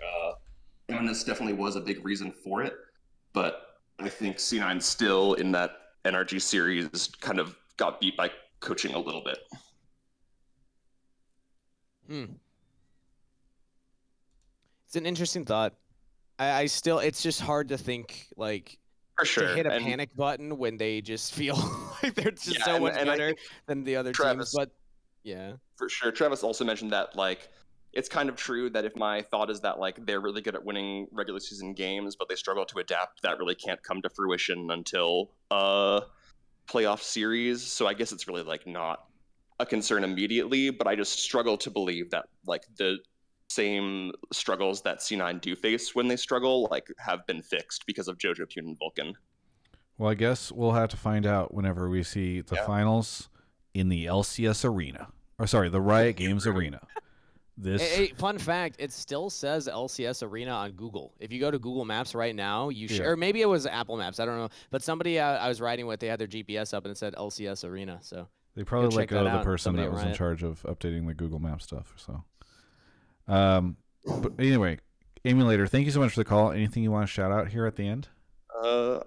Eminence definitely was a big reason for it. But I think C9 still in that NRG series kind of got beat by coaching a little bit. It's an interesting thought. I still, it's just hard to think like, for sure, to hit a panic button when they just feel like they're just so much better than the other teams. But yeah, for sure. Travis also mentioned that like it's kind of true that if my thought is that like they're really good at winning regular season games, but they struggle to adapt, that really can't come to fruition until playoff series. So I guess it's really like not a concern immediately, but I just struggle to believe that like the same struggles that C9 do face when they struggle like have been fixed because of JoJo, Pune, and Vulcan. Well, I guess we'll have to find out whenever we see the finals in the LCS arena. Or sorry, the Riot Games arena. Hey, fun fact, it still says LCS arena on Google. If you go to Google Maps right now, or maybe it was Apple Maps, I don't know. But somebody I was riding with, they had their GPS up and it said LCS arena. So they probably let go of the person that was in charge of updating the Google Maps stuff. So, but anyway, Aemulator, thank you so much for the call. Anything you want to shout out here at the end?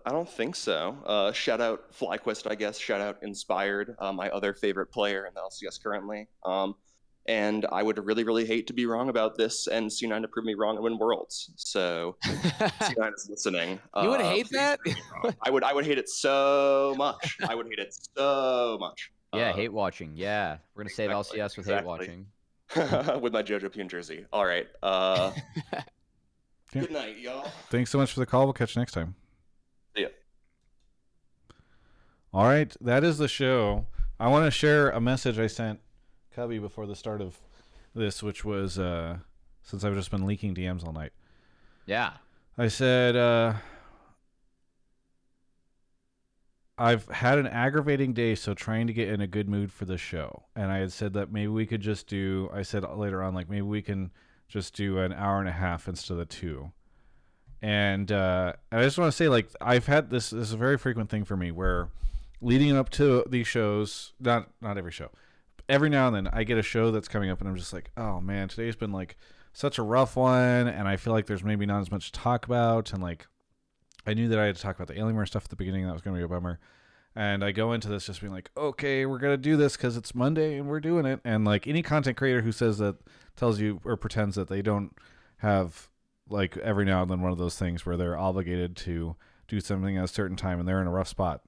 I don't think so. Shout out FlyQuest, I guess. Shout out Inspired, my other favorite player in the LCS currently. And I would really, really hate to be wrong about this and C9 to prove me wrong and win Worlds. So C9 is listening. You would hate that? I would hate it so much. I would hate it so much. Yeah, hate watching. Yeah, we're gonna save LCS with hate watching. With my JoJo Pune jersey. All right. Good night, y'all. Thanks so much for the call. We'll catch you next time. See ya. All right, that is the show. I want to share a message I sent Cubby before the start of this, which was since I've just been leaking DMs all night. Yeah. I said, I've had an aggravating day, so trying to get in a good mood for the show. And I had said that maybe we could just do, I said later on, like maybe we can just do an hour and a half instead of 2. And I just want to say, like, I've had this is a very frequent thing for me where leading up to these shows, not every show, every now and then I get a show that's coming up and I'm just like, oh man, today's been like such a rough one, and I feel like there's maybe not as much to talk about, and like I knew that I had to talk about the Alienware stuff at the beginning. That was going to be a bummer. And I go into this just being like, okay, we're going to do this because it's Monday and we're doing it. And like any content creator who says that, tells you or pretends that they don't have like every now and then one of those things where they're obligated to do something at a certain time and they're in a rough spot.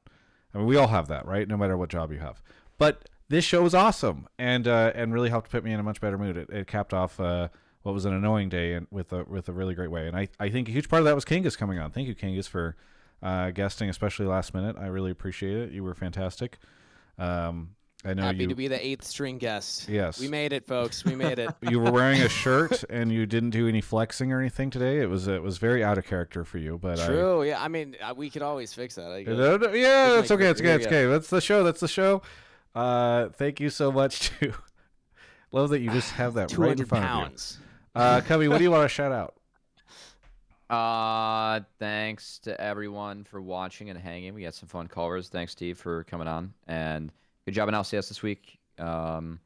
I mean, we all have that, right? No matter what job you have. But this show was awesome and really helped put me in a much better mood. It capped off what was an annoying day and with a really great way. And I think a huge part of that was Kangas coming on. Thank you, Kangas, for guesting, especially last minute. I really appreciate it. You were fantastic. I know Happy to be the 8th string guest. Yes. We made it, folks. We made it. You were wearing a shirt and you didn't do any flexing or anything today. It was very out of character for you, but True. Yeah. I mean, we could always fix that. Yeah, it's okay. It's okay. It's okay. That's the show. That's the show. Thank you so much too. Love that you just have that right in front pounds. of you. Cubby, what do you want to shout out? Thanks to everyone for watching and hanging. We got some fun callers. Thanks, Steve, for coming on. And good job in LCS this week. And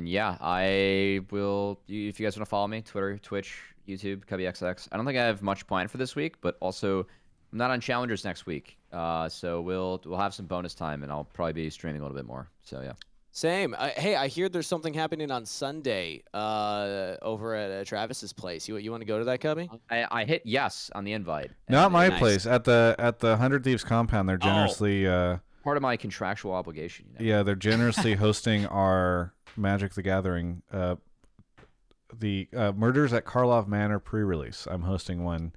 yeah, I will, if you guys want to follow me, Twitter, Twitch, YouTube, CubbyXX. I don't think I have much planned for this week, but also I'm not on Challengers next week. So we'll have some bonus time and I'll probably be streaming a little bit more. So yeah. Same. Hey, I hear there's something happening on Sunday over at Travis's place. You want to go to that, Cubby? I hit yes on the invite. Not my place. At the 100 Thieves compound, they're generously part of my contractual obligation. You know? Yeah, they're generously hosting our Magic the Gathering, the Murders at Karlov Manor pre-release. I'm hosting one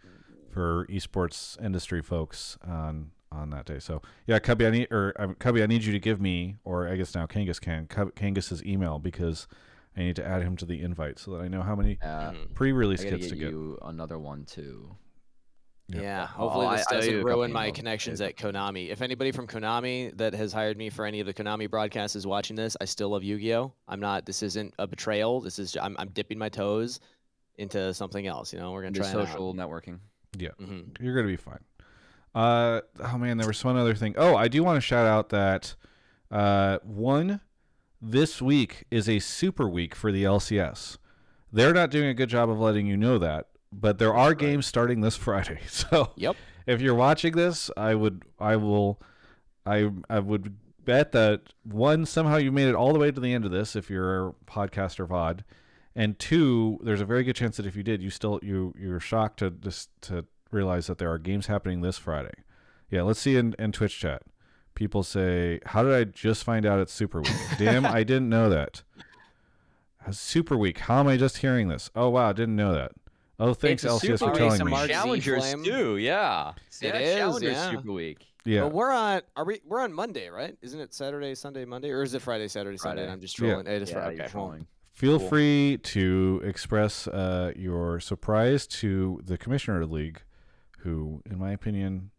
for esports industry folks on that day. So yeah, Cubby, I need you to give me, or I guess now Kangas can, Kangas's email because I need to add him to the invite so that I know how many pre-release kits to get. You another one too. Yeah, hopefully this doesn't ruin my connections at Konami. If anybody from Konami that has hired me for any of the Konami broadcasts is watching this, I still love Yu-Gi-Oh. This isn't a betrayal. This is I'm dipping my toes into something else. You know, we're gonna try social networking. Yeah, you're gonna be fine. Oh man, there was one other thing. Oh, I do want to shout out that this week is a super week for the LCS. They're not doing a good job of letting you know that, but there are games starting this Friday. So if you're watching this, I would bet that one, somehow you made it all the way to the end of this if you're a podcast or VOD, and two, there's a very good chance that if you did, you're shocked to realize that there are games happening this Friday. Yeah, let's see in Twitch chat. People say, how did I just find out it's Super Week? Damn, I didn't know that. Super Week. How am I just hearing this? Oh, wow, I didn't know that. Oh, thanks, LCS, for telling me. Challengers too, yeah. It is, Challengers Super Week. Yeah. But we're on Monday, right? Isn't it Saturday, Sunday, Monday? Or is it Friday, Saturday, Sunday? And I'm just trolling. Yeah. It is Friday. Okay. Feel free to express your surprise to the commissioner of the league, who, in my opinion,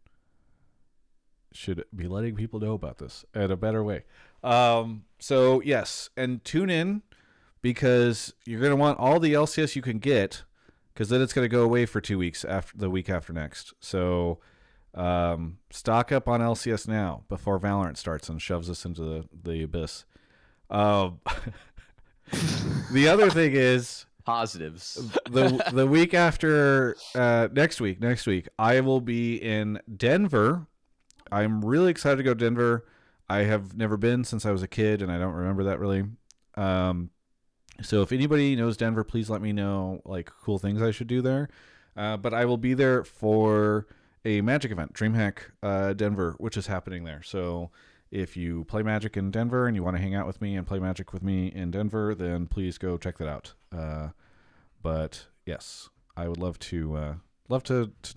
should be letting people know about this in a better way. So, yes, and tune in because you're going to want all the LCS you can get because then it's going to go away for 2 weeks after the week after next. So stock up on LCS now before Valorant starts and shoves us into the abyss. The other thing is positives. The week after next week, I will be in Denver. I'm really excited to go to Denver. I have never been since I was a kid, and I don't remember that really. So if anybody knows Denver, please let me know like cool things I should do there. But I will be there for a Magic event, DreamHack Denver, which is happening there. So if you play Magic in Denver and you want to hang out with me and play Magic with me in Denver, then please go check that out. But yes, I would love to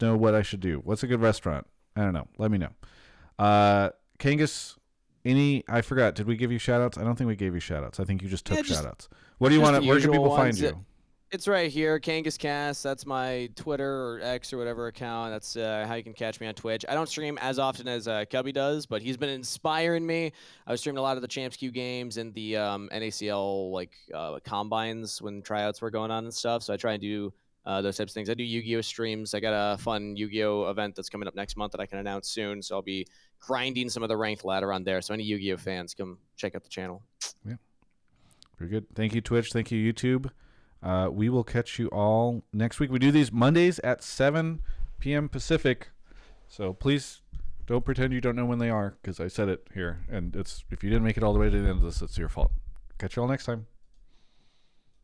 know what I should do. What's a good restaurant? I don't know. Let me know. Kangas, I forgot. Did we give you shout outs? I don't think we gave you shout outs. I think you just took shout outs. What do you want? Where can people find you? It's right here, KangasCasts. That's my Twitter or X or whatever account. That's how you can catch me on Twitch. I don't stream as often as Cubby does, but he's been inspiring me. I was streaming a lot of the Champs Q games and the NACL combines when tryouts were going on and stuff. So I try and do those types of things. I do Yu-Gi-Oh streams. I got a fun Yu-Gi-Oh event that's coming up next month that I can announce soon. So I'll be grinding some of the ranked ladder on there. So any Yu-Gi-Oh fans, come check out the channel. Yeah, very good. Thank you, Twitch. Thank you, YouTube. We will catch you all next week. We do these Mondays at 7 p.m. Pacific. So please don't pretend you don't know when they are, because I said it here. And if you didn't make it all the way to the end of this, it's your fault. Catch you all next time.